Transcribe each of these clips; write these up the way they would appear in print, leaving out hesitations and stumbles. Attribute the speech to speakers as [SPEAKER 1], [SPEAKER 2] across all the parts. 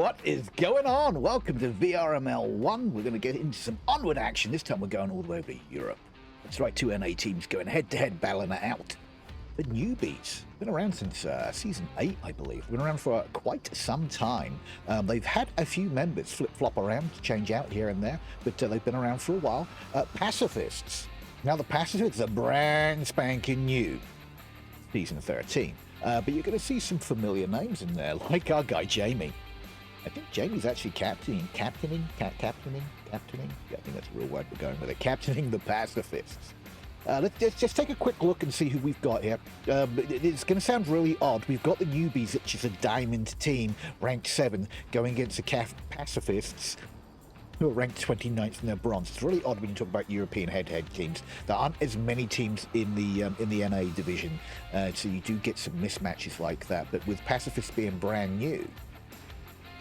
[SPEAKER 1] What is going on? Welcome to VRML 1. We're going to get into some Onward action. This time we're going all the way over to Europe. That's right, two NA teams going head-to-head, battling it out. The Newbies. Been around since Season 8, I believe. Been around for quite some time. They've had a few members flip-flop around, change out here and there, but they've been around for a while. Pacifists. Now, the Pacifists are brand spanking new. Season 13. But you're going to see some familiar names in there, like our guy Jamie. I think Jamie's actually captaining. Yeah, I think that's a real word we're going with it. Captaining the Pacifists. Let's just take a quick look and see who we've got here. It's going to sound really odd. We've got the Newbies, which is a diamond team, ranked 7, going against the Pacifists, who are ranked 29th in their bronze. It's really odd when you talk about European head-to-head teams. There aren't as many teams in the NA division, so you do get some mismatches like that. But with Pacifists being brand new,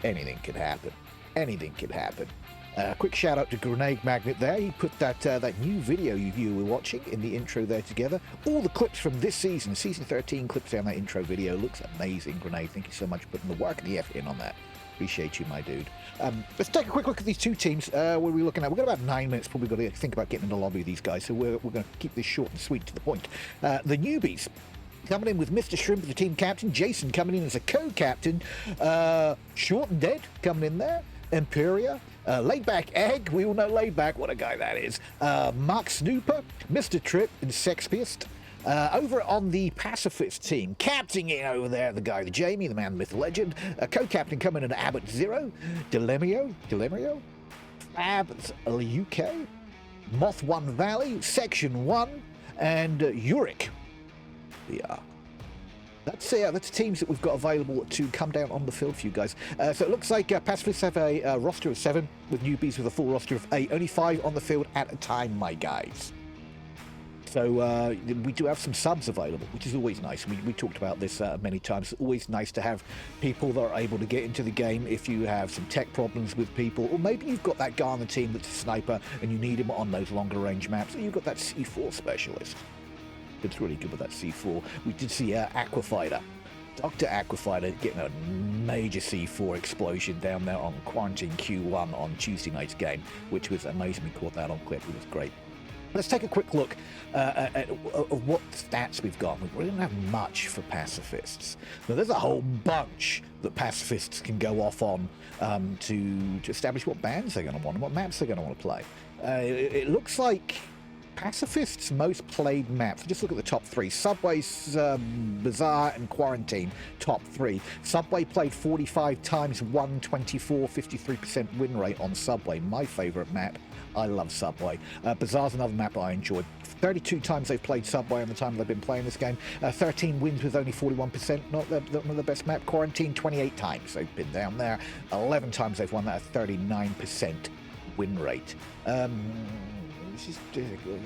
[SPEAKER 1] anything could happen. Anything could happen. Quick shout out to Grenade Magnet there. He put that new video you were watching in the intro there together. All the clips from this season, season 13 clips down that intro video. Looks amazing, Grenade. Thank you so much for putting the work and the effort in on that. Appreciate you, my dude. Let's take a quick look at these two teams. What are we looking at? We've got about 9 minutes before we've got to think about getting in the lobby of these guys, so we're going to keep this short and sweet to the point. The Newbies coming in with Mr. Shrimp as the team captain, Jason coming in as a co-captain, Short and Dead coming in there, Imperia, Laidback Egg, we all know Laidback, what a guy that is, Mark Snooper, Mr. Trip, and Sexpiest. Over on the Pacifist team, captaining over there, the guy, the Jamie, the man, the myth, the legend, co-captain coming in Abbott Zero, Delemio, Fabs UK, Moth One Valley, Section 1, and Uric. Yeah. That's teams that we've got available to come down on the field for you guys. So it looks like Pacifists have a roster of 7, with Newbies with a full roster of 8. Only 5 on the field at a time, my guys. So we do have some subs available, which is always nice. We talked about this many times. It's always nice to have people that are able to get into the game if you have some tech problems with people, or maybe you've got that guy on the team that's a sniper and you need him on those longer range maps, and you've got that C4 specialist. It's really good with that C4. We did see Aquafighter, Dr. Aquafighter, getting a major C4 explosion down there on Quarantine Q1 on Tuesday night's game, which was amazing. We caught that on clip. It was great. Let's take a quick look at what stats we've got. We really don't have much for Pacifists. Now, there's a whole bunch that Pacifists can go off on to establish what bands they're going to want and what maps they're going to want to play. It looks like Pacifists' most played maps. Just look at the top 3. Subway, Bazaar, and Quarantine, top 3. Subway played 45 times, 124, 53% win rate on Subway. My favorite map. I love Subway. Bazaar's another map I enjoyed. 32 times they've played Subway in the time they've been playing this game. 13 wins with only 41%. Not the best map. Quarantine, 28 times they've been down there. 11 times they've won that at 39% win rate. I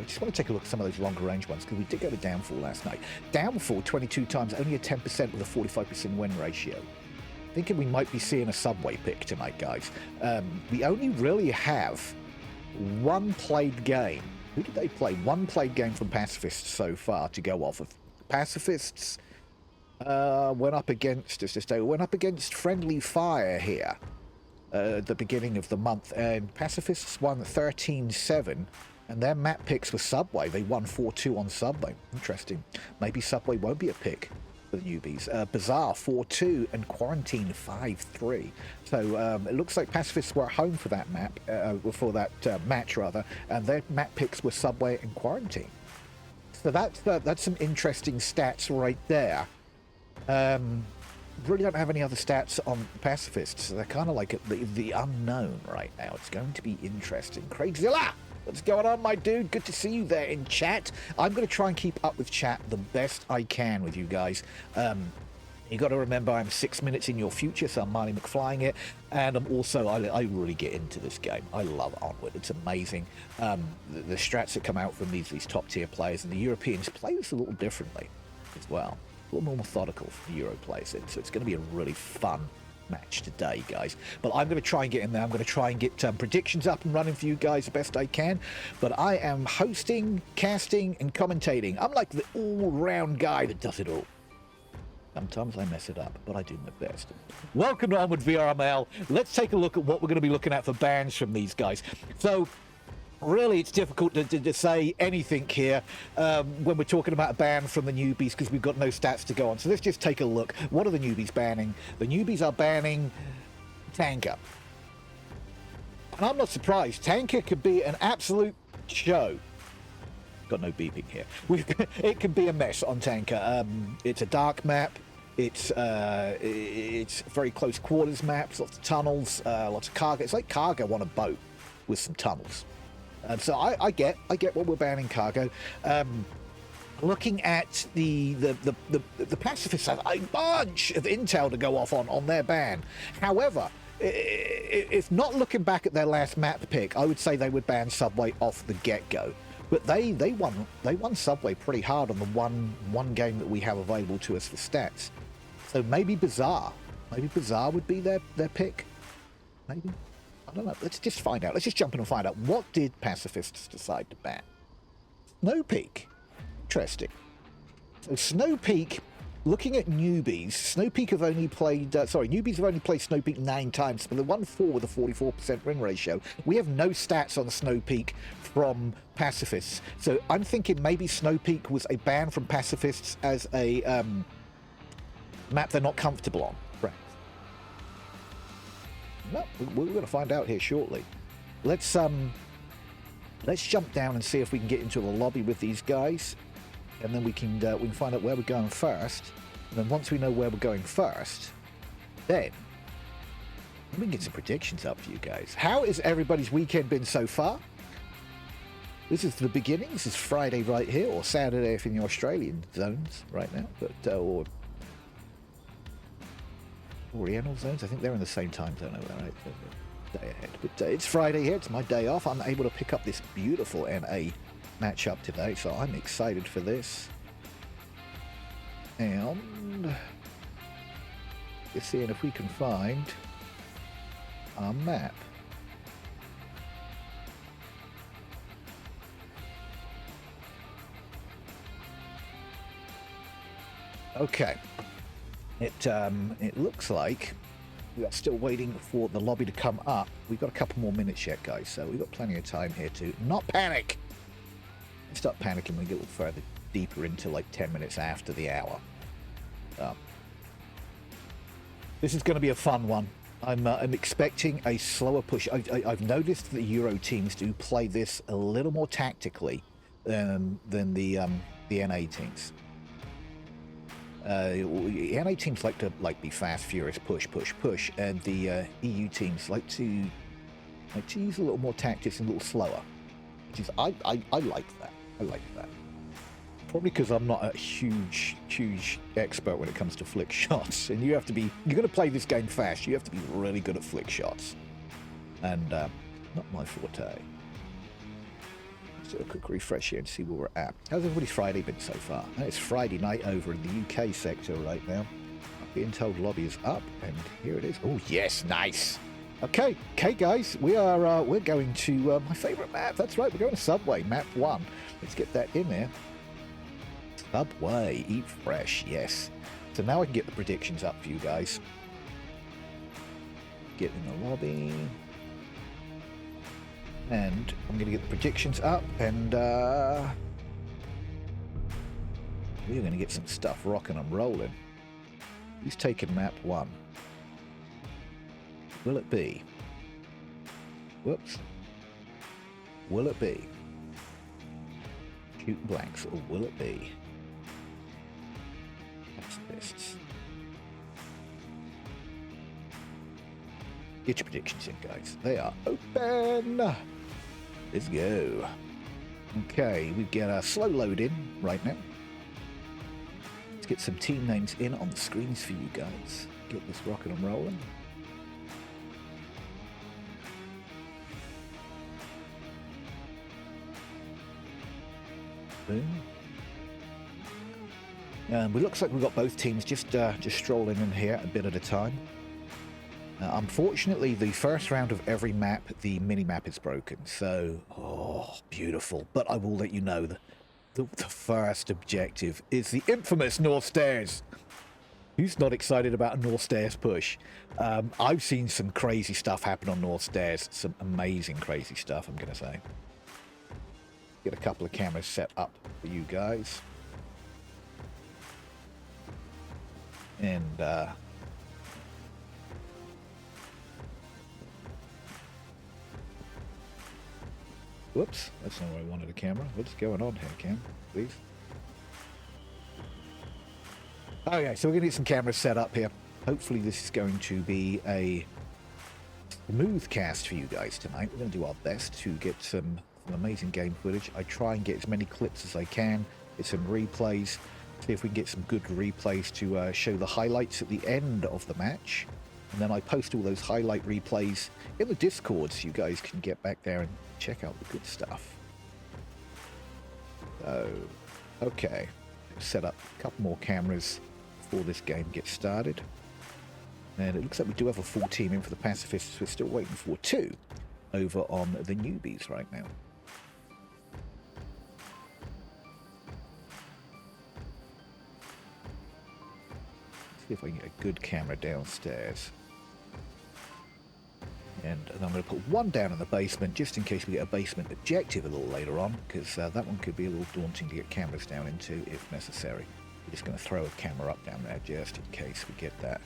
[SPEAKER 1] just want to take a look at some of those longer range ones, because we did go to Downfall last night. Downfall 22 times, only a 10% with a 45% win ratio. Thinking we might be seeing a Subway pick tonight, guys. We only really have one played game. Who did they play? One played game from Pacifists so far to go off of. Pacifists went up against Friendly Fire here at the beginning of the month, and Pacifists won 13-7. And their map picks were Subway. They won 4-2 on Subway. Interesting. Maybe Subway won't be a pick for the Newbies. Bazaar 4-2 and Quarantine 5-3. So it looks like Pacifists were at home for that map, for that match rather, and their map picks were Subway and Quarantine. So that's some interesting stats right there. Really don't have any other stats on Pacifists. So they're kind of like the unknown right now. It's going to be interesting. Craigzilla! What's going on, my dude? Good to see you there in chat. I'm going to try and keep up with chat the best I can with you guys. You got to remember, I'm 6 minutes in your future, so I'm Marty McFlying it. And I'm also, I really get into this game. I love Onward. It's amazing. The strats that come out from these top tier players, and the Europeans play this a little differently as well. A little more methodical for the Euro players. So it's going to be a really fun match today, guys. But I'm going to try and get in there. I'm going to try and get predictions up and running for you guys the best I can. But I am hosting, casting, and commentating. I'm like the all-round guy that does it all. Sometimes I mess it up, but I do my best. Welcome to Onward VRML. Let's take a look at what we're going to be looking at for bans from these guys. So, really, it's difficult to say anything here when we're talking about a ban from the newbies because we've got no stats to go on. So let's just take a look. What are the newbies banning? The newbies are banning Tanker. And I'm not surprised. Tanker could be an absolute show. Got no beeping here. It can be a mess on Tanker. It's a dark map. It's very close quarters maps, lots of tunnels, lots of cargo. It's like cargo on a boat with some tunnels. So I get what we're banning cargo. Looking at the Pacifists have a bunch of intel to go off on their ban. However, if not looking back at their last map pick, I would say they would ban Subway off the get-go. But they won Subway pretty hard on the one game that we have available to us for stats. So maybe Bazaar would be their pick. Maybe, I don't know. Let's just find out. Let's just jump in and find out. What did Pacifists decide to ban? Snow Peak. Interesting. So Snow Peak. Looking at newbies, Snow Peak have only played, newbies have only played Snow Peak 9 times, but they won 4 with a 44% win ratio. We have no stats on Snow Peak from Pacifists. So I'm thinking maybe Snow Peak was a ban from Pacifists as a map they're not comfortable on. Right. No, we're going to find out here shortly. Let's jump down and see if we can get into the lobby with these guys. And then we can find out where we're going first. And then once we know where we're going first, then we can get some predictions up for you guys. How has everybody's weekend been so far? This is the beginning. This is Friday right here, or Saturday if in the Australian zones right now, but or Oriental zones. I think they're in the same time zone over there, right? Day ahead. But it's Friday here. It's my day off. I'm able to pick up this beautiful NA matchup today, so I'm excited for this. And just seeing if we can find our map. Okay. It looks like we are still waiting for the lobby to come up. We've got a couple more minutes yet, guys, so we've got plenty of time here to not panic. Start panicking when we get a little further deeper into like 10 minutes after the hour. This is going to be a fun one. I'm expecting a slower push. I've noticed the Euro teams do play this a little more tactically than the NA teams. NA teams like to be fast, furious, push, and the EU teams like to use a little more tactics and a little slower. Which is I like that. I like that. Probably because I'm not a huge expert when it comes to flick shots. And you're going to play this game fast. You have to be really good at flick shots. And not my forte. Let's do a quick refresh here and see where we're at. How's everybody's Friday been so far? It's Friday night over in the UK sector right now. I'm being told lobby is up, and here it is. Oh yes, nice. Okay, guys, we're going to my favorite map. That's right, we're going to Subway, map 1. Let's get that in there. Subway, eat fresh, yes. So now I can get the predictions up for you guys. Get in the lobby. And I'm going to get the predictions up, and we're going to get some stuff rocking and rolling. Who's taking map 1? Will it be? Whoops. Will it be Shooting Blanks, or will it be Pacifists? Get your predictions in, guys. They are open. Let's go. Okay, we get a slow load in right now. Let's get some team names in on the screens for you guys. Get this rocking and rolling. Boom. It looks like we've got both teams just strolling in here a bit at a time. Unfortunately, the first round of every map, the mini-map is broken. So, oh, beautiful. But I will let you know the first objective is the infamous North Stairs. Who's not excited about a North Stairs push? I've seen some crazy stuff happen on North Stairs. Some amazing crazy stuff, I'm going to say. Get a couple of cameras set up for you guys. And, whoops, that's not where I wanted a camera. What's going on here, Cam? Please. Okay, so we're going to get some cameras set up here. Hopefully this is going to be a smooth cast for you guys tonight. We're going to do our best to get some amazing game footage. I try and get as many clips as I can, get some replays, see if we can get some good replays to show the highlights at the end of the match. And then I post all those highlight replays in the Discord so you guys can get back there and check out the good stuff. So, okay. Set up a couple more cameras before this game gets started. And it looks like we do have a full team in for the Pacifists. We're still waiting for 2 over on the Newbies right now. Let's see if I can get a good camera downstairs. And I'm going to put one down in the basement just in case we get a basement objective a little later on, because that one could be a little daunting to get cameras down into if necessary. We're just going to throw a camera up down there just in case we get that.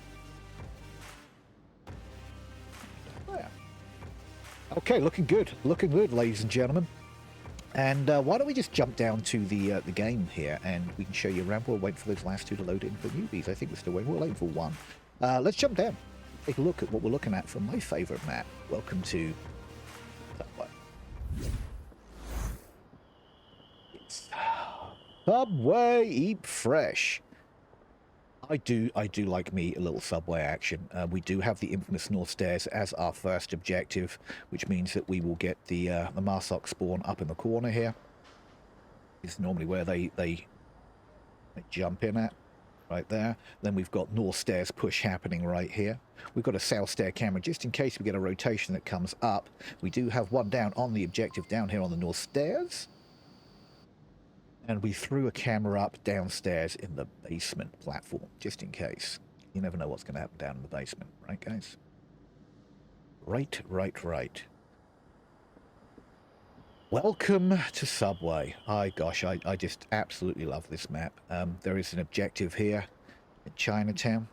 [SPEAKER 1] There. Okay, looking good, ladies and gentlemen. And why don't we just jump down to the game here, and we can show you around. We'll wait for those last 2 to load in for Newbies. I think we're still waiting. We're waiting for 1. Let's jump down. Take a look at what we're looking at from my favorite map. Welcome to Subway. It's Subway, eat fresh. I do like me a little Subway action. We do have the infamous North Stairs as our first objective, which means that we will get the Marsoc spawn up in the corner here. It's normally where they jump in at. Right there. Then we've got North Stairs push happening right here. We've got a South Stair camera just in case we get a rotation that comes up. We do have one down on the objective down here on the North Stairs. And we threw a camera up downstairs in the basement platform, just in case. You never know what's going to happen down in the basement, right, guys? Right. Welcome to Subway. Gosh, I just absolutely love this map. There is an objective here in Chinatown,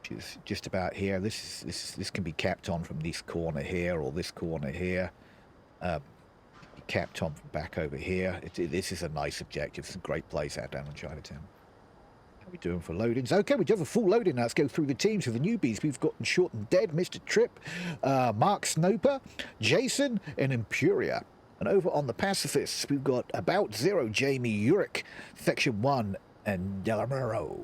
[SPEAKER 1] which is just about here. This can be capped on from this corner here or this corner here. Capped on from back over here. This is a nice objective. It's a great place out down in Chinatown. How are we doing for loadings? Okay, we do have a full loading now. Let's go through the teams of the Newbies. We've got Short and Dead, Mr. Tripp, Mark Snoper, Jason, and Impuria. And over on the Pacifists, we've got About Zero, Jamie Urick, Section 1, and Delamero.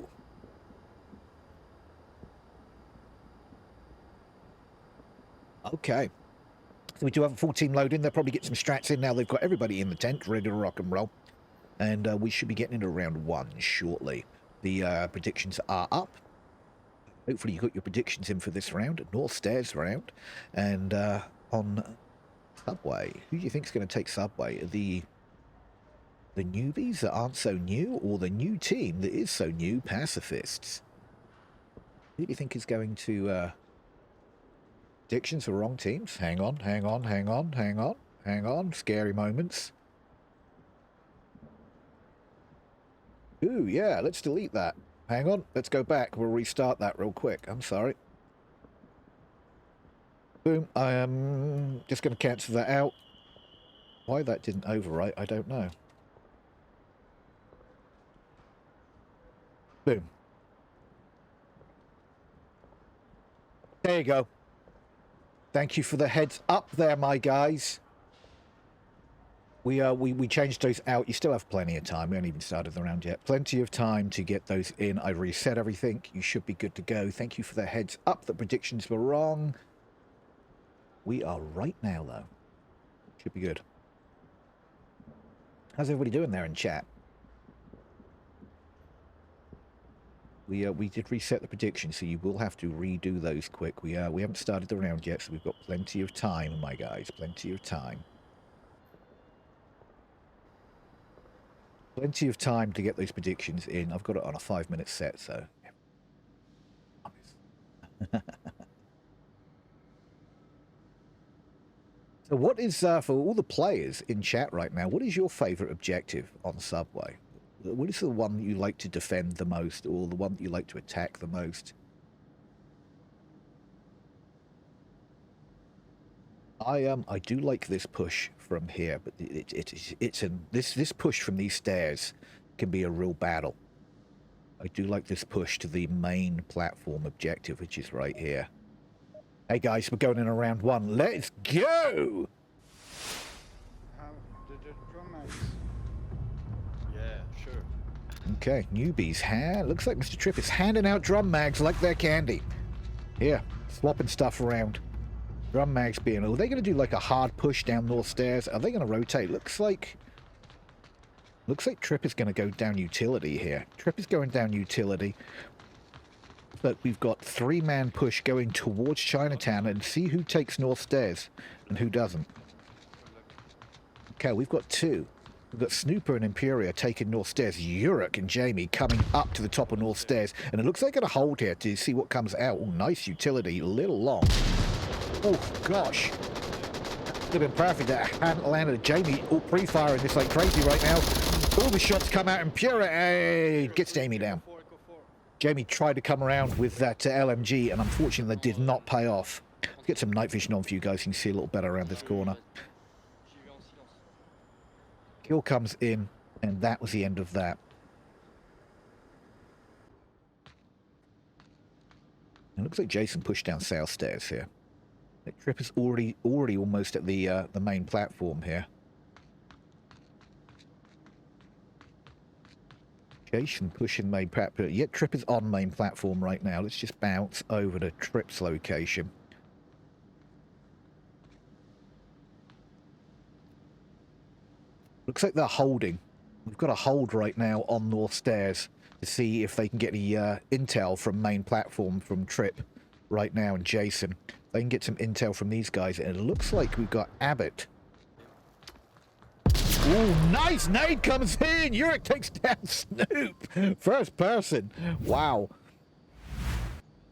[SPEAKER 1] Okay. So we do have a full team loading. They'll probably get some strats in now. They've got everybody in the tent, ready to rock and roll. And we should be getting into round 1 shortly. The predictions are up. Hopefully you got your predictions in for this round, North Stairs round. And on Subway, who do you think is going to take Subway? The Newbies that aren't so new, or the new team that is so new, Pacifists? Who do you think is going to... predictions for wrong teams? Hang on. Scary moments. Ooh, yeah, let's delete that. Hang on, let's go back. We'll restart that real quick. I'm sorry. Boom, I am just going to cancel that out. Why that didn't overwrite, I don't know. Boom. There you go. Thank you for the heads up there, my guys. We changed those out. You still have plenty of time. We haven't even started the round yet. Plenty of time to get those in. I reset everything. You should be good to go. Thank you for the heads up. The predictions were wrong. We are right now, though. Should be good. How's everybody doing there in chat? We did reset the predictions, so you will have to redo those quick. We haven't started the round yet, so we've got plenty of time, my guys. Plenty of time. Plenty of time to get those predictions in. I've got it on a 5-minute set, so... So what is, for all the players in chat right now, what is your favourite objective on Subway? What is the one that you like to defend the most, or the one that you like to attack the most? I do like this push from here, but this push from these stairs can be a real battle. I do like this push to the main platform objective, which is right here. Hey guys, we're going in round one. Let's go!
[SPEAKER 2] Yeah, sure.
[SPEAKER 1] Okay, newbies. Looks like Mr. Tripp is handing out drum mags like they're candy. Here, swapping stuff around. Drum mags being... Are they going to do like a hard push down north stairs? Are they going to rotate? Looks like Tripp is going to go down utility here. Tripp is going down utility. But we've got three-man push going towards Chinatown, and see who takes north stairs and who doesn't. Okay, we've got two. We've got Snooper and Imperia taking north stairs. Uruk and Jamie coming up to the top of north stairs. And it looks like they're going to hold here to see what comes out. Oh, nice utility. A little long. Oh, gosh. Could have been perfect. That hadn't landed. Jamie pre-firing this like crazy right now. All the shots come out. Imperia gets Jamie down. Jamie tried to come around with that LMG, and unfortunately that did not pay off. Let's get some night vision on for you guys. You can see a little better around this corner. Kill comes in, and that was the end of that. It looks like Jason pushed down south stairs here. The Trip is already almost at the main platform here. Jason pushing main platform. Yet Trip is on main platform right now. Let's just bounce over to Trip's location. Looks like they're holding. We've got a hold right now on north stairs to see if they can get any intel from main platform from Trip right now and Jason. They can get some intel from these guys, and it looks like we've got Abbott. Ooh, nice nade comes in. Uruk takes down Snoop. First person. Wow.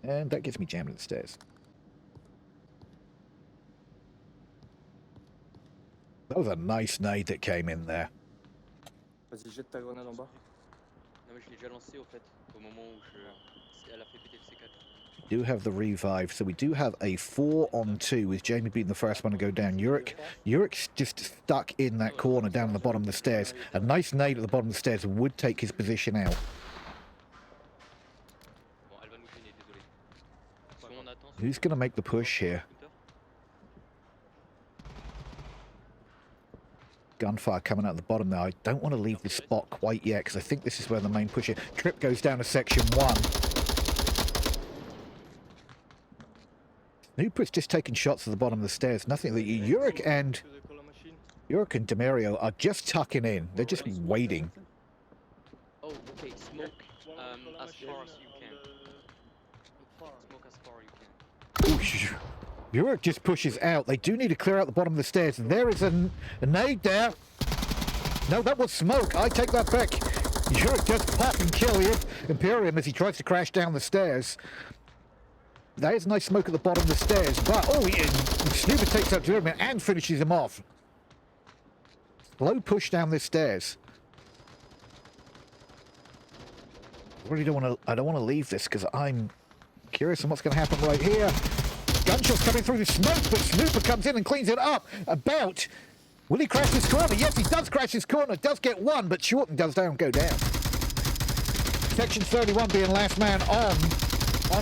[SPEAKER 1] And that gets me jammed at the stairs. That was a nice nade that came in there.
[SPEAKER 2] Vas-y, jette ta grenade en bas.
[SPEAKER 3] Non mais je l'ai déjà lancé au fait, au moment où elle a fait péter le C4.
[SPEAKER 1] We do have the revive, so we do have a 4-on-2 with Jamie being the first one to go down. Uruk's just stuck in that corner down at the bottom of the stairs. A nice nade at the bottom of the stairs would take his position out.
[SPEAKER 3] Bon, elle va nous gêner, désolé. Soit on attend,
[SPEAKER 1] Who's going to make the push here? Gunfire coming out at the bottom now. I don't want to leave this spot quite yet, because I think this is where the main push is. Trip goes down to section 1. Snooper's just taking shots at the bottom of the stairs. Nothing. Uruk and Demario are just tucking in. They're just waiting.
[SPEAKER 3] Oh, okay, smoke as far as you can. Smoke as far as you can.
[SPEAKER 1] Uruk just pushes out. They do need to clear out the bottom of the stairs. And there is a nade there. No, that was smoke. I take that back. Uruk does pop and kill Imperium as he tries to crash down the stairs. That is nice smoke at the bottom of the stairs, but Snooper takes out Jeremy and finishes him off. Slow push down the stairs. I don't want to leave this because I'm curious on what's going to happen right here. Gunshots coming through the smoke, but Snooper comes in and cleans it up. Will he crash this corner? Yes, he does crash this corner. Does get one, but Shorten does go down. Section 31 being last man on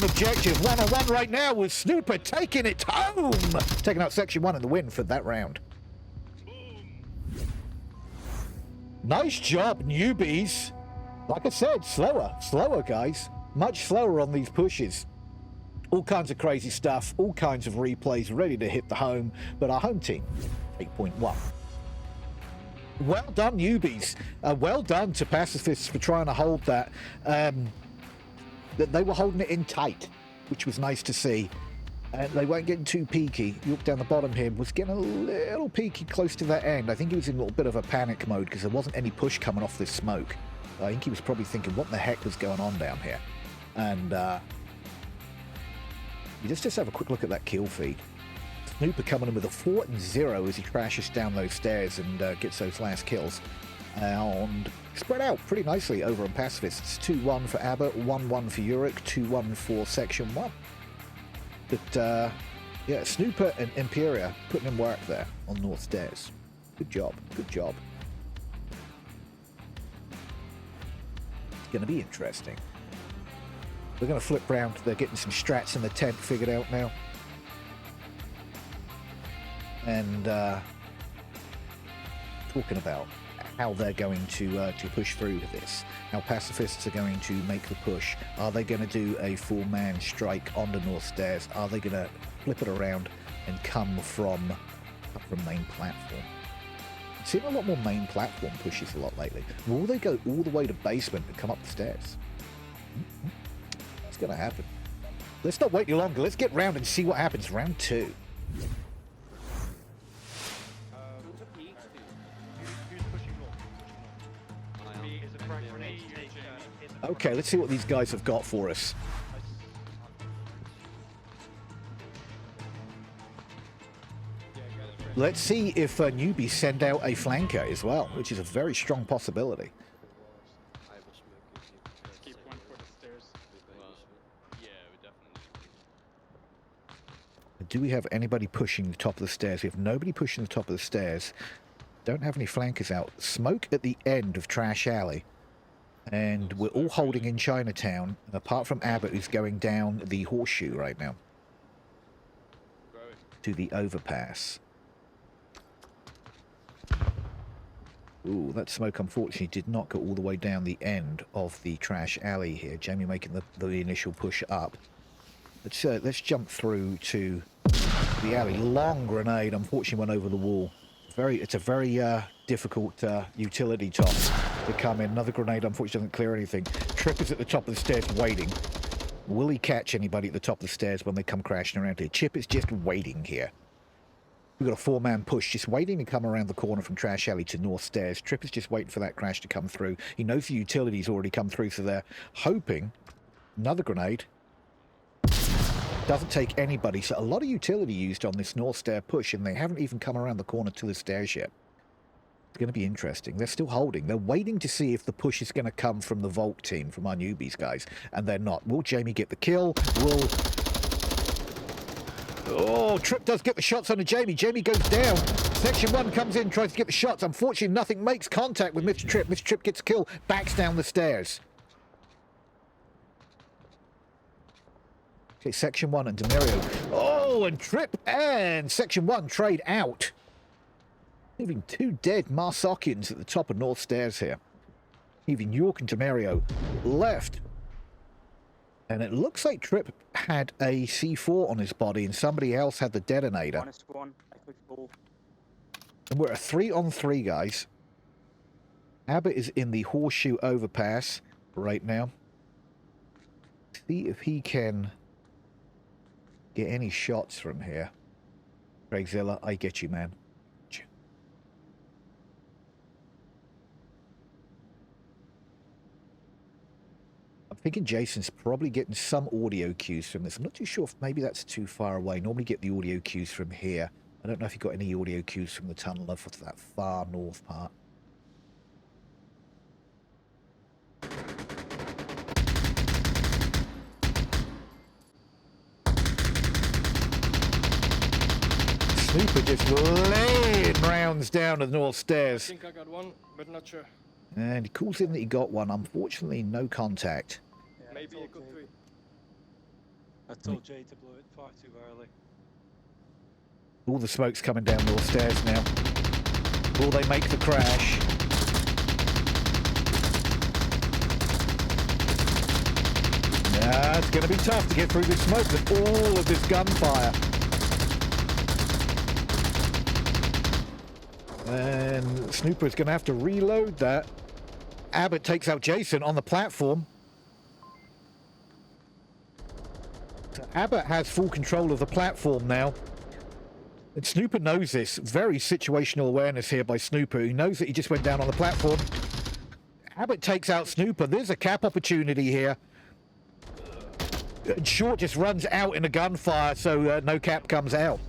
[SPEAKER 1] objective. 1-on-1 right now with Snooper taking it home. Taking out section 1 in the win for that round. Nice job, newbies. Like I said, slower guys. Much slower on these pushes. All kinds of crazy stuff, all kinds of replays ready to hit the home, but our home team, 8.1. Well done, newbies. Well done to Pacifists for trying to hold that. They were holding it in tight, which was nice to see. And they weren't getting too peaky. You look down the bottom here, was getting a little peaky close to that end. I think he was in a little bit of a panic mode because there wasn't any push coming off this smoke. I think he was probably thinking, what the heck was going on down here? And You just have a quick look at that kill feed. Snooper coming in with a 4 and 0 as he crashes down those stairs and gets those last kills. And spread out pretty nicely over on Pacifists. 2-1 for Abbott, 1-1 for Uruk, 2-1 for Section 1. But, yeah, Snooper and Imperia putting in work there on North Stairs. Good job, good job. It's going to be interesting. We're going to flip round. They're getting some strats in the tent figured out now. And talking about how they're going to push through this. How Pacifists are going to make the push. Are they going to do a full-man strike on the North Stairs? Are they going to flip it around and come from main platform? I've seen a lot more main platform pushes a lot lately. Will they go all the way to basement and come up the stairs? It's going to happen. Let's not wait any longer. Let's get round and see what happens. Round 2. Okay, let's see what these guys have got for us. Let's see if Newbies send out a flanker as well, which is a very strong possibility.
[SPEAKER 4] Keep one for the stairs.
[SPEAKER 3] Yeah, we definitely.
[SPEAKER 1] Do we have anybody pushing the top of the stairs? We have nobody pushing the top of the stairs. Don't have any flankers out. Smoke at the end of Trash Alley. And we're all holding in Chinatown, apart from Abbott, who's going down the horseshoe right now. To the overpass. Ooh, that smoke unfortunately did not go all the way down the end of the Trash Alley here. Jamie making the initial push up. Let's jump through to the alley. Long grenade, unfortunately went over the wall. It's a very difficult utility top to come in. Another grenade, unfortunately, doesn't clear anything. Trip is at the top of the stairs waiting. Will he catch anybody at the top of the stairs when they come crashing around here? Chip is just waiting here. We've got a 4-man push just waiting to come around the corner from Trash Alley to North Stairs. Trip is just waiting for that crash to come through. He knows the utility's already come through, so they're hoping. Another grenade. Doesn't take anybody, so a lot of utility used on this North Stair push, and they haven't even come around the corner to the stairs yet. It's going to be interesting. They're still holding. They're waiting to see if the push is going to come from the Vault team, from our Newbies guys, and they're not. Will Jamie get the kill? Will... Oh, Trip does get the shots on the Jamie. Jamie goes down. Section 1 comes in, tries to get the shots. Unfortunately, nothing makes contact with Mr. Trip. Mr. Trip gets a kill, backs down the stairs. Okay, Section 1 and Demirio. Oh, and Trip and Section 1 trade out. Leaving 2 dead Marsockians at the top of North Stairs here. Leaving York and Demirio left. And it looks like Trip had a C4 on his body and somebody else had the detonator. And we're a 3-on-3, guys. Abbott is in the horseshoe overpass right now. See if he can get any shots from here. Craigzilla, I get you, man. I'm thinking Jason's probably getting some audio cues from this. I'm not too sure if maybe that's too far away. Normally get the audio cues from here. I don't know if you got any audio cues from the tunnel of that far north part. Snooper just laying rounds down the North Stairs.
[SPEAKER 2] I think I got one, but not sure.
[SPEAKER 1] And he calls in that he got one. Unfortunately, no contact.
[SPEAKER 2] Yeah, maybe a good 3.
[SPEAKER 4] I told Jay to blow it far too early.
[SPEAKER 1] All the smoke's coming down North Stairs now. Will they make the crash? Yeah, it's going to be tough to get through the smoke with all of this gunfire. And Snooper is going to have to reload that. Abbott takes out Jason on the platform. So Abbott has full control of the platform now. And Snooper knows this. Very situational awareness here by Snooper. He knows that he just went down on the platform. Abbott takes out Snooper. There's a cap opportunity here. Short just runs out in a gunfire, so no cap comes out.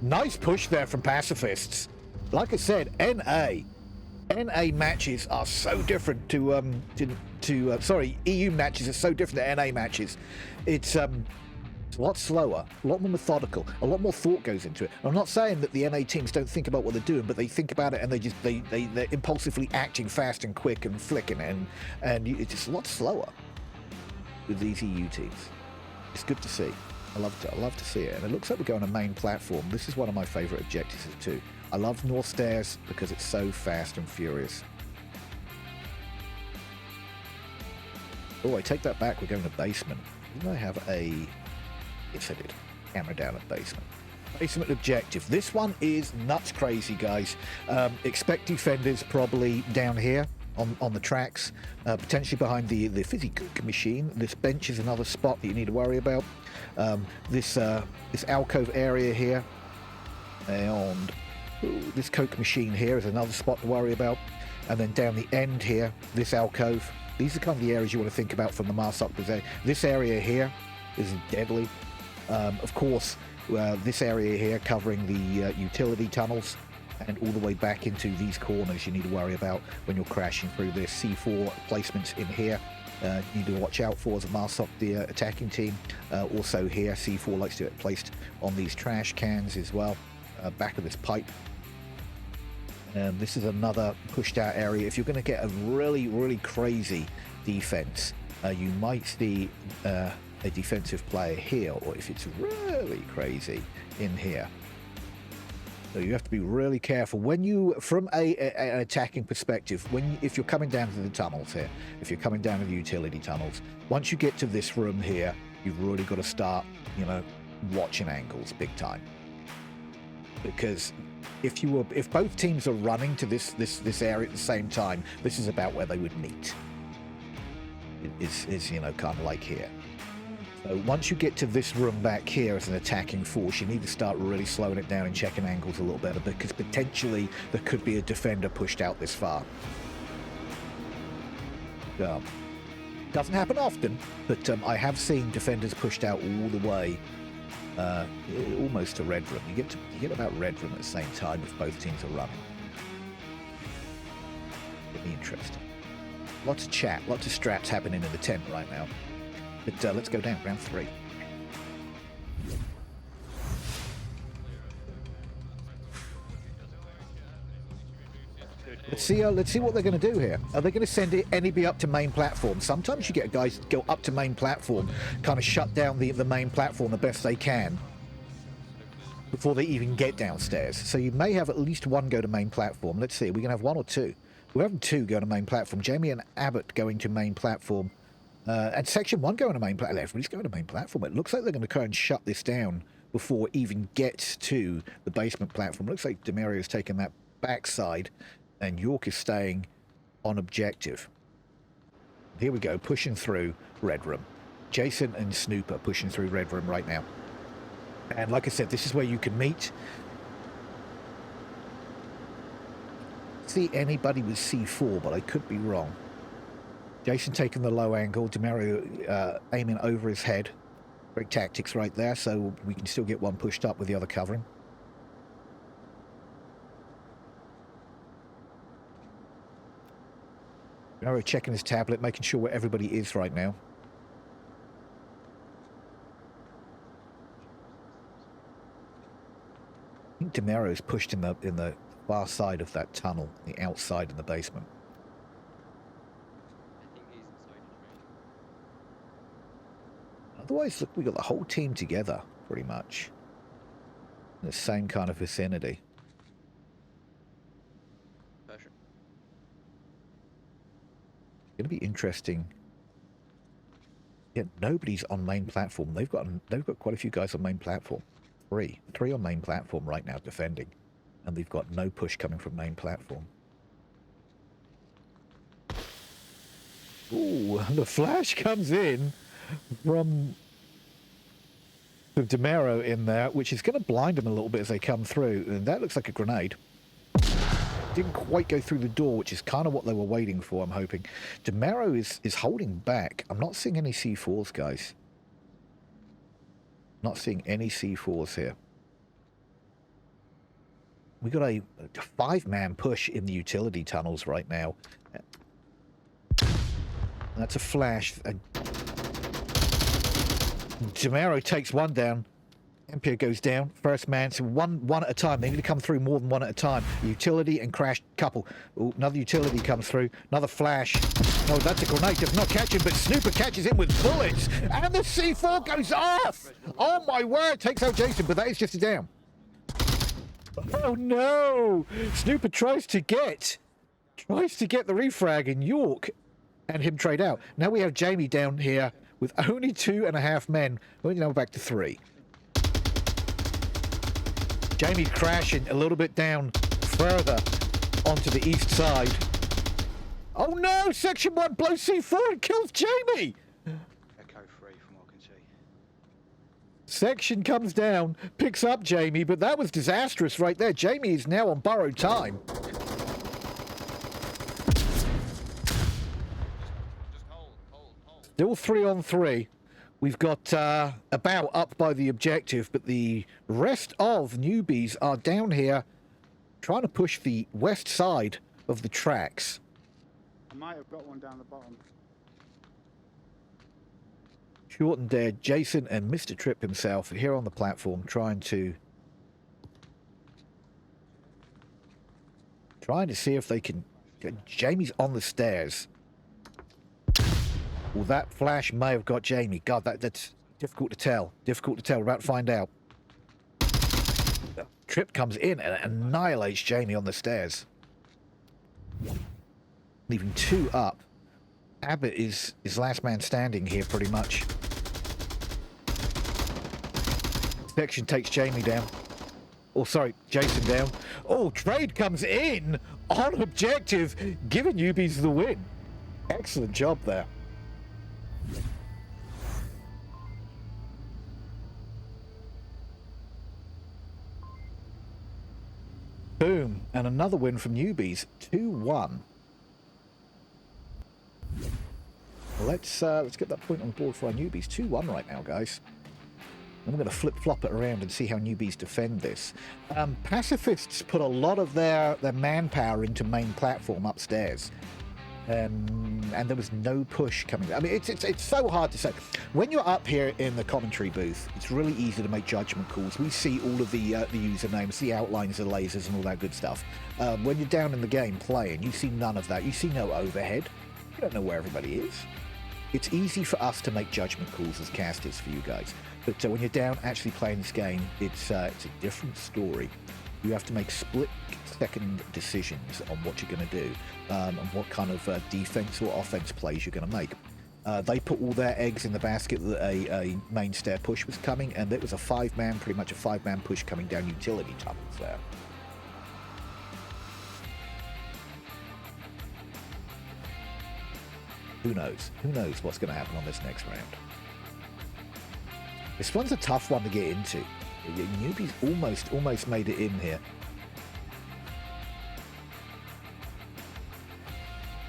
[SPEAKER 1] Nice push there from Pacifists. Like I said, NA matches are so different to sorry, EU matches are so different to NA matches. It's a lot slower, a lot more methodical, a lot more thought goes into it. I'm not saying that the NA teams don't think about what they're doing, but they think about it and they're impulsively acting fast and quick and flicking it, and it's just a lot slower with these EU teams. It's good to see. I love to see it, and it looks like we're going to main platform. This is one of my favorite objectives too. I love North Stairs because it's so fast and furious. Oh, I take that back. We're going to basement. Didn't I have a... Yes, I did. Camera down at basement. Basement objective. This one is nuts crazy, guys. Expect defenders probably down here on the tracks, potentially behind the fizzy cook machine. This bench is another spot that you need to worry about. This alcove area here, and this coke machine here is another spot to worry about. And then down the end here, this alcove. These are kind of the areas you want to think about from the Marsok Bazaar. This area here is deadly. Of course, this area here covering the utility tunnels, and all the way back into these corners you need to worry about when you're crashing through this. C4 placements in here you need to watch out for as a Marsok, the attacking team. Also here, C4 likes to get placed on these trash cans as well, back of this pipe. This is another pushed out area. If you're going to get a really crazy defense, you might see a defensive player here, or if it's really crazy, in here. So you have to be really careful when you, from an attacking perspective, if you're coming down to the tunnels here, if you're coming down to the utility tunnels, once you get to this room here, you've really got to start, watching angles big time. Because if both teams are running to this area at the same time, this is about where they would meet. Is kind of like here. So once you get to this room back here as an attacking force, you need to start really slowing it down and checking angles a little better, because potentially there could be a defender pushed out this far. Doesn't happen often, but I have seen defenders pushed out all the way, almost to red room. You get about red room at the same time if both teams are running. It'll be interesting. Lots of chat, lots of straps happening in the tent right now. But let's go down, round 3. Let's see what they're going to do here. Are they going to send anybody up to main platform? Sometimes you get guys go up to main platform, kind of shut down the main platform the best they can before they even get downstairs. So you may have at least one go to main platform. Let's see, are we going to have 1 or 2? We're having 2 go to main platform. Jamie and Abbott going to main platform. And Section 1 going to main platform. Everybody's going to main platform. It looks like they're going to try and shut this down before it even gets to the basement platform. Looks like Demario's taken that backside, and York is staying on objective. Here we go, pushing through red room. Jason and Snooper pushing through red room right now. And like I said, this is where you can meet. See anybody with C4, but I could be wrong. Jason taking the low angle, Demario aiming over his head. Great tactics right there, so we can still get one pushed up with the other covering. Demario checking his tablet, making sure where everybody is right now. I think Demario's pushed in the far side of that tunnel, the outside in the basement. Otherwise, look, we got the whole team together, pretty much. In the same kind of vicinity.
[SPEAKER 3] Pressure.
[SPEAKER 1] It's going to be interesting. Yeah, nobody's on main platform. They've got quite a few guys on main platform. Three on main platform right now defending, and they've got no push coming from main platform. Ooh, the flash comes in from the Demero in there, which is going to blind them a little bit as they come through, and that looks like a grenade. Didn't quite go through the door, which is kind of what they were waiting for, I'm hoping. Demero is holding back. I'm not seeing any C4s, guys. Not seeing any C4s here. We got a 5-man push in the utility tunnels right now. That's a flash. Jamero takes one down. Empire goes down. First man, so one at a time. They need to come through more than one at a time. Utility and crash couple. Ooh, another utility comes through. Another flash. Oh, that's a grenade. Does not catch him, but Snooper catches him with bullets. And the C4 goes off. Oh my word. Takes out Jason, but that is just a down. Oh no. Snooper tries to get the refrag in York and him trade out. Now we have Jamie down here with only 2.5 men. Well, now we're back to 3. Jamie crashing a little bit down further onto the east side. Oh no! Section 1 blows C4 and kills Jamie!
[SPEAKER 4] Echo 3 from what I can see.
[SPEAKER 1] Section comes down, picks up Jamie, but that was disastrous right there. Jamie is now on borrowed time. Still 3 on 3. We've got about up by the objective, but the rest of newbies are down here trying to push the west side of the tracks.
[SPEAKER 5] I might have got one down the bottom.
[SPEAKER 1] Short and Dead, Jason and Mr. Tripp himself are here on the platform trying to see if they can... Jamie's on the stairs. Well, that flash may have got Jamie. God, that's difficult to tell. Difficult to tell. We're about to find out. Tripp comes in and annihilates Jamie on the stairs. Leaving 2 up. Abbott is last man standing here pretty much. Section takes Jamie down. Oh, sorry, Jason down. Oh, Trade comes in on objective, giving newbies the win. Excellent job there. Boom, and another win from newbies, 2-1. Let's get that point on board for our newbies. 2-1 right now, guys. And we're going to flip-flop it around and see how newbies defend this. Pacifists put a lot of their manpower into main platform upstairs. And there was no push coming. I mean, it's so hard to say. When you're up here in the commentary booth, it's really easy to make judgment calls. We see all of the usernames, the outlines, the lasers, and all that good stuff. When you're down in the game playing, you see none of that. You see no overhead. You don't know where everybody is. It's easy for us to make judgment calls as casters for you guys. But when you're down actually playing this game, it's a different story. You have to make split-second decisions on what you're going to do and what kind of defense or offense plays you're going to make. They put all their eggs in the basket that a main stair push was coming, and it was a 5-man, pretty much a 5-man push coming down utility tunnels there. Who knows? Who knows what's going to happen on this next round? This one's a tough one to get into. Newbies almost made it in here.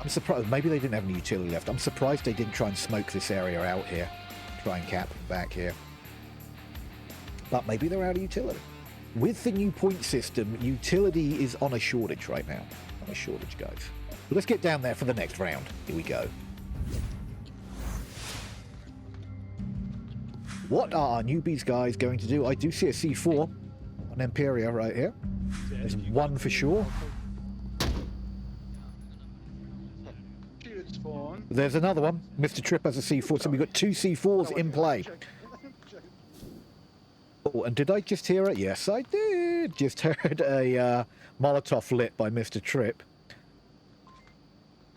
[SPEAKER 1] I'm surprised. Maybe they didn't have any utility left. I'm surprised they didn't try and smoke this area out here. Try and cap back here. But maybe they're out of utility. With the new point system, utility is on a shortage right now. On a shortage, guys. But let's get down there for the next round. Here we go. What are our newbies guys going to do? I do see a C4 on Imperia right here. There's one for sure. There's another one. Mr. Tripp has a C4, so we've got 2 C4s in play. Oh, and did I just hear it? Yes, I did. Just heard a Molotov lit by Mr. Tripp.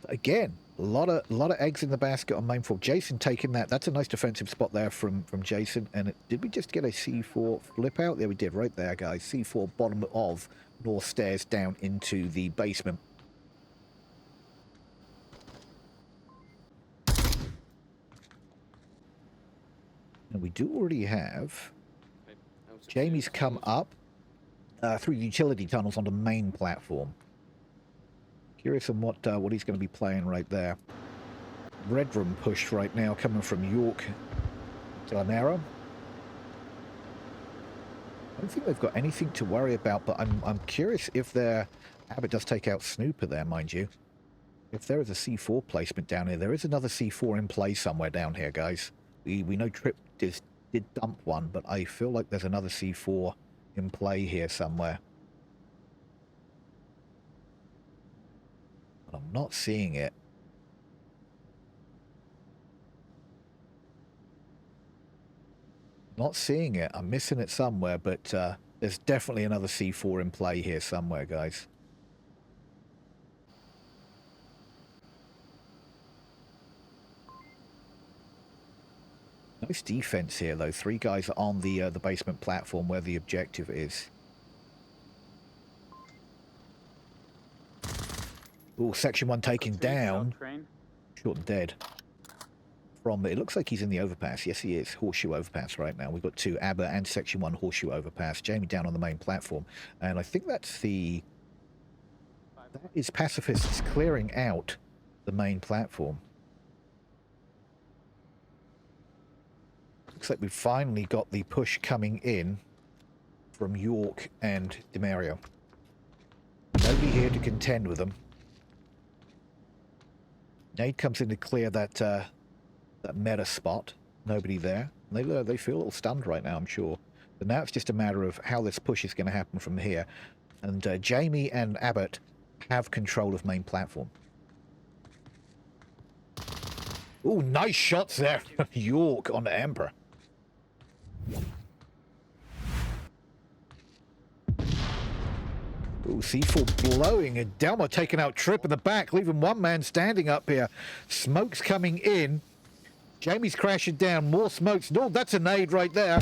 [SPEAKER 1] Again, a lot of eggs in the basket on main floor. Jason taking that. That's a nice defensive spot there from Jason. And did we just get a C4 flip out? There we did, right there, guys. C4 bottom of north stairs down into the basement. And we do already have Jamie's come up through utility tunnels onto main platform. Curious on what he's going to be playing right there. Red room push right now coming from York to Amara. don't think they've got anything to worry about, but I'm curious if their Abbott does take out Snooper there, mind you. If there is a C4 placement down here, there is another C4 in play somewhere down here, guys. We know Trip did dump one, but I feel like there's another C4 in play here somewhere. But I'm not seeing it. Not seeing it. I'm missing it somewhere, but there's definitely another C4 in play here somewhere, guys. Nice defense here, though. 3 guys are on the basement platform where the objective is. Oh, Section 1 taken down. Short and dead. From it looks like he's in the overpass. Yes, he is. Horseshoe overpass right now. We've got 2 ABBA and Section 1 Horseshoe overpass. Jamie down on the main platform. And I think that's the... That is Pacifists clearing out the main platform. Looks like we've finally got the push coming in from York and DeMario. Nobody here to contend with them. Nade comes in to clear that that meta spot. Nobody there. They feel a little stunned right now, I'm sure. But now it's just a matter of how this push is going to happen from here. And Jamie and Abbott have control of main platform. Oh, nice shots there. York on the Emperor. Ooh, C4 blowing, and Delma taking out Trip in the back, leaving one man standing up here. Smoke's coming in. Jamie's crashing down. More smokes. No, that's a nade right there.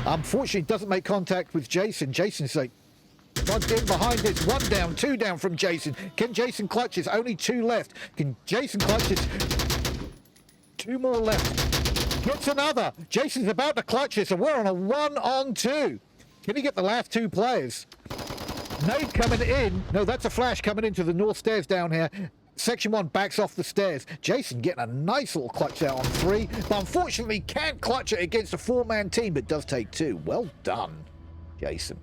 [SPEAKER 1] Unfortunately, doesn't make contact with Jason. Jason's like, plugged in behind this. 1 down, 2 down from Jason. Can Jason clutch this? Only 2 left. Can Jason clutch this? 2 more left. Gets another. Jason's about to clutch this, and we're on a 1-on-2. Can he get the last 2 players? Nade coming in. No, that's a flash coming into the north stairs down here. Section 1 backs off the stairs. Jason getting a nice little clutch out on 3, but unfortunately can't clutch it against a 4-man team, but does take 2. Well done, Jason.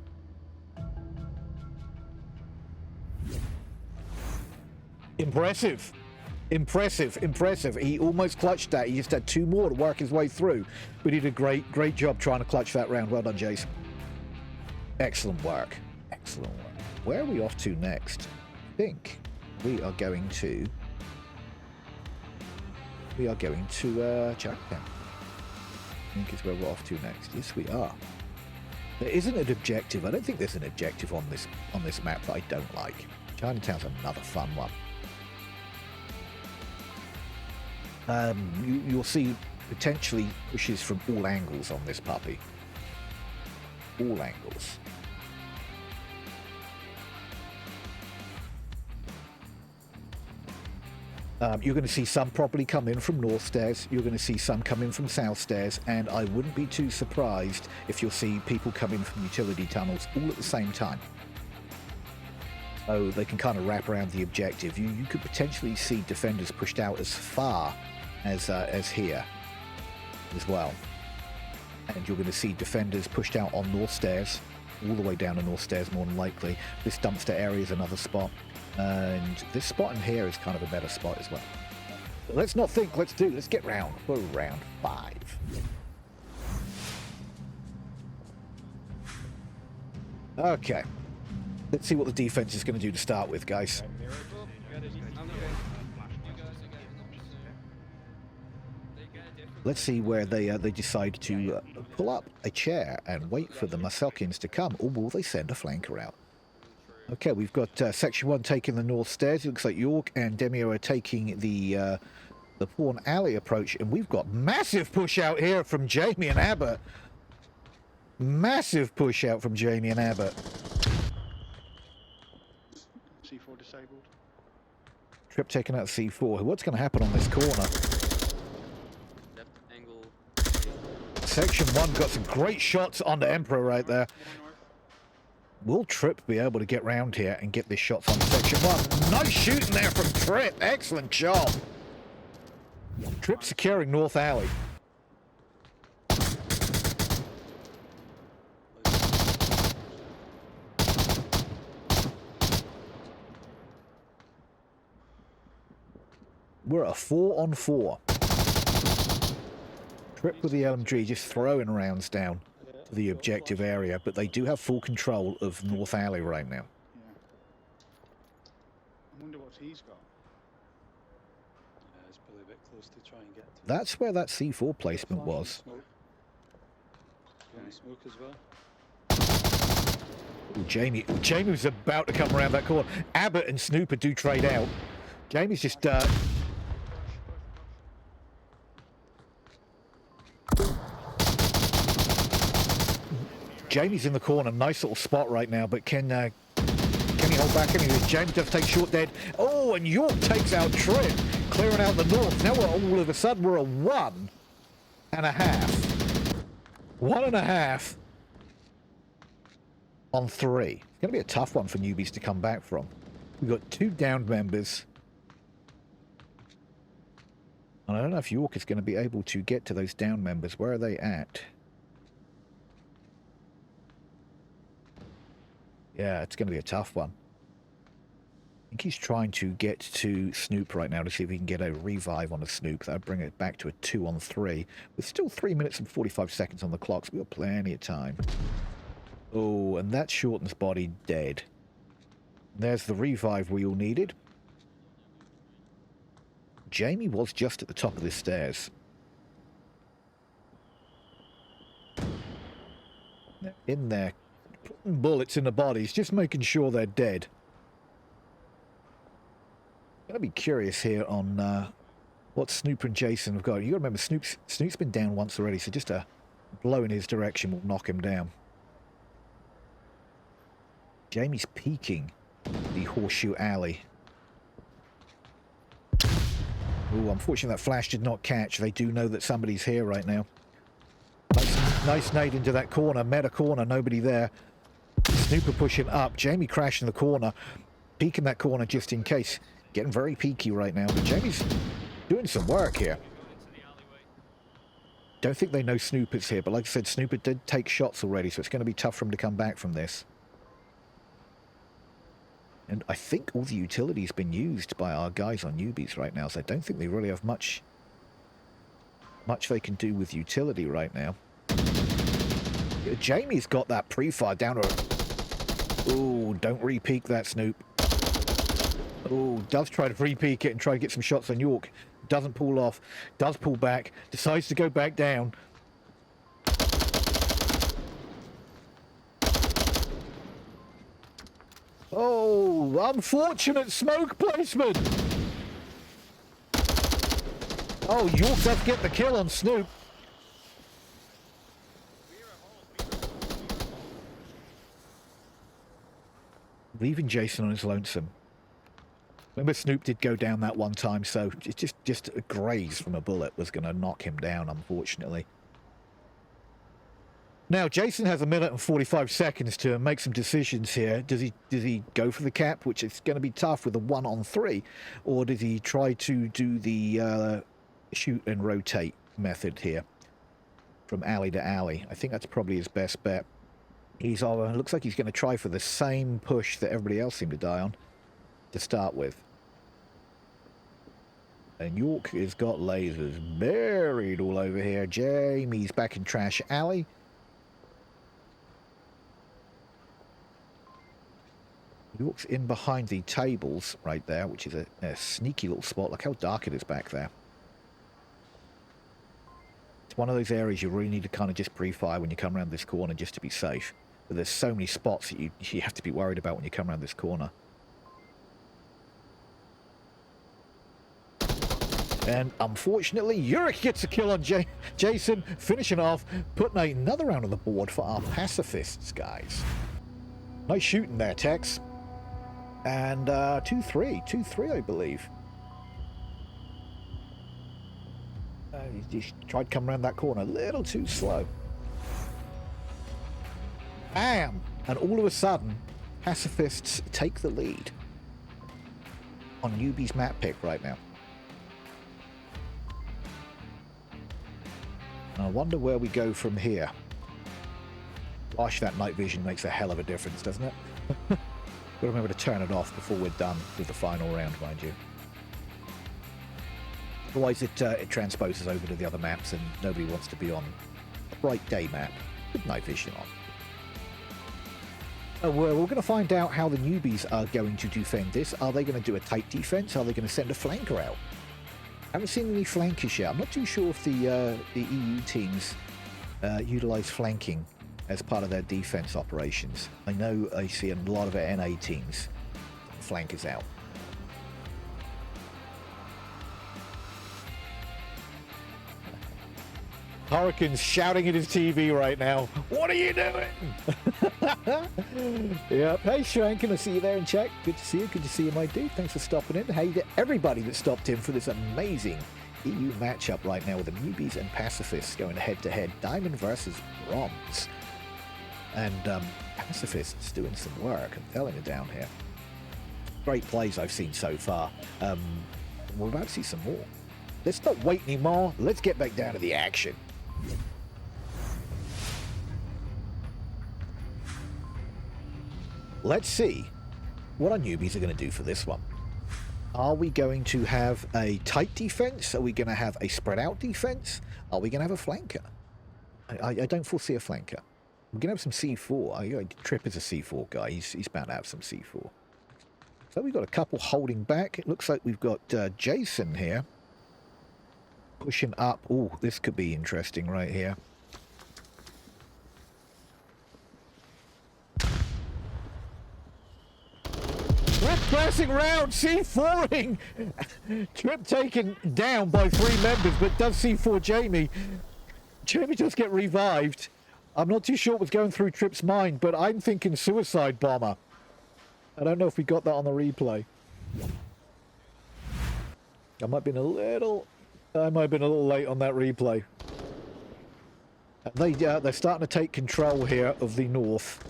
[SPEAKER 1] Impressive. Impressive, impressive. He almost clutched that. He just had 2 more to work his way through, but he did a great job trying to clutch that round. Well done, Jason. Excellent work. Excellent work. Where are we off to next? I think we are going to Chinatown. I think is where we're off to next. Yes, we are. There isn't an objective. I don't think there's an objective on this map that I don't like. Chinatown's another fun one. You'll see potentially pushes from all angles on this puppy. All angles. You're going to see some probably come in from north stairs. You're going to see some come in from south stairs, and I wouldn't be too surprised if you'll see people come in from utility tunnels all at the same time. So they can kind of wrap around the objective. You could potentially see defenders pushed out as far as here as well. And you're going to see defenders pushed out on north stairs, all the way down to north stairs more than likely. This dumpster area is another spot. And this spot in here is kind of a better spot as well. But let's not think, let's get round. We're round 5. Okay. Let's see what the defense is going to do to start with, guys. Let's see where they decide to pull up a chair and wait for the Maselkins to come, or will they send a flanker out? Okay, we've got Section 1 taking the north stairs. It looks like York and Demio are taking the Pawn Alley approach, and we've got massive push out here from Jamie and Abbott. Massive push out from Jamie and Abbott.
[SPEAKER 5] C4 disabled.
[SPEAKER 1] Trip taking out C4. What's going to happen on this corner?
[SPEAKER 3] Left angle.
[SPEAKER 1] Section 1 got some great shots on the Emperor right there. Will Trip be able to get round here and get this shots on Section 1? Nice shooting there from Trip. Excellent job. Trip securing North Alley. We're at a 4-on-4. Trip with the LMG, just throwing rounds down to the objective area, but they do have full control of North Alley right now.
[SPEAKER 5] Yeah. I wonder what he's got.
[SPEAKER 4] Yeah, it's probably a bit close to try and get to.
[SPEAKER 1] That's where that C4 placement
[SPEAKER 4] Flash and
[SPEAKER 1] was.
[SPEAKER 4] Smoke. Yeah, smoke as well.
[SPEAKER 1] Ooh, Jamie was about to come around that corner. Abbott and Snooper do trade out. Jamie's just Jamie's in the corner, nice little spot right now, but can he hold back anything? Jamie does take short dead. Oh, and York takes out Trent, clearing out the north. Now we're all of a sudden we're a 1.5. 1.5 on 3. It's going to be a tough one for Newbies to come back from. We've got 2 downed members. And I don't know if York is going to be able to get to those down members. Where are they at? Yeah, it's going to be a tough one. I think he's trying to get to Snoop right now to see if he can get a revive on a Snoop. That would bring it back to a 2-on-3. With still 3 minutes and 45 seconds on the clock, so we've got plenty of time. Oh, and that's Shorten's body dead. There's the revive we all needed. Jamie was just at the top of the stairs. They're in there, putting bullets in the bodies, just making sure they're dead. I'm going to be curious here on what Snoop and Jason have got. You got to remember, Snoop's been down once already, so just a blow in his direction will knock him down. Jamie's peeking the Horseshoe Alley. Ooh, unfortunately that flash did not catch. They do know that somebody's here right now. Nice nade into that corner. Meta corner, nobody there. Snooper pushing up. Jamie crashing the corner. Peeking that corner just in case. Getting very peaky right now. But Jamie's doing some work here. Don't think they know Snooper's here. But like I said, Snooper did take shots already. So it's going to be tough for him to come back from this. And I think all the utility's been used by our guys on Newbies right now, so I don't think they really have much they can do with utility right now. Jamie's got that pre-fire down to... Ooh, don't re-peek that, Snoop. Ooh, does try to re-peek it and try to get some shots on York. Doesn't pull off, does pull back, decides to go back down. Oh, unfortunate smoke placement. Oh, York does get the kill on Snoop. Leaving Jason on his lonesome. Remember, Snoop did go down that one time, so it's just a graze from a bullet was going to knock him down, unfortunately. Now, Jason has 1 minute and 45 seconds to make some decisions here. Does he go for the cap, which is going to be tough with a 1-on-3, or does he try to do the shoot and rotate method here from alley to alley? I think that's probably his best bet. He's looks like he's going to try for the same push that everybody else seemed to die on to start with. And York has got lasers buried all over here. Jamie's back in Trash Alley. York's in behind the tables right there, which is a sneaky little spot. Look how dark it is back there. It's one of those areas you really need to kind of just pre-fire when you come around this corner just to be safe. But there's so many spots that you have to be worried about when you come around this corner. And unfortunately, Yurik gets a kill on Jason, finishing off, putting another round on the board for our Pacifists, guys. Nice shooting there, Tex. And 2-3, I believe. He just tried to come around that corner a little too slow. Bam! And all of a sudden, Pacifists take the lead on Newbies map pick right now. And I wonder where we go from here. Gosh, that night vision makes a hell of a difference, doesn't it? We'll remember to turn it off before we're done with the final round, mind you. Otherwise, it transposes over to the other maps, and nobody wants to be on a bright day map with night vision on. We're going to find out how the newbies are going to defend this. Are they going to do a tight defense? Are they going to send a flanker out? I haven't seen any flankers yet. I'm not too sure if the EU teams utilize flanking as part of their defense operations. I know I see a lot of NA teams flankers out. Hurricane's shouting at his TV right now. What are you doing? Yep. Hey, Shrank, can I see you there in chat? Good to see you. Good to see you, my dude. Thanks for stopping in. Hey to everybody that stopped in for this amazing EU matchup right now with the Newbies and Pacifists going head-to-head. Diamond versus Bronze. And Pacifists doing some work. I'm telling you down here. Great plays I've seen so far. We're about to see some more. Let's not wait anymore. Let's get back down to the action. Let's see what our newbies are going to do for this one. Are we going to have a tight defense? Are we going to have a spread out defense? Are we going to have a flanker? I don't foresee a flanker. We're going to have some C4. Trip is a C4 guy. He's bound to have some C4. So we've got a couple holding back. It looks like we've got Jason here pushing up. Oh, this could be interesting right here. Pressing round, C4ing. Trip taken down by 3 members, but does C4 Jamie. Jamie does get revived. I'm not too sure what's going through Trip's mind, but I'm thinking suicide bomber. I don't know if we got that on the replay. I might have been a little late on that replay. They're starting to take control here of the north.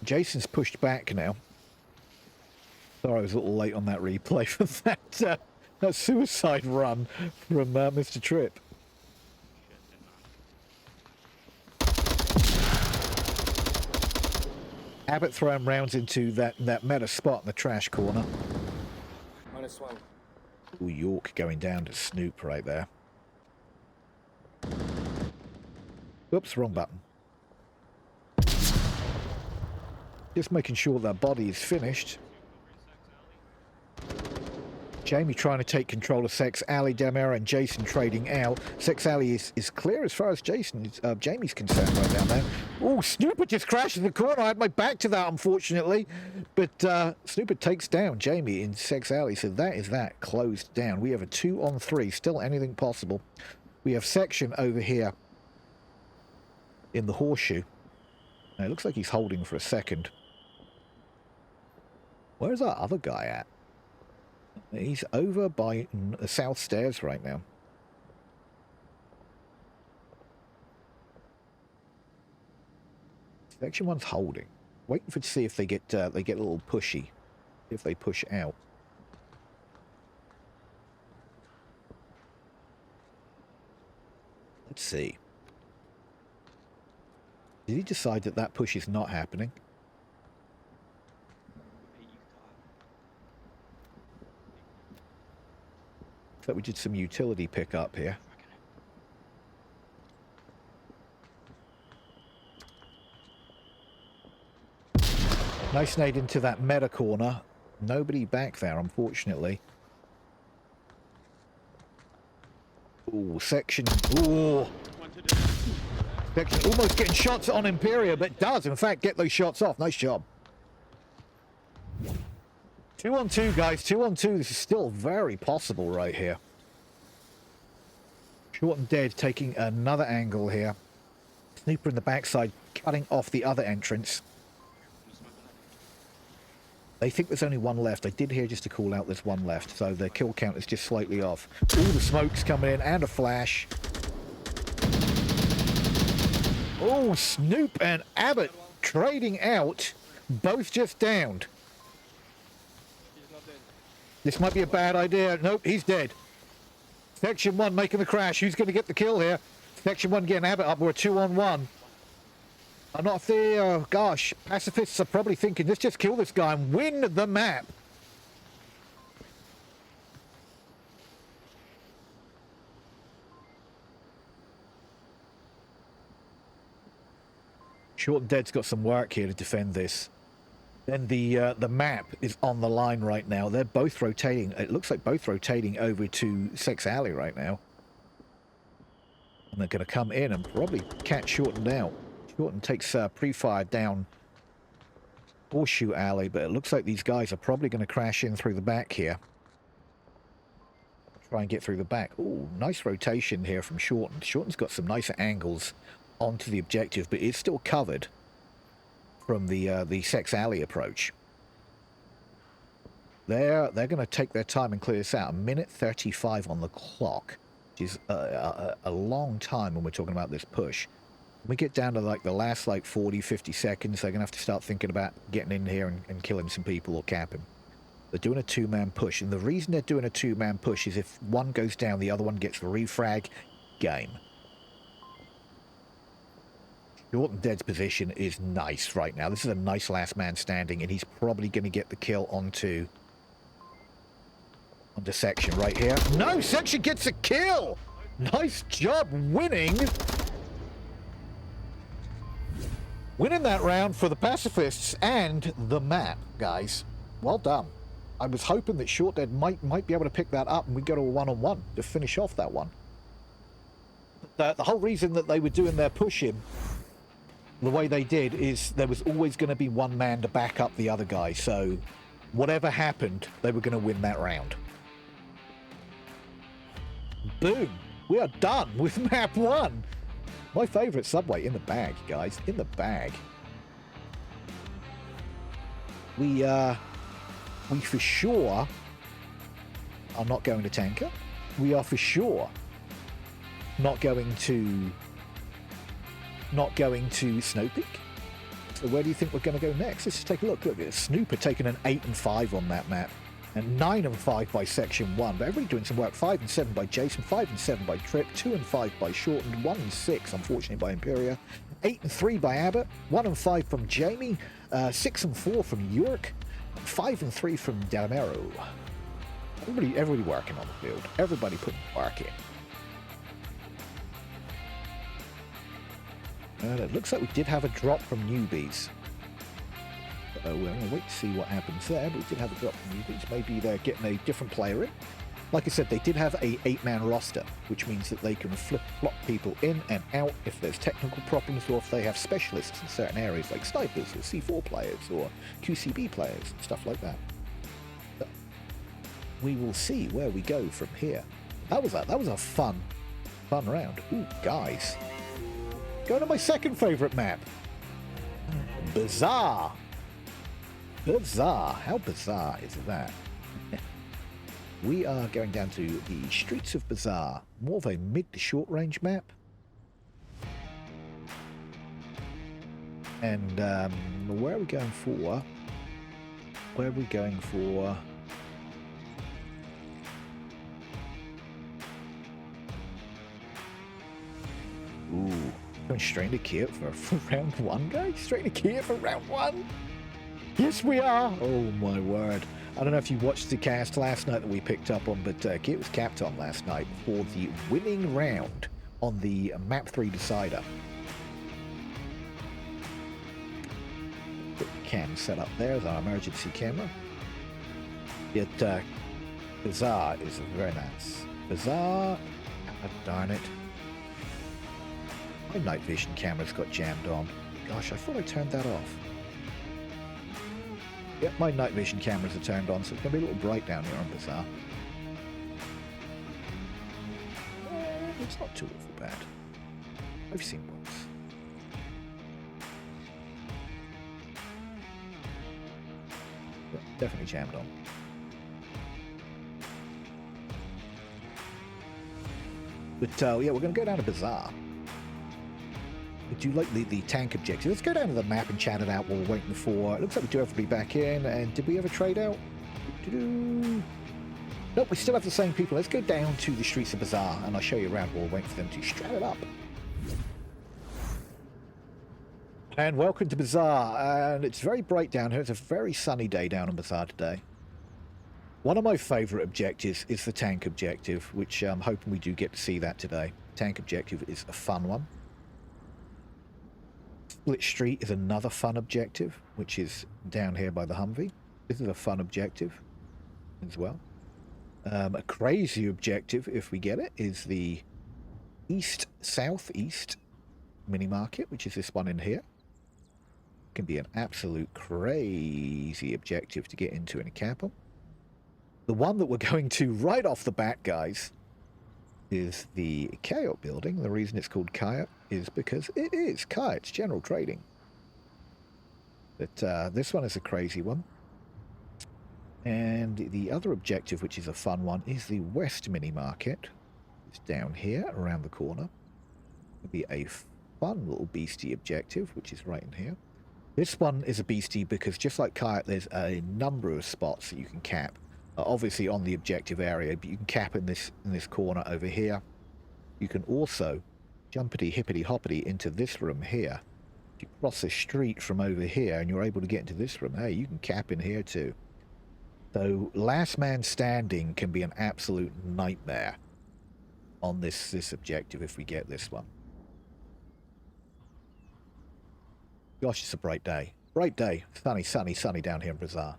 [SPEAKER 1] Jason's pushed back now. Sorry, I was a little late on that replay for that suicide run from Mr. Trip. Abbott throwing rounds into that meta spot in the trash corner.
[SPEAKER 2] -1.
[SPEAKER 1] Ooh, York going down to Snoop right there. Oops, wrong button. Just making sure that body is finished. Jamie trying to take control of Sex Alley, Demera and Jason trading out. Sex Alley is clear as far as Jamie's concerned right down there. Oh, Snooper just crashed in the corner. I had my back to that, unfortunately. But Snooper takes down Jamie in Sex Alley, so that is that closed down. We have a 2-on-3, still anything possible. We have Section over here in the horseshoe. Now, it looks like he's holding for a second. Where's our other guy at? He's over by the south stairs right now. Section 1's holding. Waiting for to see if they get a little pushy. If they push out. Let's see. Did he decide that push is not happening? That we did some utility pickup here. Nice nade into that meta corner. Nobody back there, unfortunately. Ooh, Section. Ooh. Section almost getting shots on Imperia, but does, in fact, get those shots off. Nice job. 2-on-2, guys. 2-on-2. This is still very possible right here. Short and Dead taking another angle here. Snooper in the backside, cutting off the other entrance. They think there's only one left. I did hear just to call out there's one left, so the kill count is just slightly off. All the smoke's coming in, and a flash. Oh, Snoop and Abbott trading out. Both just downed. This might be a bad idea. Nope, he's dead. Section 1 making the crash. Who's going to get the kill here? Section 1 getting Abbott up. We're 2-on-1. I'm not there. Gosh, pacifists are probably thinking, let's just kill this guy and win the map. Short and Dead's got some work here to defend this. Then the map is on the line right now. They're both rotating. It looks like both rotating over to Sex Alley right now. And they're going to come in and probably catch Shorten out. Shorten takes pre-fire down Horseshoe Alley, but it looks like these guys are probably going to crash in through the back here. Try and get through the back. Ooh, nice rotation here from Shorten. Shorten's got some nicer angles onto the objective, but it's still covered from the Sex Alley approach. They're going to take their time and clear this out. 1:35 on the clock, which is a long time when we're talking about this push. When we get down to like the last like 40, 50 seconds, they're going to have to start thinking about getting in here and killing some people or capping. They're doing a two-man push, and the reason they're doing a two-man push is if one goes down, the other one gets the refrag. Game. Short and Dead's position is nice right now. This is a nice last man standing, and he's probably going to get the kill onto Section right here. No, Section gets a kill! Nice job winning that round for the Pacifists and the map, guys. Well done. I was hoping that Short Dead might be able to pick that up and we go to a one-on-one to finish off that one. The whole reason that they were doing their push-in the way they did is there was always going to be one man to back up the other guy, so whatever happened, they were going to win that round. Boom! We are done with map 1! My favourite subway in the bag, guys. In the bag. We for sure are not going to Tanker. We are for sure not going to Snow Peak. So where do you think we're going to go next? Let's just take a look. Look at Snooper taking an 8 and 5 on that map. And 9 and 5 by Section 1. But everybody doing some work. 5 and 7 by Jason. 5 and 7 by Trip. 2 and 5 by Shorten. 1 and 6, unfortunately, by Imperia. 8 and 3 by Abbott. 1 and 5 from Jamie. 6 and 4 from York. 5 and 3 from Dalamero. Everybody working on the field. Everybody putting work in. And it looks like we did have a drop from Newbies. We're going to wait to see what happens there, but we did have a drop from Newbies. Maybe they're getting a different player in. Like I said, they did have a 8-man roster, which means that they can flip-flop people in and out if there's technical problems or if they have specialists in certain areas like snipers or C4 players or QCB players and stuff like that. But we will see where we go from here. That was a fun round. Ooh, guys. Going to my second favourite map. Bizarre. Bizarre. How bizarre is that? We are going down to the Streets of Bizarre. More of a mid to short range map. And where are we going for? Where are we going for? Ooh, going straight to Kiev for round 1, guys? Straight to Kiev for round 1? Yes, we are. Oh, my word. I don't know if you watched the cast last night that we picked up on, but Kit was capped on last night for the winning round on the Map 3 Decider. Put the cam set up there as our emergency camera. Yet, Bizarre is very nice. Bizarre, oh, darn it. My night vision camera's got jammed on. Gosh, I thought I turned that off. Yep, my night vision cameras are turned on, so it's going to be a little bright down here on Bizarre. It's not too awful bad. I've seen worse. Yep, definitely jammed on. But yeah, we're going to go down to Bizarre. We do like the tank objective. Let's go down to the map and chat it out while we're waiting for... It looks like we do everybody back in. And did we ever trade out? Nope, we still have the same people. Let's go down to the Streets of Bizarre and I'll show you around while we're waiting for them to strat it up. And welcome to Bizarre. And it's very bright down here. It's a very sunny day down in Bizarre today. One of my favourite objectives is the tank objective, which I'm hoping we do get to see that today. Tank objective is a fun one. Split Street is another fun objective, which is down here by the Humvee. This is a fun objective as well. A crazy objective, if we get it, is the southeast mini market, which is this one in here. Can be an absolute crazy objective to get into and cap them. The one that we're going to right off the bat, guys, is the Coyote building. The reason it's called Coyote is because it is Coyote's general trading. But this one is a crazy one. And the other objective, which is a fun one, is the West Mini Market. It's down here, around the corner. It'll be a fun little beastie objective, which is right in here. This one is a beastie because just like Coyote, there's a number of spots that you can cap. Obviously on the objective area, but you can cap in this corner over here. You can also jumpity hippity hoppity into this room here. If you cross the street from over here and you're able to get into this room, hey, you can cap in here too. So last man standing can be an absolute nightmare on this objective if we get this one. Gosh, it's a bright day. Bright day. Sunny, sunny, sunny down here in Brazil.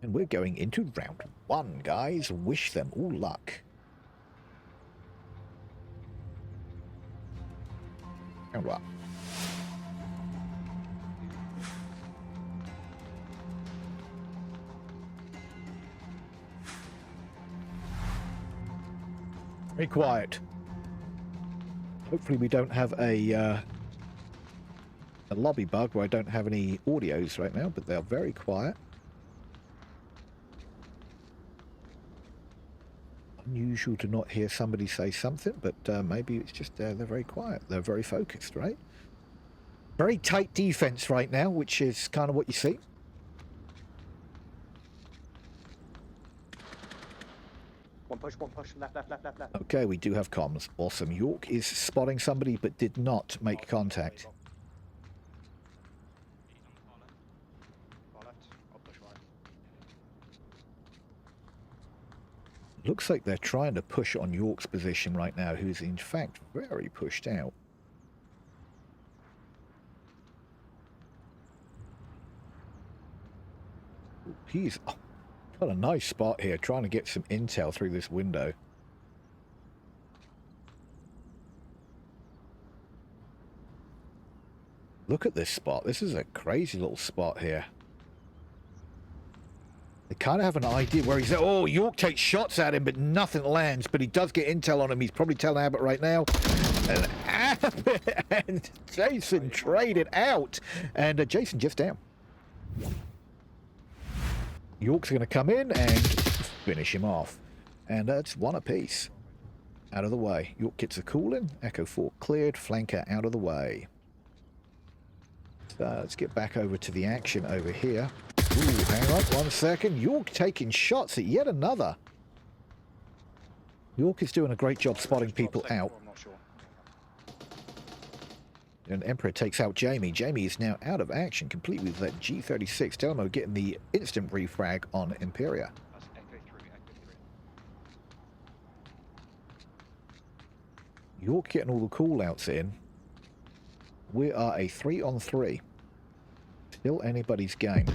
[SPEAKER 1] And we're going into round 1, guys. Wish them all luck. Round 1. Very quiet. Hopefully we don't have a lobby bug where I don't have any audios right now, but they're very quiet. Unusual to not hear somebody say something, but maybe it's just they're very quiet. They're very focused, right? Very tight defense right now, which is kind of what you see.
[SPEAKER 2] One push, left.
[SPEAKER 1] Okay, we do have comms. Awesome. York is spotting somebody, but did not make contact. Looks like they're trying to push on York's position right now, who's in fact very pushed out. He's got a nice spot here, trying to get some intel through this window. Look at this spot. This is a crazy little spot here. They kind of have an idea where he's at. Oh, York takes shots at him, but nothing lands. But he does get intel on him. He's probably telling Abbott right now. And Abbott and Jason trade it out. And Jason just down. York's going to come in and finish him off. And it's one apiece. Out of the way. York gets a call in. Echo 4 cleared. Flanker out of the way. So let's get back over to the action over here. Ooh, hang on 1 second. York taking shots at yet another. York is doing a great job spotting people out. And Emperor takes out Jamie. Jamie is now out of action completely with that G36. Delamo getting the instant refrag on Imperia. York getting all the call-outs in. We are a 3-on-3. Still anybody's game.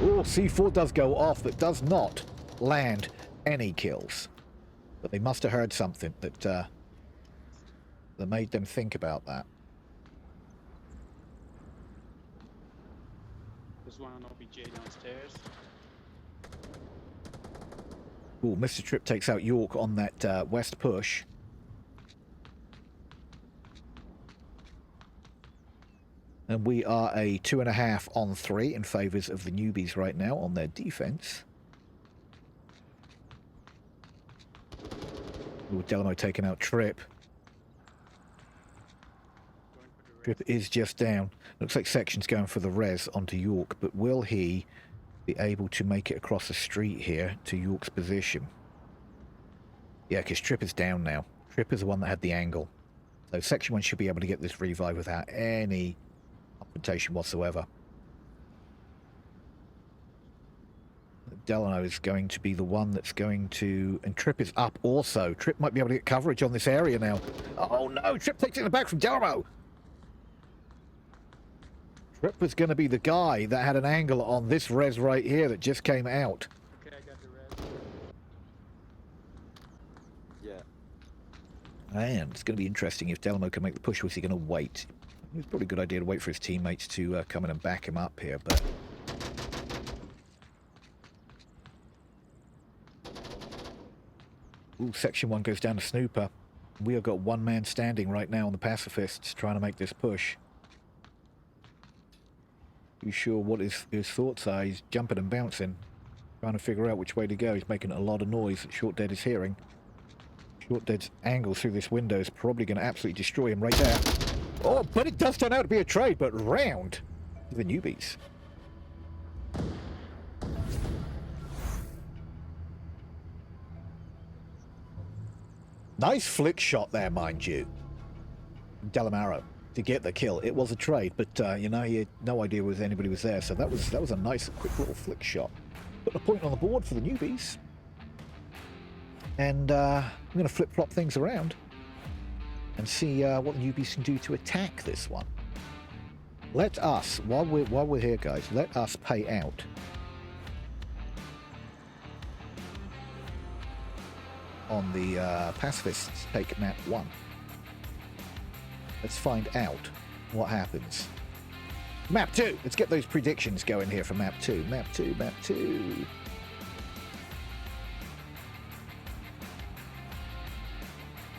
[SPEAKER 1] Oh, C4 does go off, but does not land any kills. But they must have heard something that made them think about that.
[SPEAKER 4] There's one on OBJ downstairs.
[SPEAKER 1] Oh, Mr. Tripp takes out York on that west push. And we are a 2.5-on-3 in favours of the newbies right now on their defence. Ooh, Delamo taking out Tripp. Tripp is just down. Looks like Section's going for the res onto York, but will he be able to make it across the street here to York's position? Yeah, because Tripp is down now. Tripp is the one that had the angle. So Section 1 should be able to get this revive without any confrontation whatsoever. Delano is going to be the one that's going to... And Trip is up also. Trip might be able to get coverage on this area now. Oh no, Trip takes it in the back from Delano. Trip was going to be the guy that had an angle on this res right here that just came out.
[SPEAKER 2] Okay, I got the res.
[SPEAKER 4] Yeah.
[SPEAKER 1] And it's going to be interesting if Delano can make the push, or is he going to wait? It's probably a good idea to wait for his teammates to come in and back him up here, but... Ooh, Section 1 goes down to Snooper. We have got one man standing right now on the Pacifists trying to make this push. You sure what his thoughts are? He's jumping and bouncing, trying to figure out which way to go. He's making a lot of noise that Short Dead is hearing. Short Dead's angle through this window is probably going to absolutely destroy him right there. Oh, but it does turn out to be a trade, but round to the Newbies. Nice flick shot there, mind you. Delamaro to get the kill. It was a trade, but you know, he had no idea whether anybody was there, so that was a nice, quick little flick shot. Put a point on the board for the Newbies. And I'm going to flip-flop things around and see what the Newbies can do to attack this one. Let us, while we're here, guys, let us pay out. On the Pacifists take map 1. Let's find out what happens. Map 2! Let's get those predictions going here for map 2. Map 2, map 2.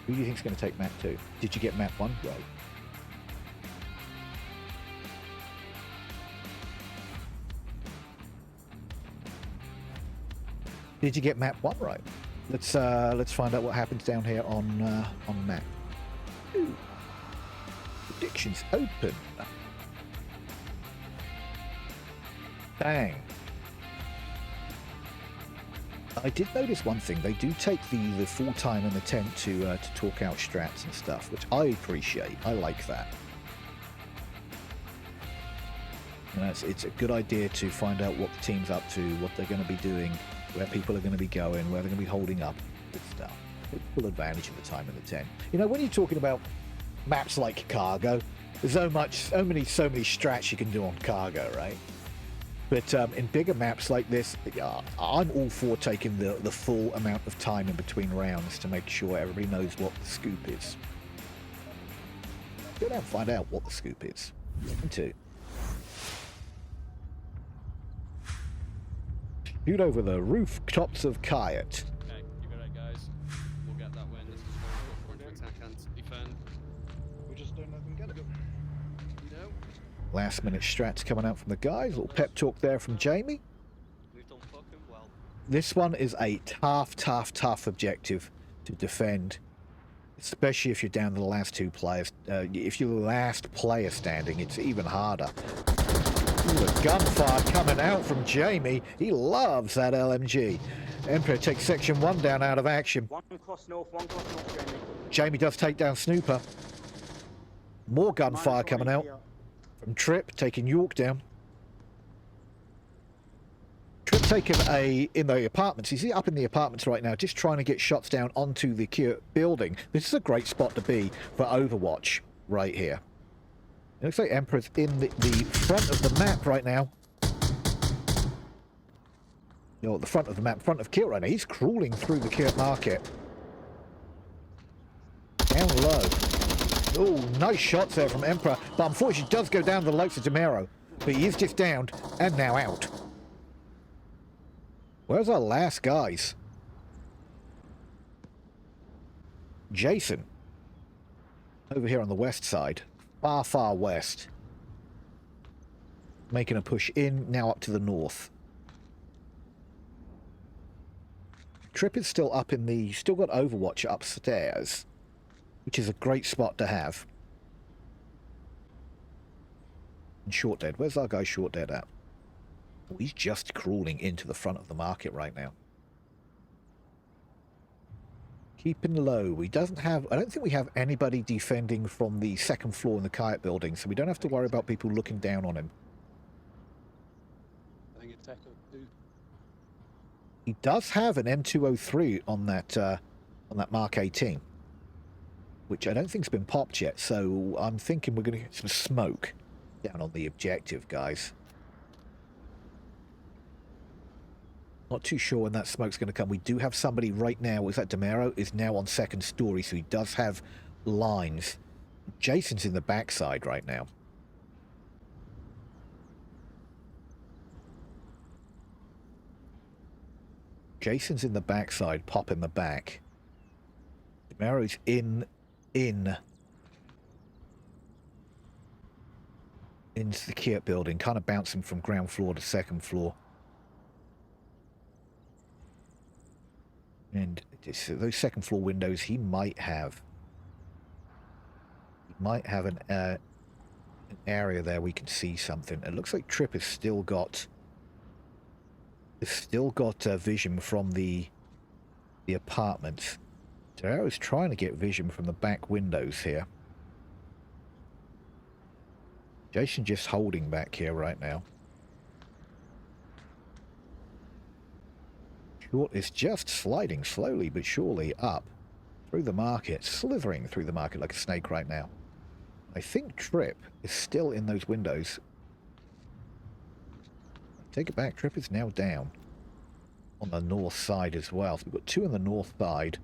[SPEAKER 1] Who do you think's going to take map 2? Did you get map 1 right? Did you get map 1 right? Let's find out what happens down here on map 2. Predictions open. Bang. I did notice one thing. They do take the full time in the tent to talk out strats and stuff, which I appreciate. I like that. You know, it's a good idea to find out what the team's up to, what they're going to be doing, where people are going to be going, where they're going to be holding up, good stuff. Take full advantage of the time in the tent. You know, when you're talking about maps like Cargo, there's so many strats you can do on Cargo, right? But in bigger maps like this, I'm all for taking the full amount of time in between rounds to make sure everybody knows what the scoop is. Go down and find out what the scoop is. And 2. Shoot over the rooftops of Kayat.
[SPEAKER 3] Okay, give it right, guys. We'll get that win. This is where we go for attack and defend.
[SPEAKER 5] We just don't let them get it.
[SPEAKER 3] No.
[SPEAKER 1] Last minute strats coming out from the guys. Little pep talk there from Jamie.
[SPEAKER 3] We've done fucking well.
[SPEAKER 1] This one is a tough objective to defend. Especially if you're down to the last 2 players. If you're the last player standing, it's even harder. Ooh, the gunfire coming out from Jamie. He loves that LMG. Emperor takes section 1 down out of action.
[SPEAKER 2] One cross north, Jamie.
[SPEAKER 1] Jamie does take down Snooper. More gunfire
[SPEAKER 2] Minus
[SPEAKER 1] coming
[SPEAKER 2] one
[SPEAKER 1] out
[SPEAKER 2] here.
[SPEAKER 1] from Trip, taking York down. Trip taking in the apartments. He's up in the apartments right now, just trying to get shots down onto the building. This is a great spot to be for Overwatch right here. It looks like Emperor's in the front of the map right now. No, at the front of the map, front of Kilt right now. He's crawling through the Kilt market. Down low. Oh, nice shots there from Emperor. But unfortunately, does go down to the likes of Demero. But he is just downed and now out. Where's our last guys? Jason. Over here on the west side. Far west. Making a push in, now up to the north. Trip is still up in the... Still got Overwatch upstairs, which is a great spot to have. And Short Dead. Where's our guy Short Dead at? Oh, he's just crawling into the front of the market right now. Keeping low. We doesn't have... I don't think we have anybody defending from the second floor in the Kayat building, so we don't have to worry about people looking down on him.
[SPEAKER 4] I think it's Echo 2.
[SPEAKER 1] He does have an M203 on that Mark 18, which I don't think's been popped yet. So I'm thinking we're going to get some smoke down on the objective, guys. Not too sure when that smoke's going to come. We do have somebody right now. Is that Demero? Is now on second story, so he does have lines. Jason's in the backside right now. Jason's in the backside, Pop in the back. Demero's into the Kiert building, kind of bouncing from ground floor to second floor. And those second floor windows, he might have an area there we can see something. It looks like Tripp has still got vision from the apartments. Demero's trying to get vision from the back windows here. Jason just holding back here right now. Short is just sliding slowly but surely up through the market, slithering through the market like a snake right now. I think Tripp is still in those windows. Take it back, Tripp is now down on the north side as well. So we've got two on the north side.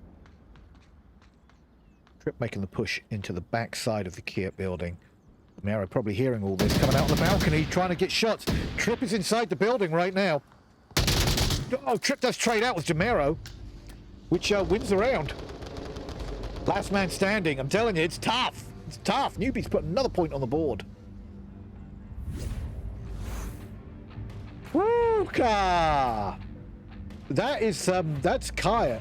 [SPEAKER 1] Tripp making the push into the back side of the Kiert building. Demero probably hearing all this, coming out on the balcony, trying to get shots. Tripp is inside the building right now. Oh, Tripp does trade out with Demero, which wins the round. Last man standing. I'm telling you, it's tough. It's tough. Newbies put another point on the board. Woo-ka! That is, that's Kaya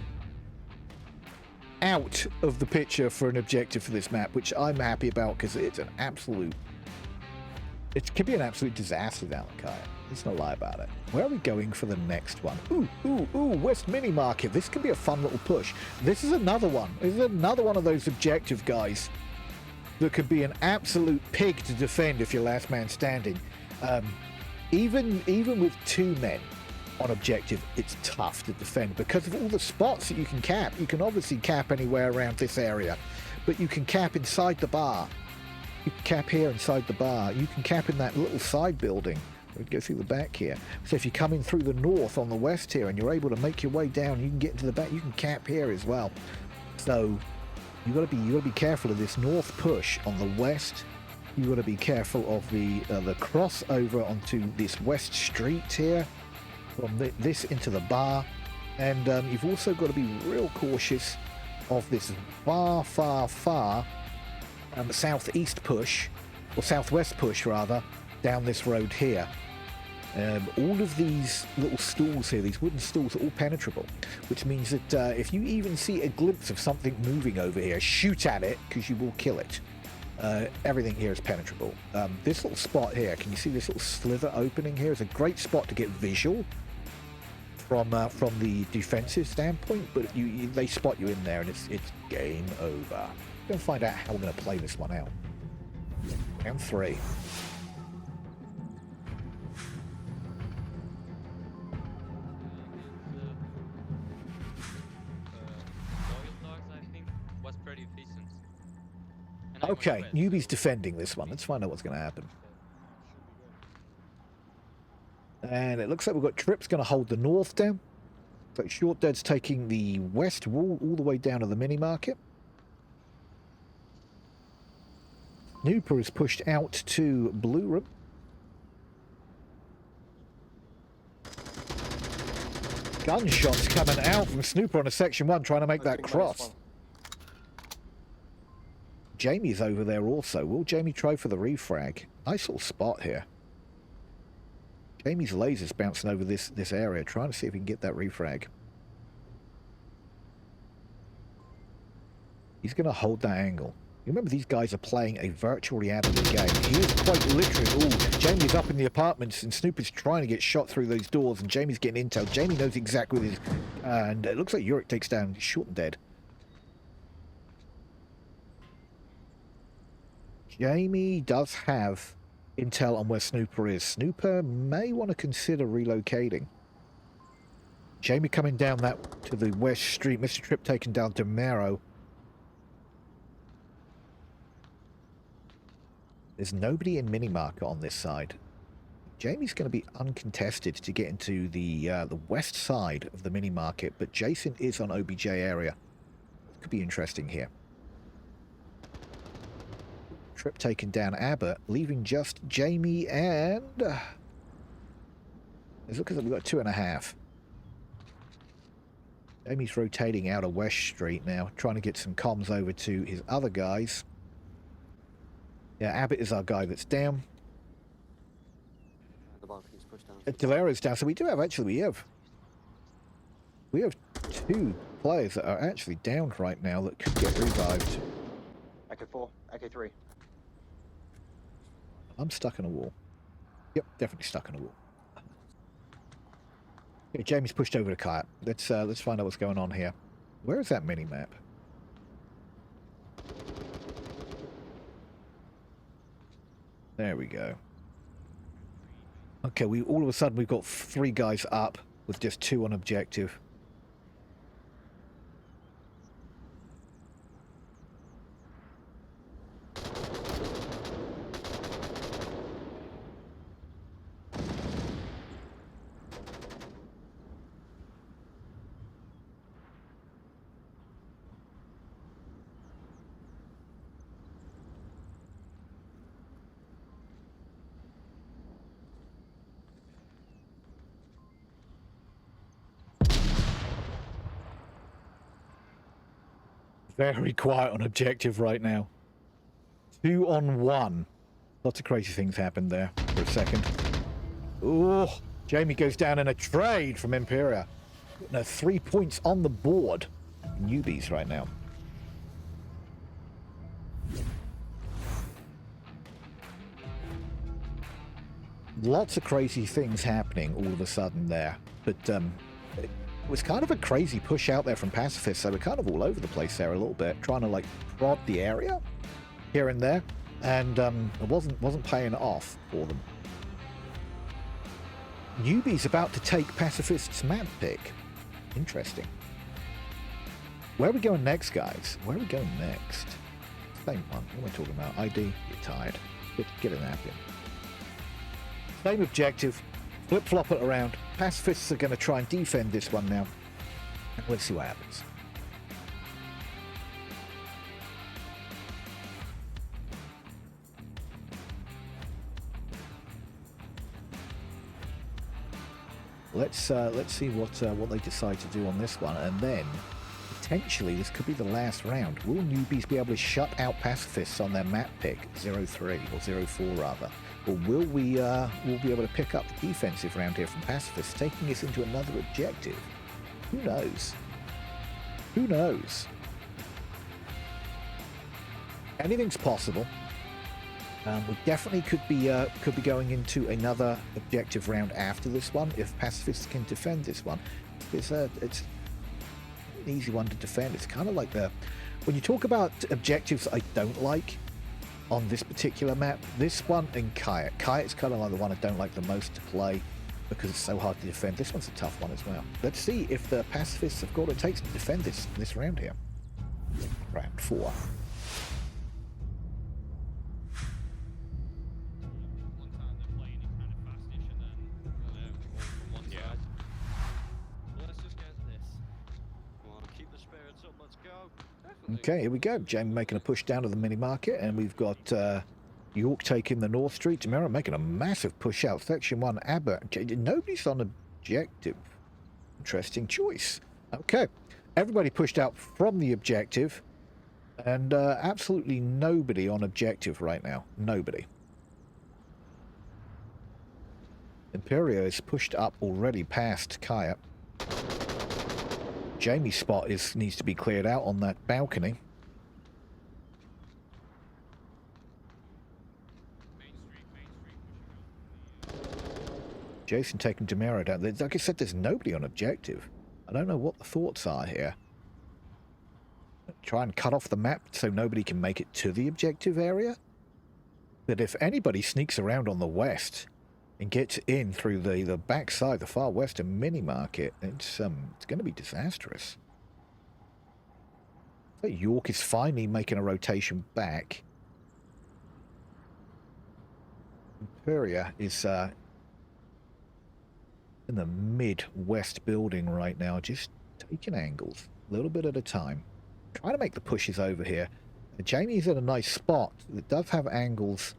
[SPEAKER 1] out of the picture for an objective for this map, which I'm happy about because it's an absolute... It could be an absolute disaster down at Kaya. Let's not lie about it. Where are we going for the next one? Ooh, West Mini Market. This could be a fun little push. This is another one. This is another one of those objective guys that could be an absolute pig to defend if you're last man standing. Even with two men on objective, it's tough to defend because of all the spots that you can cap. You can obviously cap anywhere around this area, but you can cap inside the bar. You can cap here inside the bar. You can cap in that little side building. We'd go through the back here. So if you're coming through the north on the west here and you're able to make your way down, you can get into the back. You can cap here as well. So you got to be careful of this north push on the west. You got to be careful of the crossover onto this west street here, from this into the bar, and you've also got to be real cautious of this far southeast push, or southwest push rather, down this road here. All of these little stalls here, these wooden stalls, are all penetrable, which means that if you even see a glimpse of something moving over here, shoot at it because you will kill it. Everything here is penetrable. This little spot here, can you see this little sliver opening here? Is a great spot to get visual from the defensive standpoint, but they spot you in there and it's game over. We're going to find out how we're going to play this one out. Round 3. Okay, Newbies defending this one. Let's find out what's going to happen. And it looks like we've got Tripp's going to hold the north down. So Short Dead's taking the west wall all the way down to the mini market. Nooper is pushed out to Blue Room. Gunshots coming out from Snooper on a section 1 trying to make that cross. Jamie's over there also. Will Jamie try for the refrag? Nice little spot here. Jamie's laser's bouncing over this area, trying to see if he can get that refrag. He's going to hold that angle. You remember these guys are playing a virtual reality game. He is quite literally... Ooh, Jamie's up in the apartments and Snoop is trying to get shot through those doors and Jamie's getting intel. Jamie knows exactly what it is. And it looks like Yurik takes down Short and Dead. Jamie does have intel on where Snooper is. Snooper may want to consider relocating. Jamie coming down that to the west street. Mr. Tripp taking down Demero. There's nobody in Minimarket on this side. Jamie's going to be uncontested to get into the west side of the Minimarket, but Jason is on OBJ area. Could be interesting here. Tripp taking down Abbott, leaving just Jamie and... Let's look at that. We've got 2.5. Jamie's rotating out of West Street now, trying to get some comms over to his other guys. Yeah, Abbott is our guy that's down.
[SPEAKER 2] The balcony's pushed down.
[SPEAKER 1] Delaro's down, so we do have, actually, we have 2 players that are actually down right now that could get revived.
[SPEAKER 2] Echo 4, Echo 3.
[SPEAKER 1] I'm stuck in a wall. Yep, definitely stuck in a wall. Okay, Jamie's pushed over to Kite. Let's find out what's going on here. Where is that mini-map? There we go. Okay, all of a sudden we've got 3 guys up with just 2 on objective. Very quiet on objective right now. 2 on 1. Lots of crazy things happened there for a second. Oh, Jamie goes down in a trade from Imperia. Now 3 points on the board. Newbies right now. Lots of crazy things happening all of a sudden there. But it was kind of a crazy push out there from Pacifists. They were kind of all over the place there a little bit, trying to like prod the area here and there, and it wasn't paying off for them. Newbies about to take Pacifists' map pick. Interesting. Where are we going next, guys? Where are we going next? Same one. What am I talking about? ID. You're tired. Get a napkin. Same objective. Flip-flop it around. Pacifists are going to try and defend this one now. And let's see what happens. Let's see what they decide to do on this one, and then potentially this could be the last round. Will Newbies be able to shut out Pacifists on their map pick 03 or 04 rather? Or will we we'll be able to pick up the defensive round here from Pacifists, taking us into another objective? Who knows? Who knows? Anything's possible. We definitely could be going into another objective round after this one if Pacifists can defend this one. It's an easy one to defend. It's kind of like when you talk about objectives I don't like on this particular map, this one and Kite. Kite's kind of like the one I don't like the most to play because it's so hard to defend. This one's a tough one as well. Let's see if the Pacifists have got what it takes to defend this round here. Round 4. Okay, here we go. Jamie making a push down to the mini market, and we've got York taking the North Street. Demero making a massive push out. Section 1, Abbott. Nobody's on objective. Interesting choice. Okay, everybody pushed out from the objective, and absolutely nobody on objective right now. Nobody. Imperio is pushed up already past Kaya. Jamie's spot needs to be cleared out on that balcony. Jason taking Demero down. Like I said, there's nobody on objective. I don't know what the thoughts are here. Try and cut off the map so nobody can make it to the objective area? But if anybody sneaks around on the west, and gets in through the backside, the far western mini market, it's going to be disastrous. So York is finally making a rotation back. Imperia is in the mid-west building right now, just taking angles a little bit at a time, trying to make the pushes over here. Jamie's in a nice spot that does have angles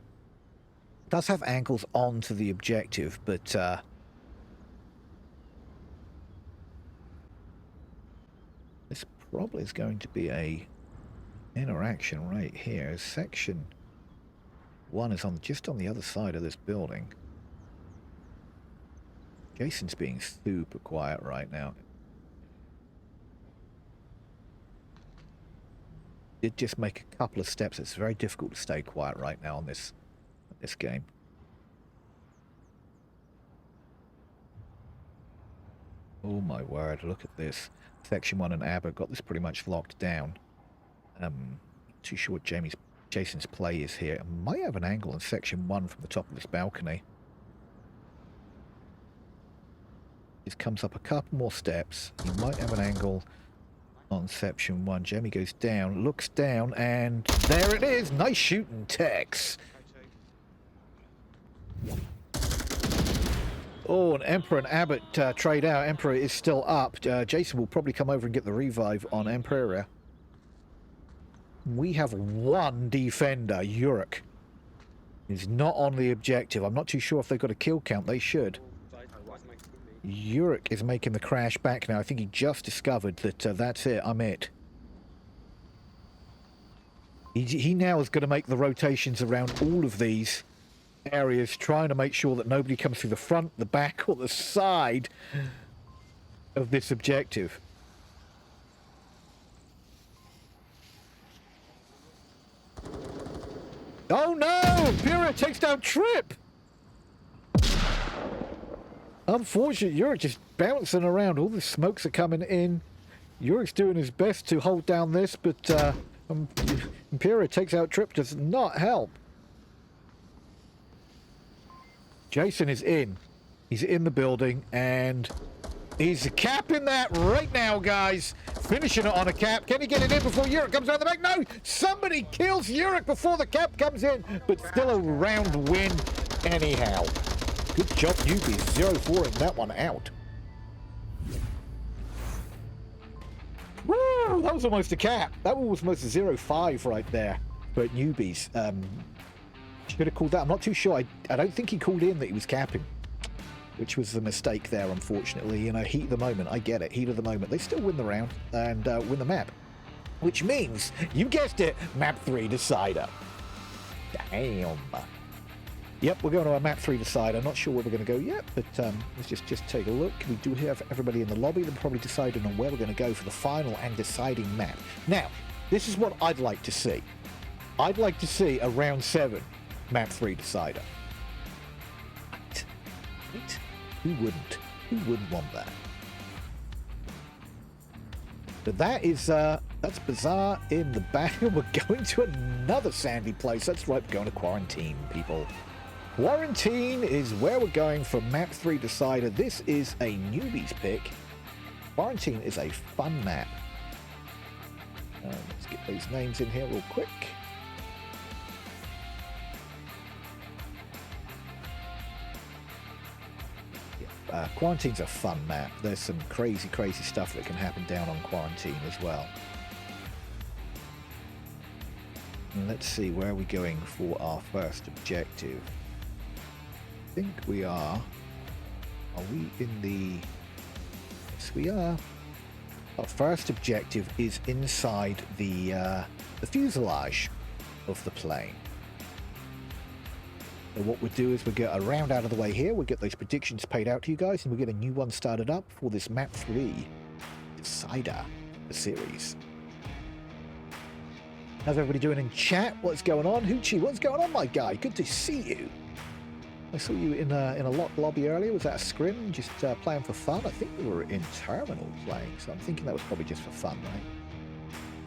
[SPEAKER 1] onto the objective, but this probably is going to be a interaction right here. Section 1 is just on the other side of this building. Jason's being super quiet right now. Did just make a couple of steps. It's very difficult to stay quiet right now on this game. Oh my word, look at this. Section 1 and Abbott got this pretty much locked down. Too sure what Jason's play is here. I might have an angle in Section 1 from the top of this balcony. This comes up a couple more steps. He might have an angle on Section 1. Jamie goes down, looks down, and there it is. Nice shooting, Tex. Oh, and Emperor and Abbott trade out. Emperor is still up. Jason will probably come over and get the revive on Emperor. We have one defender, Uruk. He's not on the objective. I'm not too sure if they've got a kill count. They should. Uruk is making the crash back now. I think he just discovered that that's it. I'm it. He now is going to make the rotations around all of these areas, trying to make sure that nobody comes through the front, the back, or the side of this objective. Oh no! Imperial takes down Trip! Unfortunately, Uruk just bouncing around. All the smokes are coming in. Uruk's doing his best to hold down this, but Imperial takes out Trip. Does not help. Jason is in. He's in the building, and he's capping that right now, guys. Finishing it on a cap. Can he get it in before Uruk comes out the back? No! Somebody kills Uruk before the cap comes in, but still a round win anyhow. Good job, Newbies. 0-4 in that one out. Woo! That was almost a cap. That one was almost a 0-5 right there. But Newbies, should have called that. I'm not too sure. I don't think he called in that he was capping, which was the mistake there, unfortunately. You know, heat of the moment. I get it. Heat of the moment. They still win the round and win the map, which means, you guessed it, map 3 decider. Damn. Yep, we're going to a map 3 decider. I'm not sure where we're going to go yet, but let's just take a look. We do have everybody in the lobby. They're probably deciding on where we're going to go for the final and deciding map. Now, this is what I'd like to see. I'd like to see a round 7 map 3 decider. Right? Who wouldn't? Who wouldn't want that? But that is, that's Bizarre in the back. We're going to another sandy place. That's right, we're going to Quarantine, people. Quarantine is where we're going for map 3 decider. This is a Newbies pick. Quarantine is a fun map. Let's get those names in here real quick. Quarantine's a fun map. There's some crazy stuff that can happen down on Quarantine as well. And let's see, where are we going for our first objective? I think we are we in the... Yes, we are. Our first objective is inside the fuselage of the plane. So what we'll do is we'll get a round out of the way here, we'll get those predictions paid out to you guys, and we'll get a new one started up for this map 3 decider, the series. How's everybody doing in chat? What's going on? Hoochie, what's going on, my guy? Good to see you. I saw you in a lobby earlier. Was that a scrim? Just playing for fun? I think we were in Terminal playing, so I'm thinking that was probably just for fun, right?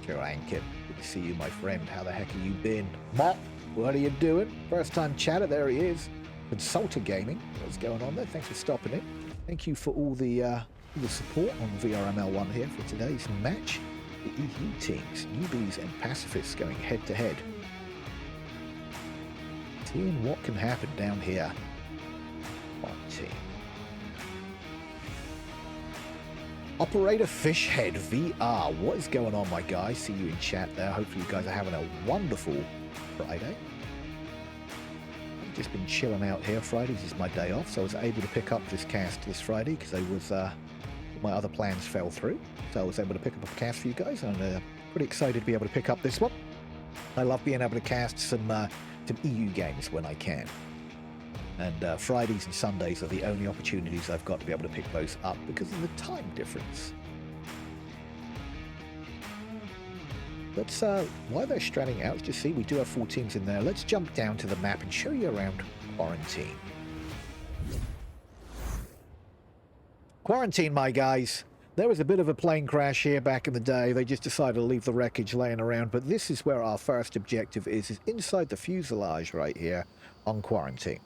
[SPEAKER 1] Sure, Ankin. Good to see you, my friend. How the heck have you been? Mop, what are you doing? First time chatter, there he is. Consulta Gaming. What's going on there? Thanks for stopping in. Thank you for all the support on VRML1 here for today's match. The EU teams, Newbies and Pacifists, going head to head. Seeing what can happen down here. One team. Operator Fishhead VR. What is going on, my guys? See you in chat there. Hopefully you guys are having a wonderful Friday. I've just been chilling out here. Fridays is my day off, so I was able to pick up this cast this Friday because I was my other plans fell through. So I was able to pick up a cast for you guys, and I'm pretty excited to be able to pick up this one. I love being able to cast some EU games when I can. And Fridays and Sundays are the only opportunities I've got to be able to pick those up because of the time difference. Let's, while they're stranding out, just see, we do have 4 teams in there. Let's jump down to the map and show you around Quarantine. Quarantine, my guys. There was a bit of a plane crash here back in the day. They just decided to leave the wreckage laying around. But this is where our first objective is inside the fuselage right here on Quarantine.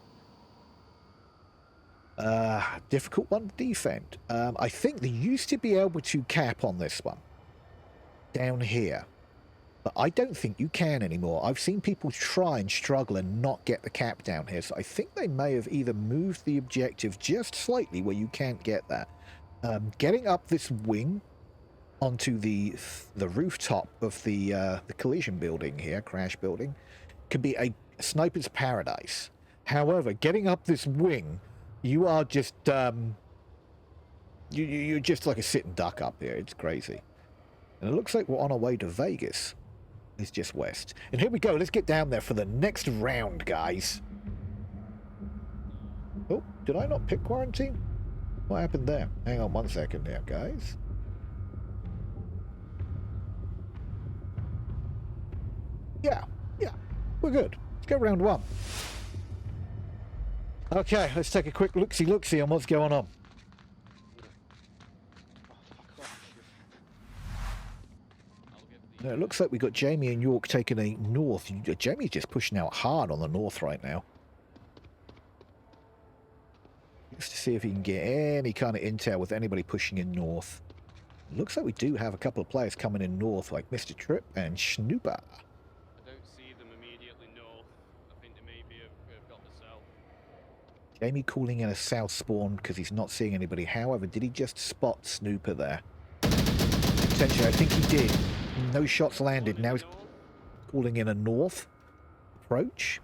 [SPEAKER 1] Difficult one to defend. I think they used to be able to cap on this one down here, but I don't think you can anymore. I've seen people try and struggle and not get the cap down here, so I think they may have either moved the objective just slightly where you can't get that. Getting up this wing onto the rooftop of the collision building here, crash building, could be a sniper's paradise. However, getting up this wing, you are just you're just like a sitting duck up here. It's crazy. And it looks like we're on our way to Vegas. It's just west. And here we go. Let's get down there for the next round, guys. Oh, did I not pick Quarantine? What happened there? Hang on one second there, guys. Yeah, we're good. Let's go round 1. Okay, let's take a quick look-see on what's going on. Now, it looks like we've got Jamie and York taking a north. Jamie's just pushing out hard on the north right now. Just to see if he can get any kind of intel with anybody pushing in north. It looks like we do have a couple of players coming in north, like Mr. Tripp and Snooper. Jamie calling in a south spawn because he's not seeing anybody. However, did he just spot Snooper there? Potentially, I think he did. No shots landed. Now he's calling in a north approach.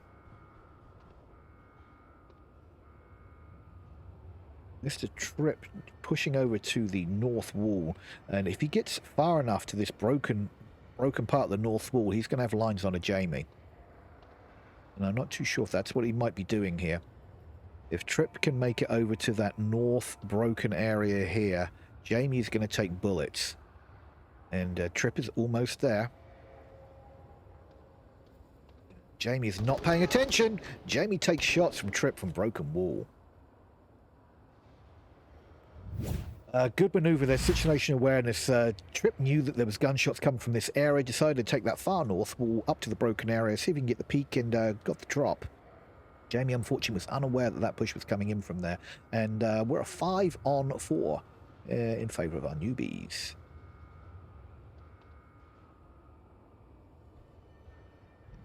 [SPEAKER 1] Mr. Tripp pushing over to the north wall. And if he gets far enough to this broken part of the north wall, he's going to have lines on a Jamie. And I'm not too sure if that's what he might be doing here. If Tripp can make it over to that north broken area here, Jamie is going to take bullets. And Tripp is almost there. Jamie is not paying attention. Jamie takes shots from Tripp from broken wall. Good maneuver there, situation awareness. Tripp knew that there was gunshots coming from this area, decided to take that far north wall up to the broken area, see if he can get the peak, and got the drop. Jamie, unfortunately, was unaware that that push was coming in from there. And we're a 5-on-4 in favour of our newbies.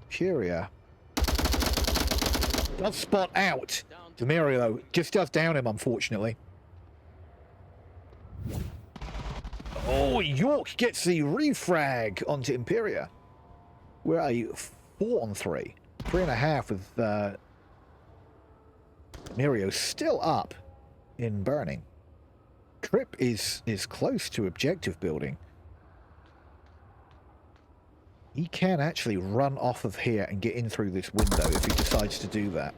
[SPEAKER 1] Furia. Does spot out. Demirio just does down him, unfortunately. Oh, York gets the refrag onto Imperia. We're a 4-on-3. 3.5 with Mirio still up in burning. Tripp is close to objective building. He can actually run off of here and get in through this window if he decides to do that.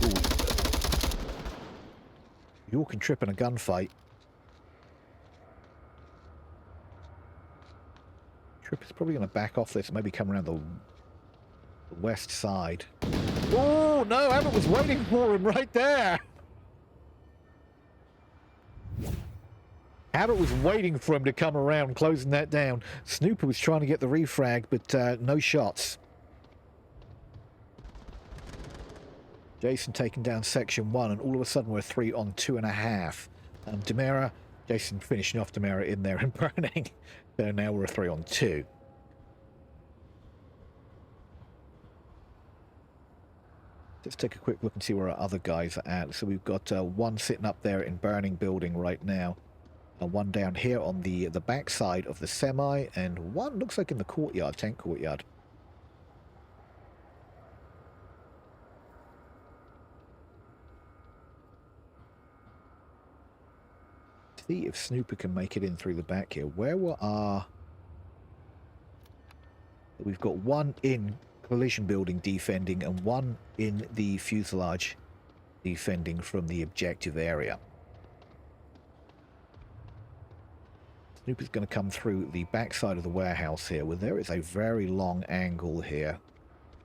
[SPEAKER 1] Ooh. York and Tripp in a gunfight. Tripp is probably going to back off this and maybe come around the west side. Oh, no, Abbott was waiting for him right there. Abbott was waiting for him to come around, closing that down. Snooper was trying to get the refrag, but no shots. Jason taking down section 1, and all of a sudden we're 3 on 2.5. Demera, Jason finishing off Demera in there and burning. So now we're 3 on 2. Let's take a quick look and see where our other guys are at. So we've got one sitting up there in burning building right now. One down here on the back side of the semi, and one looks like in the courtyard, tank courtyard. See if Snooper can make it in through the back here. Where were our... We've got one in collision building defending and one in the fuselage defending from the objective area. Snooper's going to come through the backside of the warehouse here, where there is a very long angle here.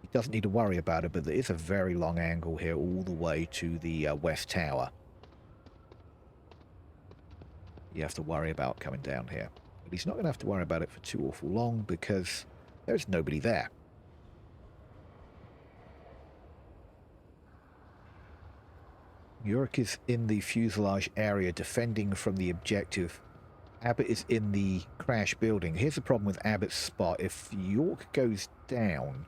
[SPEAKER 1] He doesn't need to worry about it, but there is a very long angle here all the way to the west tower. You have to worry about coming down here. But he's not going to have to worry about it for too awful long because there's nobody there. Yurik is in the fuselage area defending from the objective. Abbott is in the crash building. Here's the problem with Abbott's spot. If York goes down,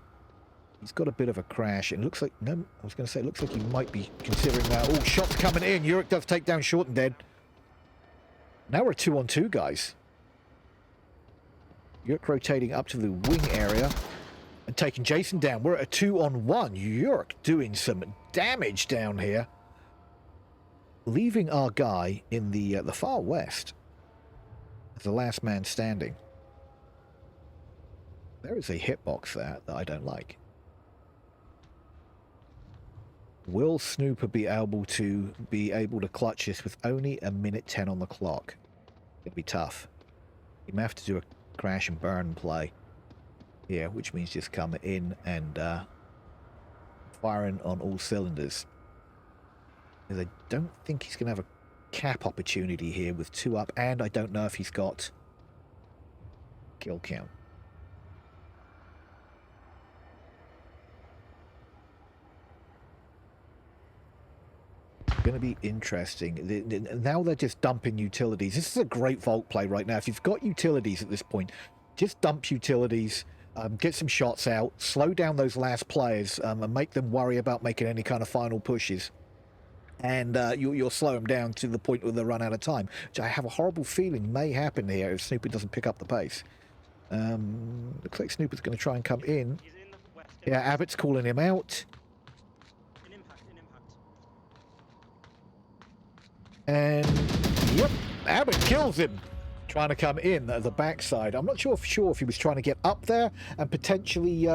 [SPEAKER 1] he's got a bit of a crash. It looks like... No, I was going to say, it looks like he might be considering that. Oh, shots coming in. Yurik does take down Short and Dead. Now we're 2 on 2, guys. Yurik rotating up to the wing area and taking Jason down. We're at a 2 on 1. Yurik doing some damage down here. Leaving our guy in the far west as the last man standing. There is a hitbox there that I don't like. Will Snooper be able to clutch this with only a minute 10 on the clock? It'll be tough. You may have to do a crash and burn play here, which means just come in and firing on all cylinders. Because I don't think he's going to have a cap opportunity here with 2 up, and I don't know if he's got kill count. Going to be interesting. Now they're just dumping utilities. This is a great vault play right now. If you've got utilities at this point, just dump utilities, get some shots out, slow down those last players, and make them worry about making any kind of final pushes. And you'll slow them down to the point where they run out of time, which I have a horrible feeling may happen here if Snooper doesn't pick up the pace. Looks like Snooper's going to try and come in. Yeah, Abbott's calling him out. And yep, Abbott kills him trying to come in at the backside. I'm not sure if he was trying to get up there and potentially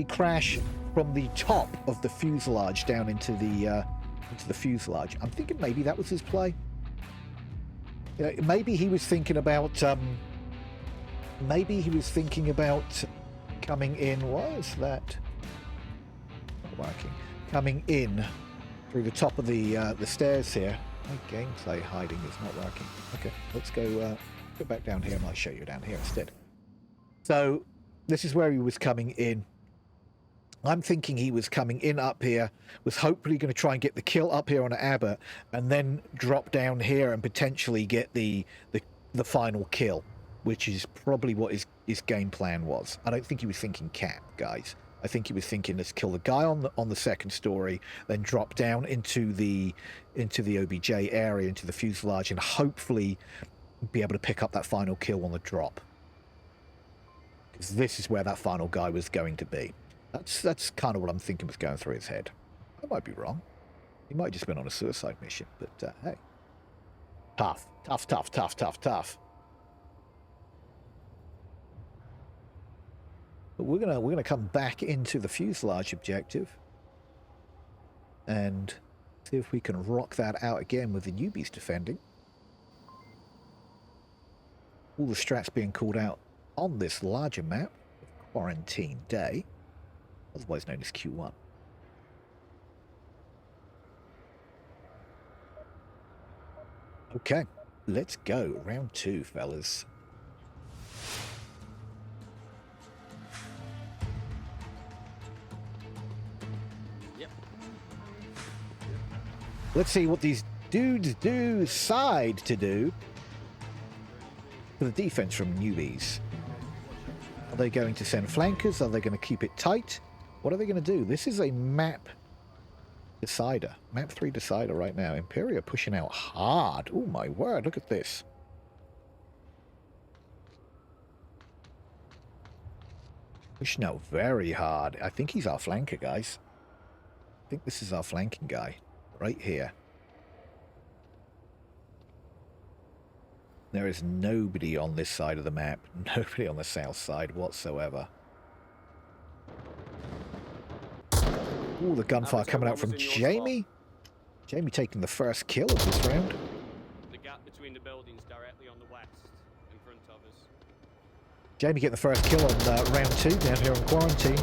[SPEAKER 1] crash from the top of the fuselage down into the fuselage. I'm thinking maybe that was his play. Maybe he was thinking about coming in. Why is that not working? Coming in through the top of the stairs here. My gameplay hiding is not working. Okay, let's go back down here and I'll show you down here instead. So this is where he was coming in. I'm thinking he was coming in up here, was hopefully going to try and get the kill up here on Abbott, and then drop down here and potentially get the final kill, which is probably what his game plan was. I don't think he was thinking cap, guys. I think he was thinking, let's kill the guy on the second story, then drop down into the OBJ area, into the fuselage, and hopefully be able to pick up that final kill on the drop. Because this is where that final guy was going to be. That's kind of what I'm thinking was going through his head. I might be wrong. He might have just been on a suicide mission, but hey. Tough. But we're gonna come back into the fuselage objective and see if we can rock that out again with the newbies defending. All the strats being called out on this larger map of Quarantine Day, otherwise known as Q1. Okay, let's go. Round 2, fellas.
[SPEAKER 3] Yep.
[SPEAKER 1] Let's see what these dudes decide to do for the defense from Newbies. Are they going to send flankers? Are they going to keep it tight? What are they going to do? This is a map decider. Map 3 decider right now. Imperia pushing out hard. Oh my word, look at this. Pushing out very hard. I think he's our flanker, guys. I think this is our flanking guy. Right here. There is nobody on this side of the map. Nobody on the south side whatsoever. Ooh, the gunfire coming out from Jamie. Jamie taking the first kill of this round.
[SPEAKER 6] The gap between the buildings directly on the west, in front of us.
[SPEAKER 1] Jamie getting the first kill on round 2 down here on quarantine.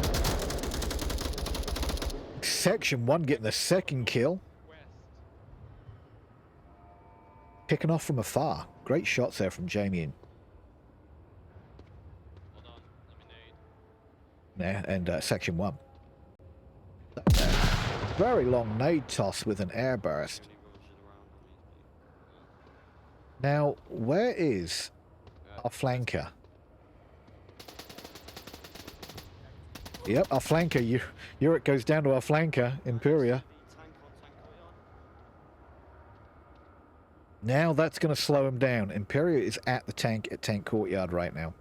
[SPEAKER 1] Section 1 getting the second kill. Picking off from afar. Great shots there from Jamie.
[SPEAKER 6] Hold on, let me nade.
[SPEAKER 1] Yeah, and section 1. Very long nade toss with an airburst. Now, where is our flanker? Yep, our flanker. Europe goes down to our flanker, Imperia. Now that's going to slow him down. Imperia is at the tank at Tank Courtyard right now.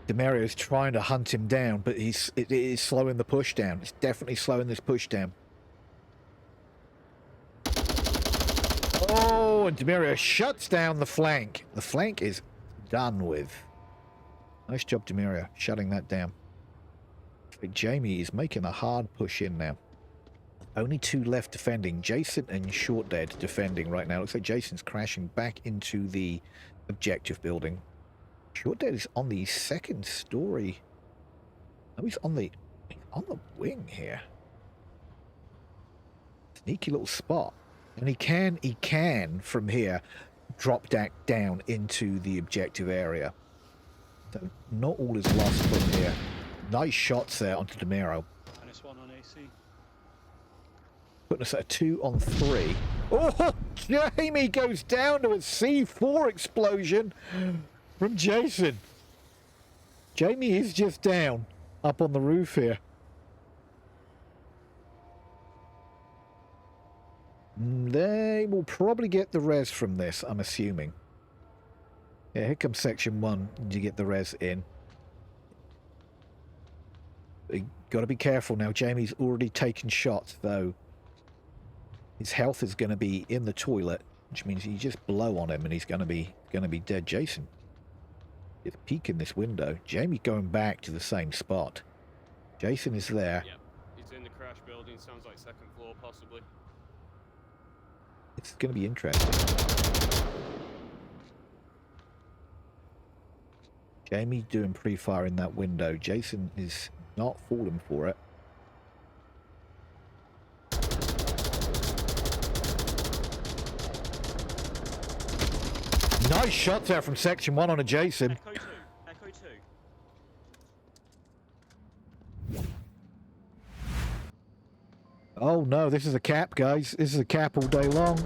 [SPEAKER 1] Demario is trying to hunt him down, but it is slowing the push down. It's definitely slowing this push down. Oh, and Demario shuts down the flank. The flank is done with. Nice job, Demario, shutting that down. But Jamie is making a hard push in now. Only 2 left defending. Jason and Short Dead defending right now. Looks like Jason's crashing back into the objective building. Short Dead is on the 2nd story. Oh, he's on the wing here. Sneaky little spot. And he can from here drop down into the objective area. So not all is lost from here. Nice shots there onto Demiro.
[SPEAKER 4] -1 on AC.
[SPEAKER 1] Putting us at a 2 on 3. Oh, Jamie goes down to a C4 explosion from Jason. Jamie is just down up on the roof here. They will probably get the res from this, I'm assuming. Yeah, here comes section 1 to get the res in. You got to be careful now. Jamie's already taken shots, though. His health is going to be in the toilet, which means you just blow on him and he's going to be dead. Jason is peeking this window. Jamie going back to the same spot. Jason is there.
[SPEAKER 6] Yep, he's in the crash building. Sounds like 2nd floor, possibly.
[SPEAKER 1] It's going to be interesting. Jamie doing pre-fire in that window. Jason is not falling for it. Nice shots out from section 1 on a Jason.
[SPEAKER 6] Echo 2. Echo 2.
[SPEAKER 1] Oh no, this is a cap, guys. This is a cap all day long.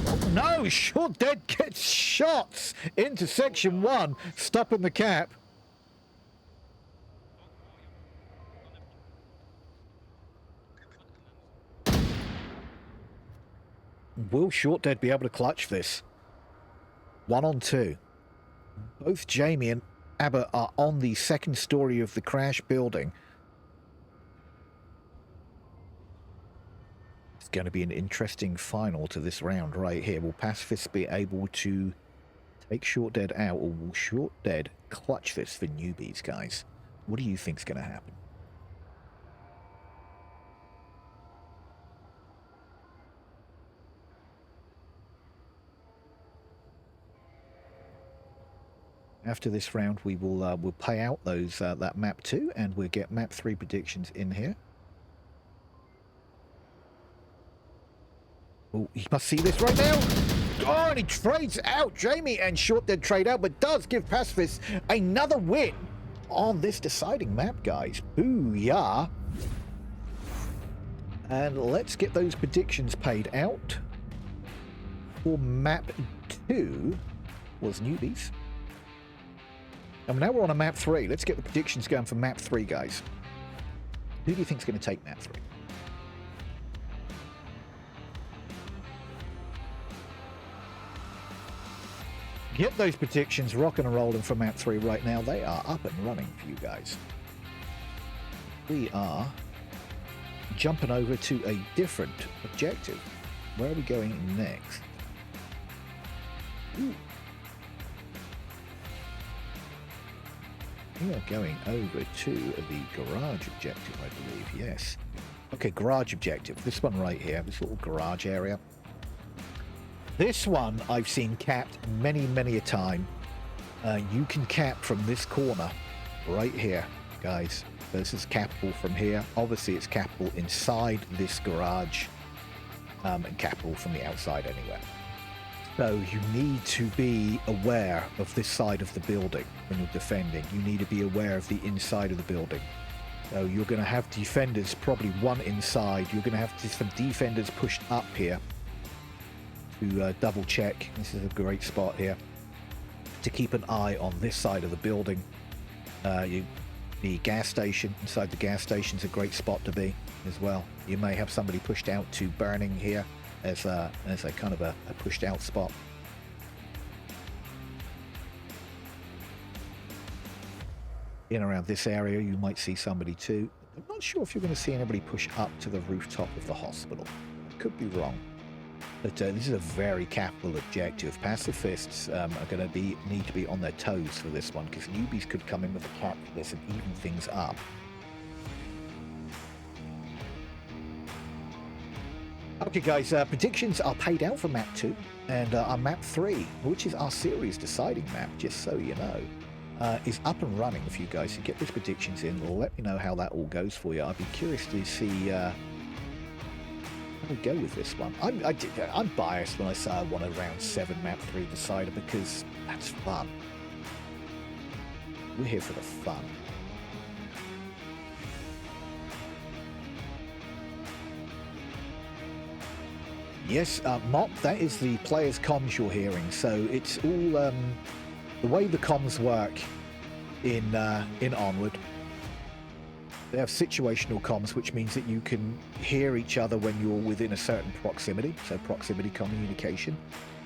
[SPEAKER 1] Oh no, Short Dead gets shots into section 1, stopping the cap. Will Short Dead be able to clutch this? 1 on 2. Both Jamie and Abbott are on the 2nd story of the crash building. It's going to be an interesting final to this round right here. Will Pacifists be able to take Short Dead out, or will Short Dead clutch this for Newbies, guys? What do you think's going to happen? After this round, we will we'll pay out those that map 2, and we'll get map 3 predictions in here. Oh, he must see this right now. Oh, and he trades out. Jamie and Short Dead trade out, but does give Pacifists another win on this deciding map, guys. Booyah. And let's get those predictions paid out. For map 2 was Newbies. And now we're on a map 3. Let's get the predictions going for map 3, guys. Who do you think's going to take map 3? Get those predictions rocking and rolling for map 3 right now. They are up and running for you guys. We are jumping over to a different objective. Where are we going next? Ooh. We are going over to the garage objective, I believe. Yes. Okay, garage objective. This one right here, this little garage area. This one I've seen capped many, many a time. You can cap from this corner right here, guys. This is cappable from here. Obviously, it's cappable inside this garage and cappable from the outside anywhere. So you need to be aware of this side of the building when you're defending. You need to be aware of the inside of the building. So you're going to have defenders, probably one inside. You're going to have some defenders pushed up here to double check. This is a great spot here to keep an eye on this side of the building. The gas station, inside the gas station is a great spot to be as well. You may have somebody pushed out to burning here as a kind of a pushed out spot. In around this area you might see somebody too. I'm not sure if you're going to see anybody push up to the rooftop of the hospital. I could be wrong. But this is a very capital objective. Pacifists are going to need to be on their toes for this one, because Newbies could come in with a cap for this and even things up. Okay guys, predictions are paid out for map 2 and our map 3, which is our series deciding map, just so you know, is up and running for you guys. So get those predictions in, let me know how that all goes for you. I'd be curious to see how we go with this one. I'm biased when I say I want a round 7 map 3 decider, because that's fun. We're here for the fun. Yes, Mop, that is the player's comms you're hearing. So it's all the way the comms work in Onward. They have situational comms, which means that you can hear each other when you're within a certain proximity. So proximity communication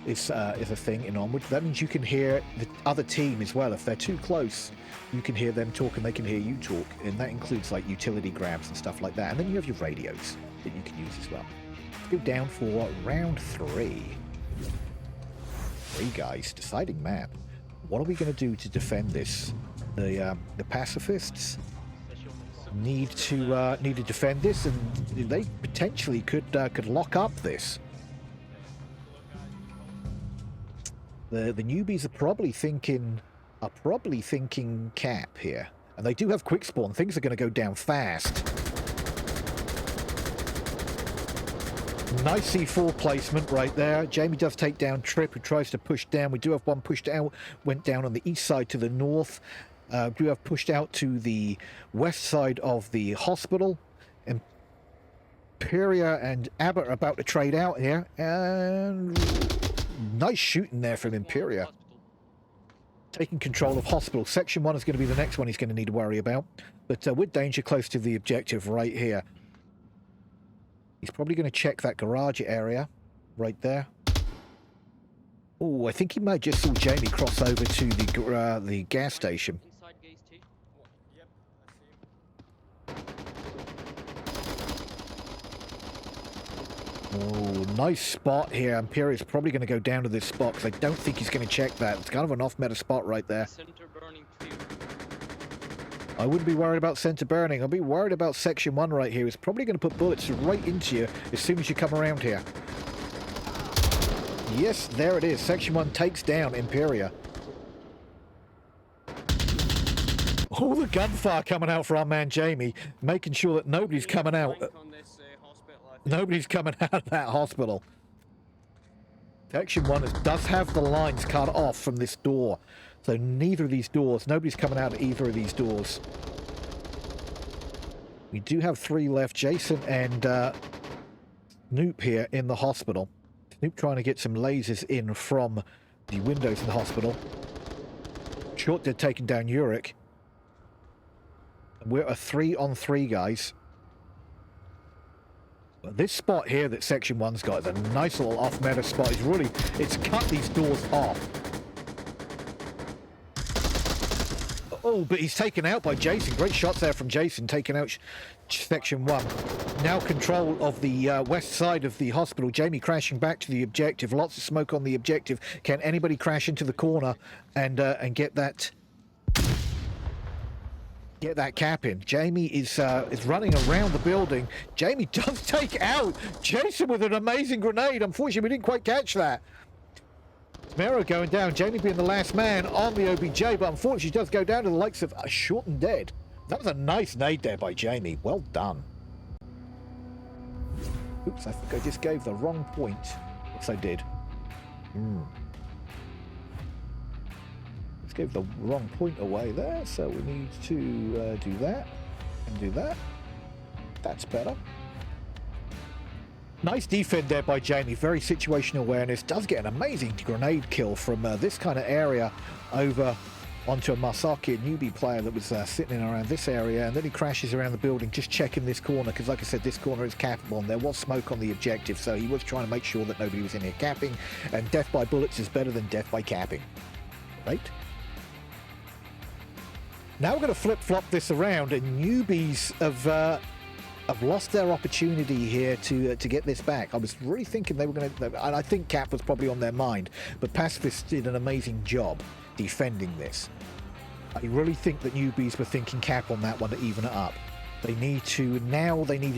[SPEAKER 1] is a thing in Onward. That means you can hear the other team as well. If they're too close, you can hear them talk and they can hear you talk. And that includes like utility grabs and stuff like that. And then you have your radios that you can use as well. Go down for round 3. 3 guys, deciding map. What are we going to do to defend this? The pacifists need to defend this, and they potentially could lock up this. The newbies are probably thinking cap here, and they do have quick spawn. Things are going to go down fast. Nice C4 placement right there. Jamie does take down Trip, who tries to push down. We do have one pushed out, went down on the east side to the north. Do have pushed out to the west side of the hospital. Imperia and Abbott are about to trade out here. And nice shooting there from Imperia. Taking control of hospital. Section 1 is going to be the next one he's going to need to worry about. But with danger close to the objective right here. He's probably going to check that garage area right there. Oh, I think he might just saw Jamie cross over to the gas station.
[SPEAKER 3] Inside gaze too.
[SPEAKER 6] Yep, I see him.
[SPEAKER 1] Oh, nice spot here. Imperia's probably going to go down to this spot, because I don't think he's going to check that. It's kind of an off-meta spot right there.
[SPEAKER 3] Center burning too.
[SPEAKER 1] I wouldn't be worried about center burning. I'll be worried about section 1 right here. It's probably going to put bullets right into you as soon as you come around here. Yes, there it is. Section 1 takes down Imperia. All the gunfire coming out for our man Jamie, making sure that nobody's coming out.
[SPEAKER 6] On this, hospital, I think.
[SPEAKER 1] Nobody's coming out of that hospital. Section 1 does have the lines cut off from this door. So neither of these doors, nobody's coming out of either of these doors. We do have 3 left. Jason and Snoop here in the hospital. Snoop trying to get some lasers in from the windows in the hospital. Short dead taking down Uric. We're a 3-on-3, guys. This spot here that Section 1's got is a nice little off-meta spot. It's cut these doors off. Oh, but he's taken out by Jason. Great shots there from Jason, taking out Section 1. Now control of the west side of the hospital. Jamie crashing back to the objective. Lots of smoke on the objective. Can anybody crash into the corner and get that cap in? Jamie is running around the building. Jamie does take out Jason with an amazing grenade. Unfortunately, we didn't quite catch that. Mero going down. Jamie being the last man on the OBJ, but unfortunately does go down to the likes of Short and Dead. That was a nice nade there by Jamie. Well done. Oops, I think I just gave the wrong point. Yes, I did. Gave the wrong point away there, so we need to do that and do that. That's better. Nice defend there by Jamie. Very situational awareness. Does get an amazing grenade kill from this kind of area over onto a Masaki, a newbie player that was sitting in around this area, and then he crashes around the building just checking this corner, because like I said, this corner is cappable and there was smoke on the objective, so he was trying to make sure that nobody was in here capping, and death by bullets is better than death by capping, right? Now we're going to flip-flop this around, and Newbies have lost their opportunity here to get this back. I was really thinking they were going to, and I think Cap was probably on their mind, but Pacifists did an amazing job defending this. I really think that Newbies were thinking Cap on that one to even it up. They need to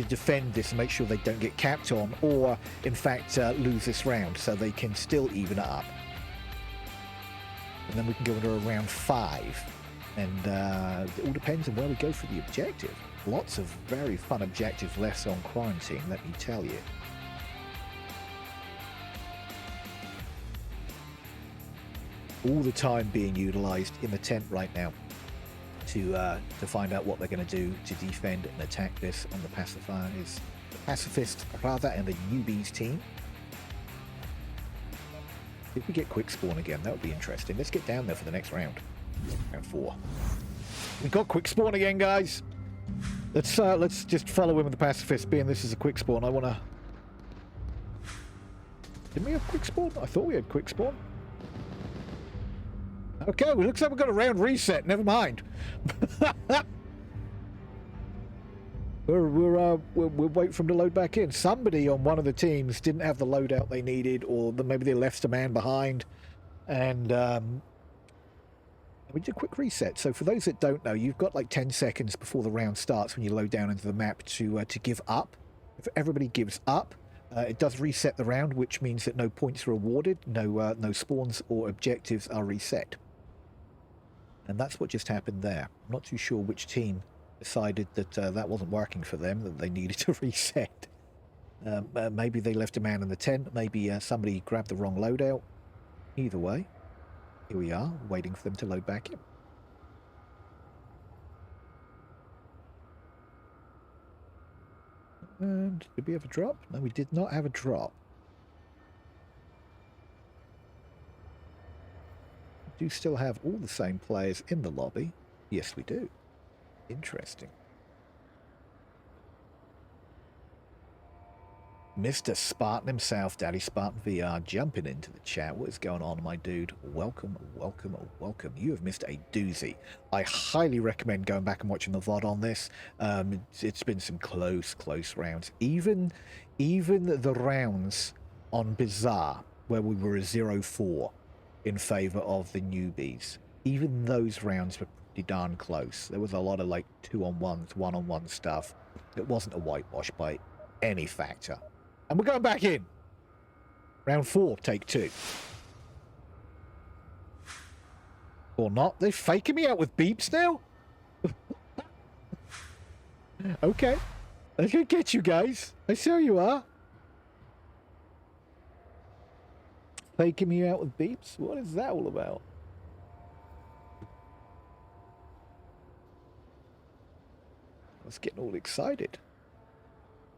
[SPEAKER 1] defend this and make sure they don't get capped on, or in fact lose this round, so they can still even it up. And then we can go into a round 5. And it all depends on where we go for the objective. Lots of very fun objectives left on quarantine, let me tell you. All the time being utilized in the tent right now to find out what they're going to do to defend and attack this on the Pacifists rather, and the Newbies team. If we get quick spawn again, that would be interesting. Let's get down there for the next round. Round 4. We got quick spawn again, guys. Let's just follow him with the pacifist. Being this is a quick spawn, I wanna. Didn't we have quick spawn? I thought we had quick spawn. Okay, well, looks like we've got a round reset. Never mind. We'll wait for him to load back in. Somebody on one of the teams didn't have the loadout they needed, or maybe they left a man behind, and we did a quick reset. So for those that don't know, you've got like 10 seconds before the round starts when you load down into the map to give up. If everybody gives up, it does reset the round, which means that no points are awarded, no spawns or objectives are reset. And that's what just happened there. I'm not too sure which team decided that that wasn't working for them, that they needed to reset. Maybe they left a man in the tent, maybe somebody grabbed the wrong loadout. Either way, here we are, waiting for them to load back in. And did we have a drop? No, we did not have a drop. We do still have all the same players in the lobby. Yes, we do. Interesting. Mr. Spartan himself, Daddy Spartan VR, jumping into the chat. What is going on, my dude? Welcome, welcome, welcome. You have missed a doozy. I highly recommend going back and watching the VOD on this. It's been some close rounds. Even the rounds on Bizarre, where we were a 0-4 in favor of the Newbies, even those rounds were pretty darn close. There was a lot of like 2-on-1s, 1-on-1 stuff. It wasn't a whitewash by any factor. And we're going back in. Round 4, take 2. Or not. They're faking me out with beeps now? Okay. I can get you guys. I see how you are. Faking me out with beeps? What is that all about? I was getting all excited.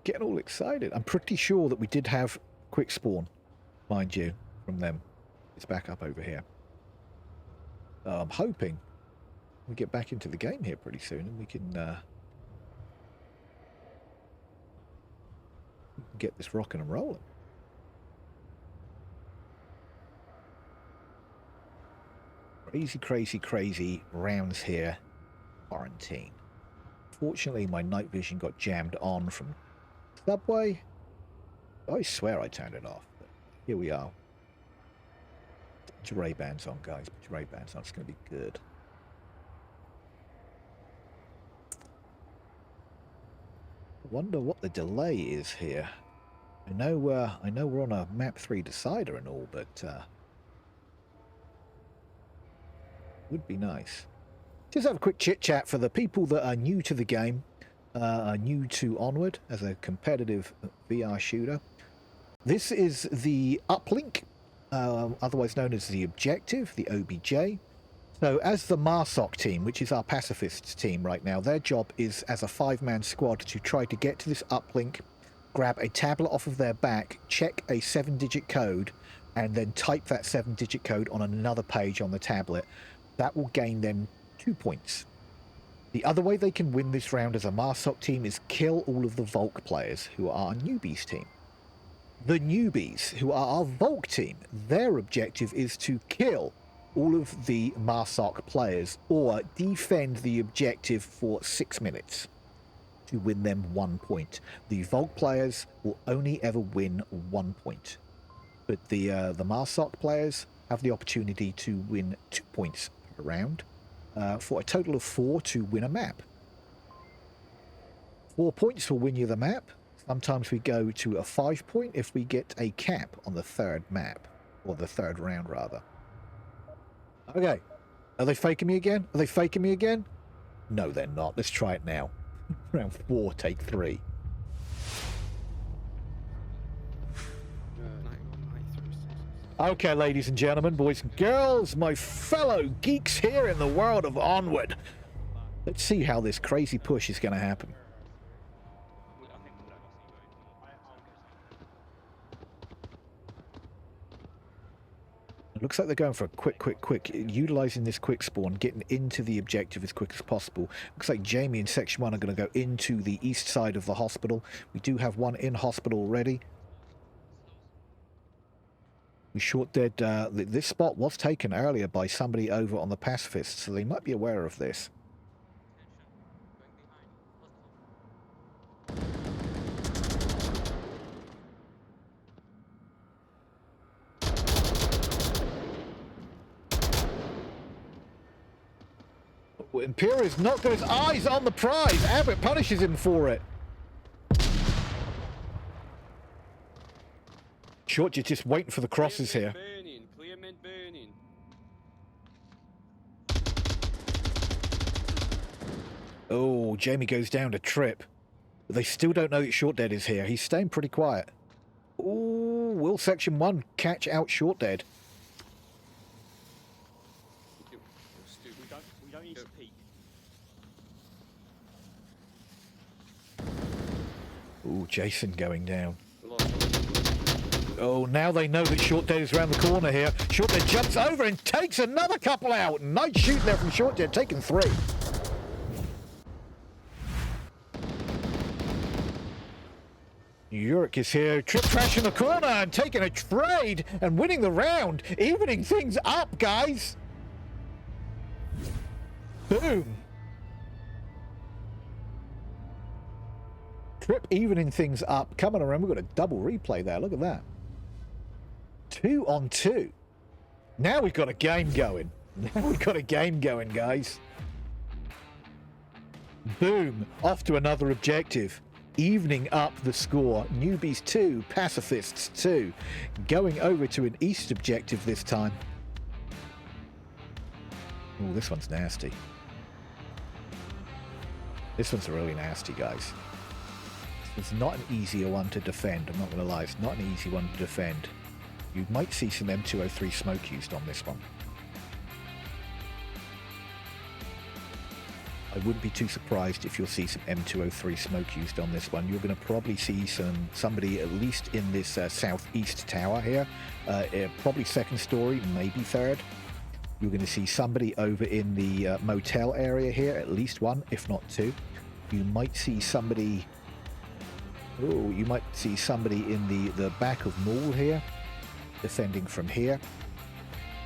[SPEAKER 1] Getting all excited. I'm pretty sure that we did have quick spawn, mind you, from them. It's back up over here. I'm hoping we get back into the game here pretty soon and we can get this rocking and rolling. Crazy, crazy, crazy rounds here. Quarantine. Fortunately, my night vision got jammed on from Subway. I swear I turned it off. But here we are. Put your Ray-Bans on, guys. Put your Ray-Bans on. It's going to be good. I wonder what the delay is here. I know we're on a map 3 decider and all, but would be nice. Just have a quick chit chat for the people that are new to the game, are new to Onward as a competitive VR shooter. This is the uplink, otherwise known as the objective, the OBJ. So as the MARSOC team, which is our Pacifists team right now, their job is as a 5-man squad to try to get to this uplink, grab a tablet off of their back, check a 7-digit code, and then type that 7-digit code on another page on the tablet. That will gain them 2 points. The other way they can win this round as a MARSOC team is kill all of the Volk players who are our Newbies team. The Newbies, who are our Volk team, their objective is to kill all of the MARSOC players or defend the objective for 6 minutes to win them 1 point. The Volk players will only ever win 1 point, but the MARSOC players have the opportunity to win 2 points per round for a total of 4 to win a map. 4 points will win you the map. Sometimes we go to a 5 point if we get a cap on the 3rd map, or the 3rd round rather. Okay, are they faking me again? Are they faking me again? No, they're not. Let's try it now. Round 4, take 3. Okay, ladies and gentlemen, boys and girls, my fellow geeks here in the world of Onward. Let's see how this crazy push is going to happen. It looks like they're going for a quick, utilizing this quick spawn, getting into the objective as quick as possible. Looks like Jamie and Section 1 are going to go into the east side of the hospital. We do have one in hospital already. We short dead, this spot was taken earlier by somebody over on the Pacifists, so they might be aware of this. Imperial's not got his eyes on the prize. Abbott punishes him for it. Short, you're just waiting for the crosses here.
[SPEAKER 6] Burning, clear men burning.
[SPEAKER 1] Oh, Jamie goes down to trip. But they still don't know that Short Dead is here. He's staying pretty quiet. Oh, will Section 1 catch out Short Dead?
[SPEAKER 4] We don't need to peek.
[SPEAKER 1] Oh, Jason going down. Oh, now they know that Short Dead is around the corner here. Short Dead jumps over and takes another couple out. Nice shoot there from Short Dead, taking 3. Yurik is here, trip trashing the corner and taking a trade and winning the round. Evening things up, guys. Boom. Trip evening things up. Coming around, we've got a double replay there. Look at that. 2 on 2. Now we've got a game going. Now we've got a game going, guys. Boom. Off to another objective. Evening up the score. Newbies 2, Pacifists 2. Going over to an east objective this time. Oh, this one's nasty. This one's really nasty, guys. It's not an easier one to defend. I'm not going to lie. It's not an easy one to defend. You might see some M203 smoke used on this one. I wouldn't be too surprised if you'll see some M203 smoke used on this one. You're going to probably see somebody at least in this southeast tower here, probably second story, maybe third. You're going to see somebody over in the motel area here, at least one, if not two. You might see somebody. Oh, you might see somebody in the back of mall here, defending from here.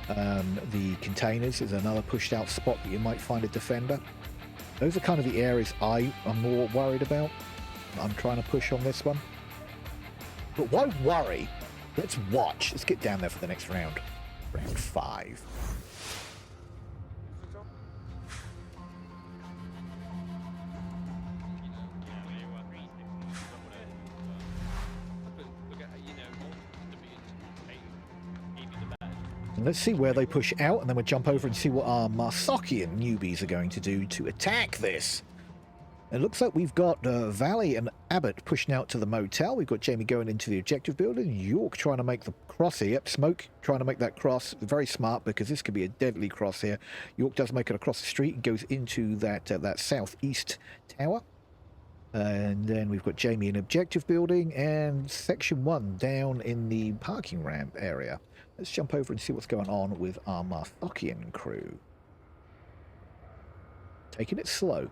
[SPEAKER 1] The containers is another pushed out spot that you might find a defender. Those are kind of the areas I am more worried about. I'm trying to push on this one. But why worry? Let's watch. Let's get down there for the next round. Round 5. And let's see where they push out, and then we'll jump over and see what our Marsokian newbies are going to do to attack this. It looks like we've got Valley and Abbott pushing out to the motel. We've got Jamie going into the objective building. York trying to make the cross here. Yep, Smoke trying to make that cross. Very smart, because this could be a deadly cross here. York does make it across the street and goes into that southeast tower. And then we've got Jamie in objective building and section 1 down in the parking ramp area. Let's jump over and see what's going on with our Marsokian crew. Taking it slow.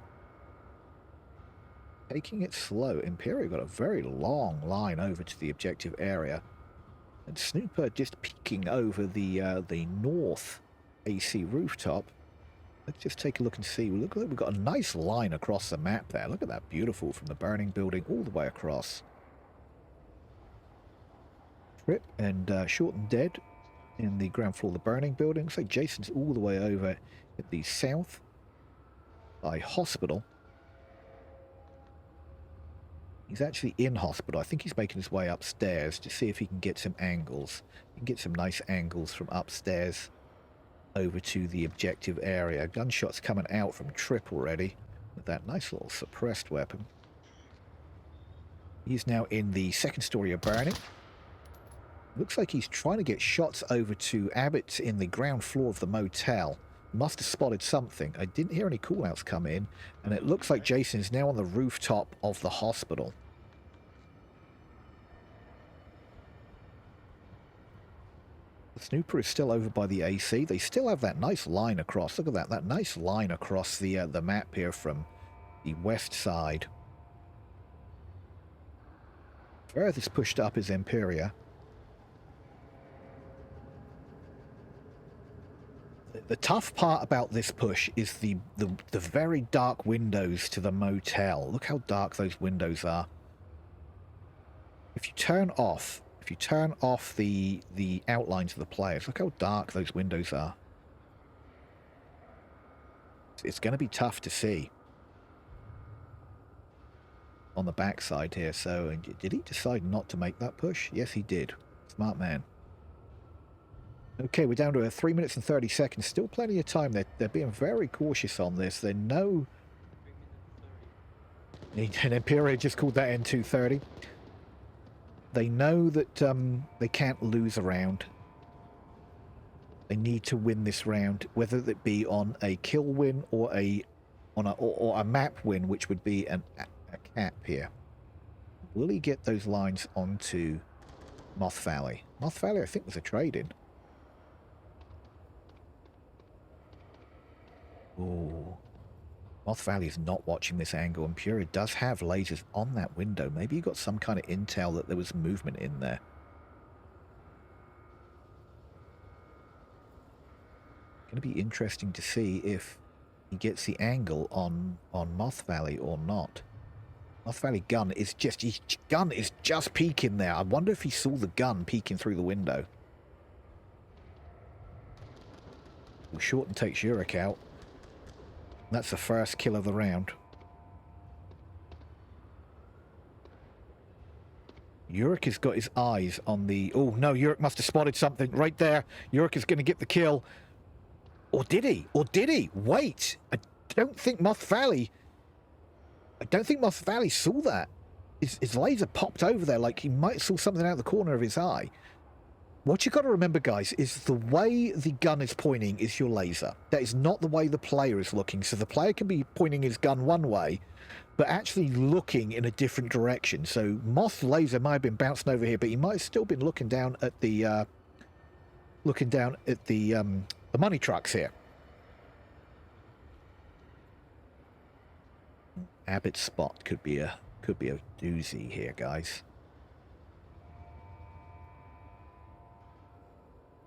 [SPEAKER 1] Taking it slow. Imperial got a very long line over to the objective area. And Snooper just peeking over the north AC rooftop. Let's just take a look and see. Look, we've got a nice line across the map there. Look at that, beautiful, from the burning building all the way across. Trip and Short and Dead in the ground floor of the burning building. So Jason's all the way over at the south by hospital. He's actually in hospital. I think he's making his way upstairs to see if he can get some angles. He can get some nice angles from upstairs over to the objective area. Gunshots coming out from Trip already with that nice little suppressed weapon. He's now in the second story of burning. Looks like he's trying to get shots over to Abbott in the ground floor of the motel. Must have spotted something. I didn't hear any callouts come in, and it looks like Jason is now on the rooftop of the hospital. The Snooper is still over by the AC. They still have that nice line across. Look at that nice line across the map here from the west side. Furthest pushed up is Imperia. The tough part about this push is the very dark windows to the motel. Look how dark those windows are. If you turn off the outlines of the players, look how dark those windows are. It's going to be tough to see on the backside here. So, did he decide not to make that push? Yes, he did. Smart man. Okay, we're down to 3 minutes and 30 seconds. Still plenty of time. They're being very cautious on this. They know. And Imperial just called that N230. They know that they can't lose a round. They need to win this round, whether it be on a kill win or a map win, which would be a cap here. Will he get those lines onto Moth Valley? Moth Valley, I think, was a trade-in. Oh, Moth Valley is not watching this angle, and Pura does have lasers on that window. Maybe he got some kind of intel that there was movement in there. Going to be interesting to see if he gets the angle on Moth Valley or not. Moth Valley gun is just peeking there. I wonder if he saw the gun peeking through the window. Well, Shorten takes Yurik out. That's the first kill of the round. Yurik has got his eyes on the... Oh, no, Yurik must have spotted something right there. Yurik is going to get the kill. Or did he? Or did he? Wait. I don't think Moth Valley saw that. His laser popped over there like he might have saw something out of the corner of his eye. What you got to remember, guys, is the way the gun is pointing is your laser. That is not the way the player is looking. So the player can be pointing his gun one way, but actually looking in a different direction. So Moth's laser might have been bouncing over here, but he might have still been looking down at the money trucks here. Abbott's spot could be a doozy here, guys.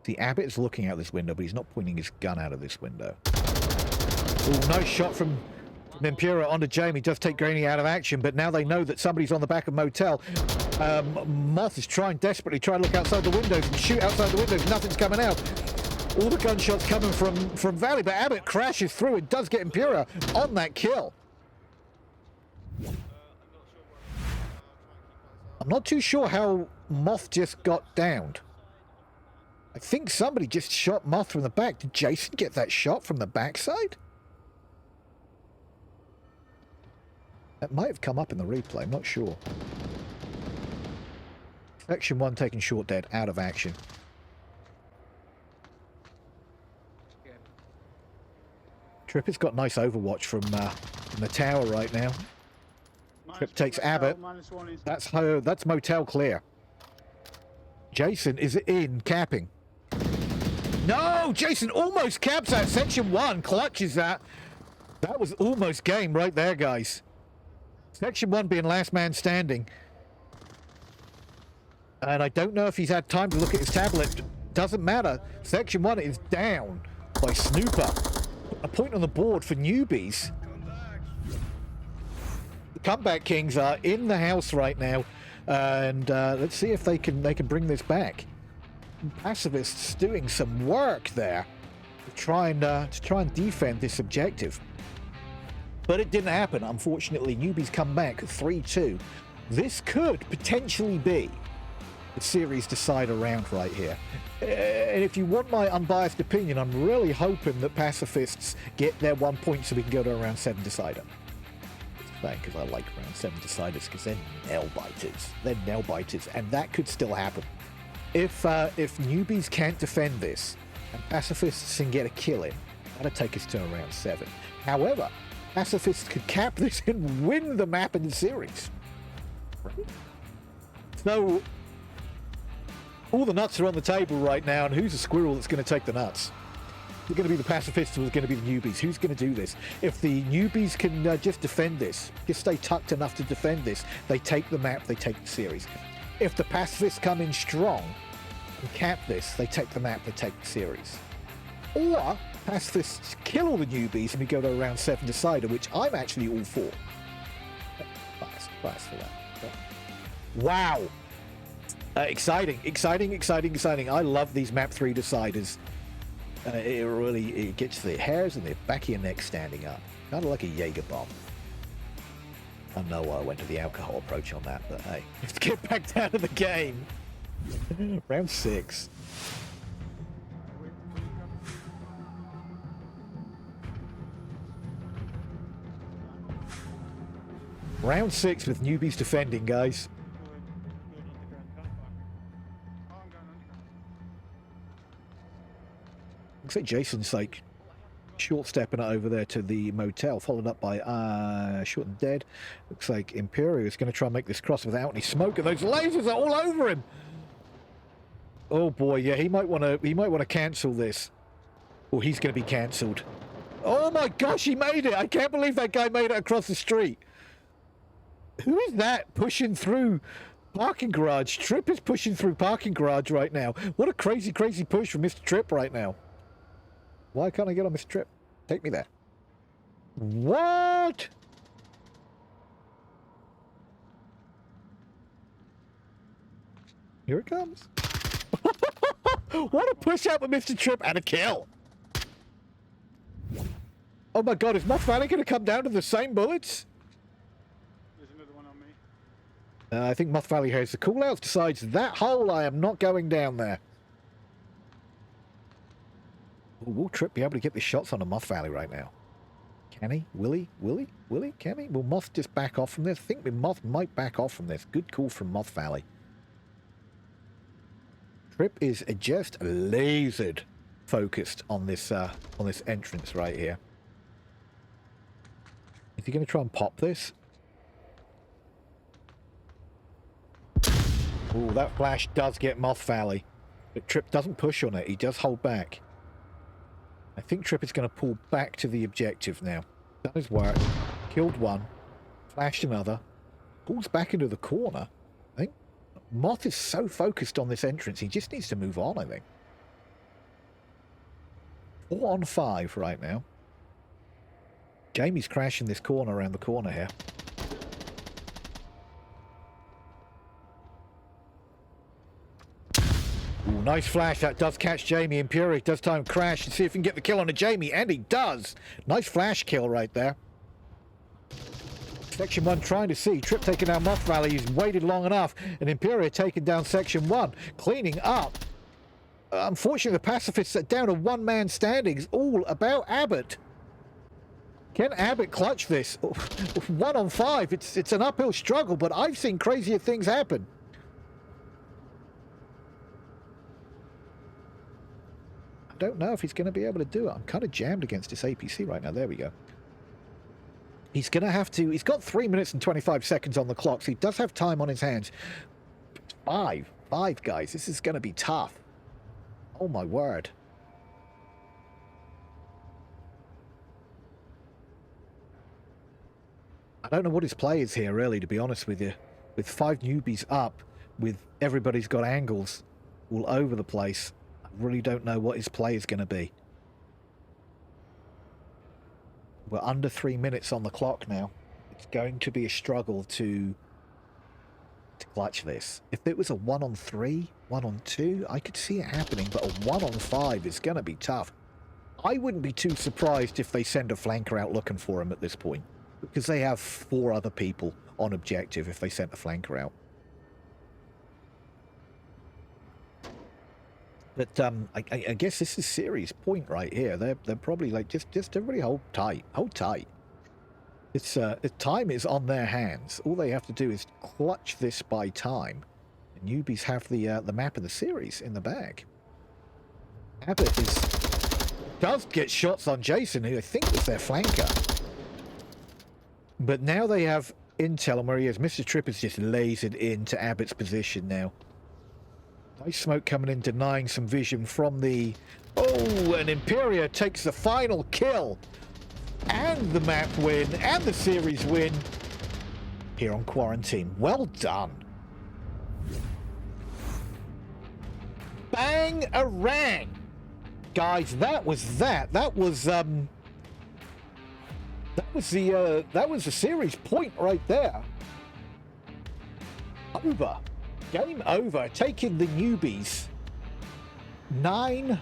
[SPEAKER 1] See, Abbott is looking out this window, but he's not pointing his gun out of this window. Oh, nice shot from Imperial onto Jamie. Does take Granny out of action, but now they know that somebody's on the back of Motel. Moth is desperately trying to look outside the windows and shoot outside the windows. Nothing's coming out. All the gunshots coming from Valley, but Abbott crashes through and does get Imperial on that kill. I'm not too sure how Moth just got downed. I think somebody just shot Moth from the back. Did Jason get that shot from the backside? That might have come up in the replay. I'm not sure. Section 1 taking short dead. Out of action. Tripper's got nice overwatch from the tower right now. Trip takes Abbott. That's Motel clear. Jason is in capping. No! Jason almost caps that. Section 1 clutches that. That was almost game right there, guys. Section 1 being last man standing. And I don't know if he's had time to look at his tablet. Doesn't matter. Section 1 is down by Snooper. A point on the board for Newbies. The Comeback Kings are in the house right now. And let's see if they can bring this back. Pacifists doing some work there to try and defend this objective, but it didn't happen. Unfortunately, Newbies come back 3-2. This could potentially be the series decider round right here. And if you want my unbiased opinion, I'm really hoping that Pacifists get their 1 point so we can go to a round 7 decider. Because I like round 7 deciders because they're nail biters. They're nail biters, and that could still happen. If Newbies can't defend this and Pacifists can get a kill in, that'll take us to around 7. However, Pacifists could cap this and win the map in the series. So, all the nuts are on the table right now, and who's the squirrel that's going to take the nuts? Is it going to be the Pacifists or is it going to be the Newbies? Who's going to do this? If the Newbies can just defend this, just stay tucked enough to defend this, they take the map, they take the series. If the Pacifists come in strong and cap this, they take the map, they take the series. Or Pacifists kill all the Newbies and we go to a round 7 decider, which I'm actually all for. Bias for that. But wow! Exciting. I love these map 3 deciders. It gets the hairs and the back of your neck standing up. Kind of like a Jaeger bomb. I know I went to the alcohol approach on that, but hey, let's get back down to the game. Round 6. Round 6 with Newbies defending, guys. Looks like Jason's like short stepping it over there to the motel, followed up by Short and Dead. Looks like Imperial is going to try and make this cross without any smoke, and those lasers are all over him. Oh boy, yeah, he might want to cancel this, or he's going to be cancelled. Oh my gosh, he made it! I can't believe that guy made it across the street. Who is that pushing through parking garage? Tripp is pushing through parking garage right now. What a crazy push from Mr. Tripp right now. Why can't I get on Mr. Tripp? Take me there. What? Here it comes. What a push out with Mr. Tripp and a kill. Oh my god, is Moth Valley going to come down to the same bullets?
[SPEAKER 5] There's another one on me.
[SPEAKER 1] I think Moth Valley has the callouts, decides that hole, I am not going down there. Ooh, will Tripp be able to get the shots on a Moth Valley right now? Can he? Will he? Can he? Will Moth just back off from this? I think Moth might back off from this. Good call from Moth Valley. Trip is just lasered focused on this entrance right here. Is he going to try and pop this? Ooh, that flash does get Moth Valley. But Trip doesn't push on it. He does hold back. I think Trip is going to pull back to the objective now. Done his work. Killed one. Flashed another. Pulls back into the corner. I think Moth is so focused on this entrance, he just needs to move on, I think. 4 on 5 right now. Jamie's crashing this corner around the corner here. Ooh, nice flash. That does catch Jamie. Imperial does time crash and see if he can get the kill on a Jamie, and he does. Nice flash kill right there. Section 1 trying to see. Trip taking down Moth Valley. He's waited long enough. And Imperial taking down Section 1. Cleaning up. Unfortunately, the Pacifists are down to one-man standings. All about Abbott. Can Abbott clutch this? 1 on 5. It's an uphill struggle, but I've seen crazier things happen. I don't know if he's going to be able to do it. I'm kind of jammed against this APC right now. There we go. He's going to have to... He's got 3 minutes and 25 seconds on the clock, so he does have time on his hands. 5, guys. This is going to be tough. Oh, my word. I don't know what his play is here, really, to be honest with you. With 5 newbies up, with everybody's got angles all over the place, I really don't know what his play is going to be. We're under 3 minutes on the clock now. It's going to be a struggle to clutch this. If it was a 1 on 3, 1 on 2, I could see it happening, but a 1 on 5 is going to be tough. I wouldn't be too surprised if they send a flanker out looking for him at this point, because they have 4 other people on objective if they sent a flanker out. But I guess this is series point right here. They're probably like, just everybody hold tight. It's time is on their hands. All they have to do is clutch this by time. The newbies have the map of the series in the bag. Abbott does get shots on Jason, who I think was their flanker. But now they have intel on where he is. Mr. Tripp is just lasered into Abbott's position now. Nice smoke coming in, denying some vision from the... Oh, and Imperia takes the final kill. And the map win, and the series win here on Quarantine. Well done. Bang-a-rang. Guys, that was that. That was the series point right there. Over. Game over. Taking the newbies 9-6.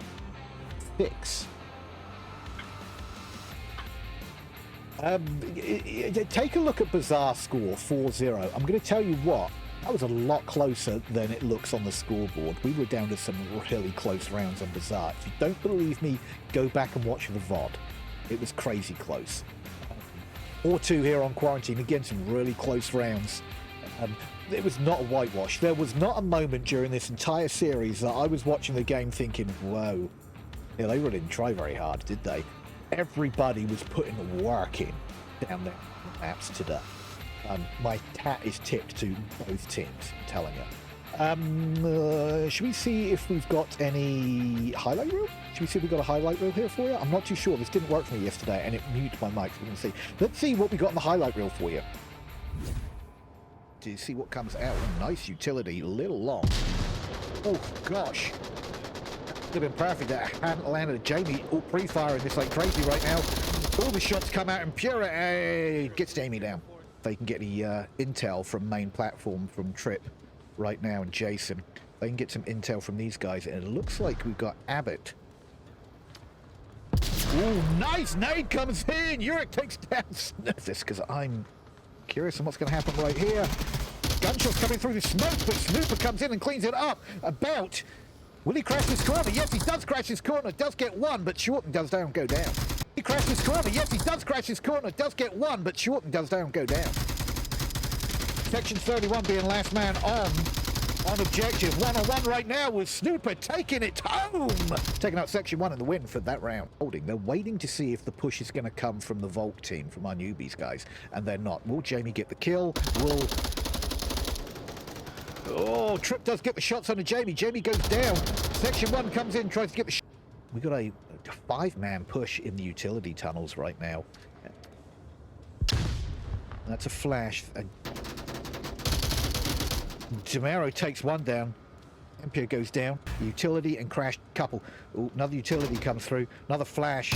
[SPEAKER 1] Take a look at Bazaar score 4-0. I'm going to tell you what, that was a lot closer than it looks on the scoreboard. We were down to some really close rounds on Bazaar. If you don't believe me, go back and watch the VOD. It was crazy close. 4-2 here on Quarantine. Again, some really close rounds. It was not a whitewash. There was not a moment during this entire series that I was watching the game thinking, whoa. Yeah, they really didn't try very hard, did they? Everybody was putting work in down there on the maps today. My hat is tipped to both teams, I'm telling you. Should we see if we've got any highlight reel? Should we see if we've got a highlight reel here for you? I'm not too sure. This didn't work for me yesterday, and it muted my mic, so we can see. Let's see what we got in the highlight reel for you. To see what comes out. Nice utility, a little long. Oh, gosh. Would have been perfect that hadn't landed. Jamie all pre-firing this like crazy right now. All the shots come out and Pura gets Jamie down. They can get the intel from main platform from Trip right now and Jason. They can get some intel from these guys, and it looks like we've got Abbott. Ooh, nice nade comes in. Yurik takes down this because I'm curious on what's going to happen right here. Gunshots coming through the smoke, but Snooper comes in and cleans it up. About. Will he crash his corner? Yes, he does crash his corner. Does get one, but Shorten does go down. He crashed his corner. Yes, he does crash his corner. Does get one, but Shorten does go down. Section 31 being last man on. on objective. One-on-one right now with Snooper taking it home. Taking out Section 1 in the win for that round. Holding. They're waiting to see if the push is going to come from the Volk team, from our newbies guys. And they're not. Will Jamie get the kill? Will... Oh, Trip does get the shots on Jamie. Jamie goes down. Section 1 comes in, tries to get the shot. We got a 5-man push in the utility tunnels right now. That's a flash. Demaro takes one down. Empire goes down. Utility and crash couple. Ooh, another utility comes through. Another flash.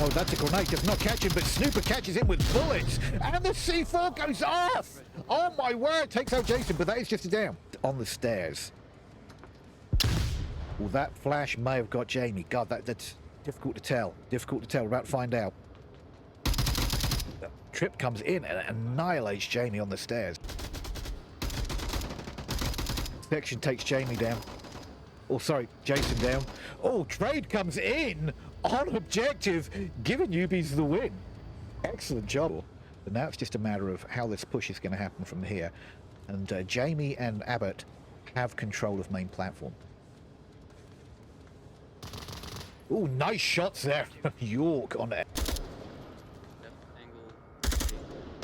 [SPEAKER 1] Oh, that's a grenade. Does not catch him, but Snooper catches him with bullets. And the C4 goes off. Oh my word. Takes out Jason, but that is just a down. On the stairs. Well, that flash may have got Jamie. God, that's difficult to tell. Difficult to tell. We're about to find out. Trip comes in and annihilates Jamie on the stairs. Section takes Jamie down. Oh, sorry, Jason down. Oh, Trade comes in on objective, giving Newbies the win. Excellent job. But now it's just a matter of how this push is going to happen from here. And Jamie and Abbott have control of main platform. Oh, nice shots there from York on it.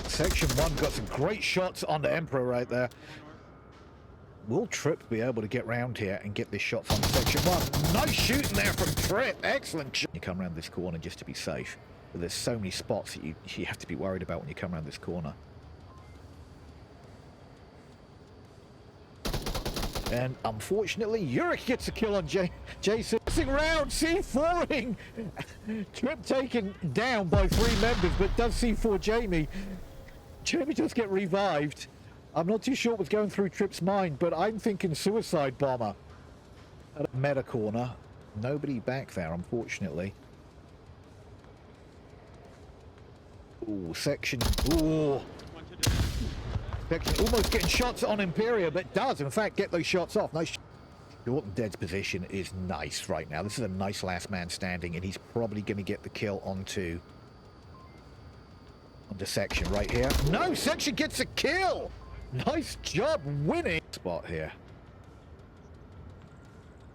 [SPEAKER 1] Section 1 got some great shots on the Emperor right there. Will Trip be able to get round here and get this shot on Section 1? Nice shooting there from Trip. Excellent shot. You come around this corner just to be safe. But there's so many spots that you have to be worried about when you come around this corner. And unfortunately, Yurik gets a kill on Jason. Round C4ing. Trip taken down by 3 members, but does C4 Jamie. Jamie does get revived. I'm not too sure what's going through Trip's mind, but I'm thinking suicide bomber. At a meta corner. Nobody back there, unfortunately. Ooh, Section. Ooh. Section almost getting shots on Imperia, but does, in fact, get those shots off. Nice. Jordan Dead's position is nice right now. This is a nice last man standing, and he's probably going to get the kill onto Section right here. No, Section gets a kill. Nice job winning. Spot here.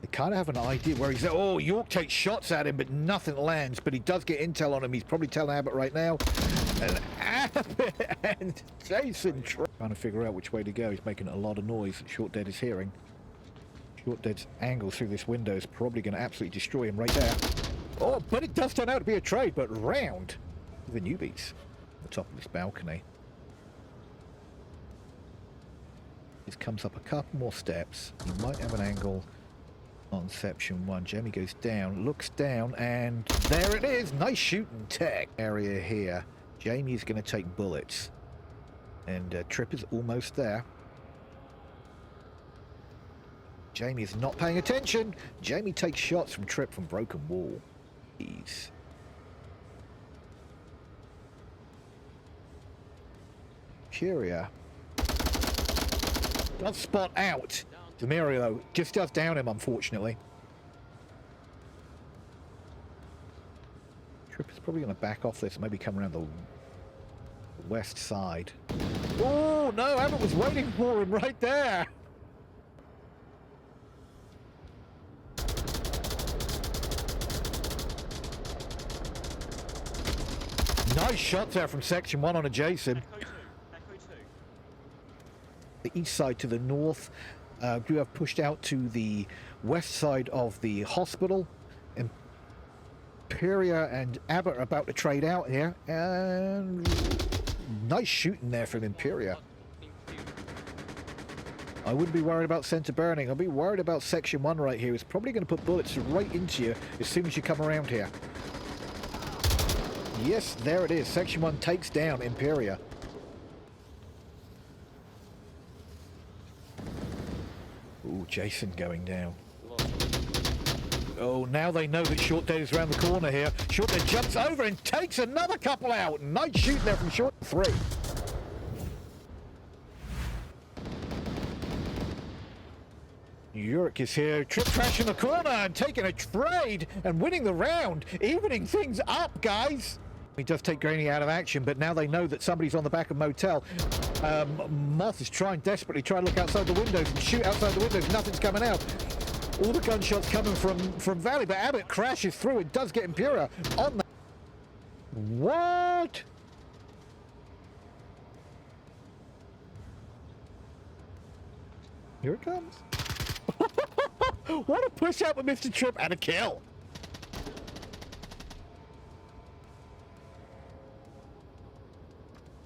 [SPEAKER 1] They kind of have an idea where he's at. Oh, York takes shots at him, but nothing lands. But he does get intel on him. He's probably telling Abbott right now. And Abbott and Jason trying to figure out which way to go. He's making a lot of noise. Short Dead is hearing. Short Dead's angle through this window is probably going to absolutely destroy him right there. Oh, but it does turn out to be a trade, but round the newbies. The top of this balcony. This comes up a couple more steps. You might have an angle on Section 1. Jamie goes down, looks down, and there it is. Nice shooting tech area here. Jamie is going to take bullets. And Trip is almost there. Jamie is not paying attention. Jamie takes shots from Trip from broken wall. Ease. Curia does spot out Demario, just does down him, unfortunately. Trip is probably going to back off this and maybe come around the west side. Oh no, Abbott was waiting for him right there. Nice shot there from Section 1 on a Jason. The east side to the north. We have pushed out to the west side of the hospital. Imperia and Abbott are about to trade out here. And nice shooting there from Imperia. I wouldn't be worried about center burning. I'll be worried about Section 1 right here. It's probably going to put bullets right into you as soon as you come around here. Yes, there it is. Section 1 takes down Imperia. Ooh, Jason going down. Oh, now they know that Short Dead is around the corner here. Short Dead jumps over and takes another couple out. Nice shooting there from Short 3. Yurik is here. Trip trash in the corner and taking a trade and winning the round. Evening things up, guys. He does take Granny out of action, but now they know that somebody's on the back of Motel. Moth is desperately trying to look outside the windows and shoot outside the windows. Nothing's coming out. All the gunshots coming from Valley, but Abbott crashes through and does get Imperial on that. What? Here it comes. What a push out with Mr. Trip and a kill.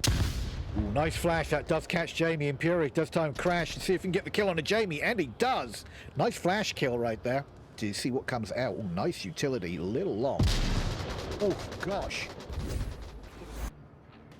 [SPEAKER 1] Ooh, nice flash. That does catch Jamie. Imperial does time crash and see if he can get the kill on a Jamie, and he does. Nice flash kill right there. Do you see what comes out? Ooh, nice utility. A little long. Oh, gosh.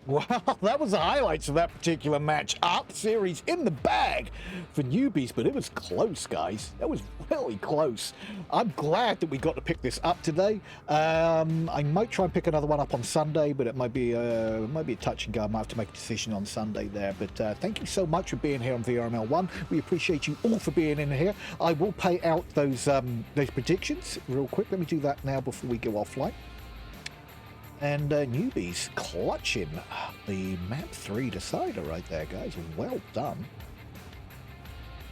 [SPEAKER 1] Wow, that was the highlights of that particular match. Up series in the bag for Newbies, but it was close, guys. That was really close. I'm glad that we got to pick this up today. I might try and pick another one up on Sunday, but it might be a touch and go. I might have to make a decision on Sunday there. But thank you so much for being here on VRML 1. We appreciate you all for being in here. I will pay out those predictions real quick. Let me do that now before we go offline. And Newbies clutching the map 3 decider right there, guys. Well done.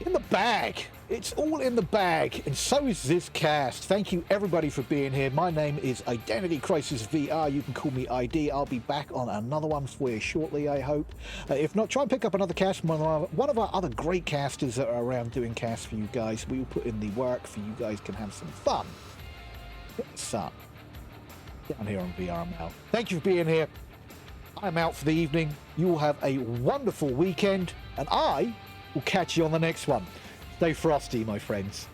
[SPEAKER 1] In the bag. It's all in the bag. And so is this cast. Thank you, everybody, for being here. My name is IdentityCrisisVR. You can call me ID. I'll be back on another one for you shortly, I hope. If not, try and pick up another cast from one of our other great casters that are around doing casts for you guys. We will put in the work for you guys can have some fun. Get the sun. Down here on VRML. Thank you for being here. I'm out for the evening. You all have a wonderful weekend, and I will catch you on the next one. Stay frosty, my friends.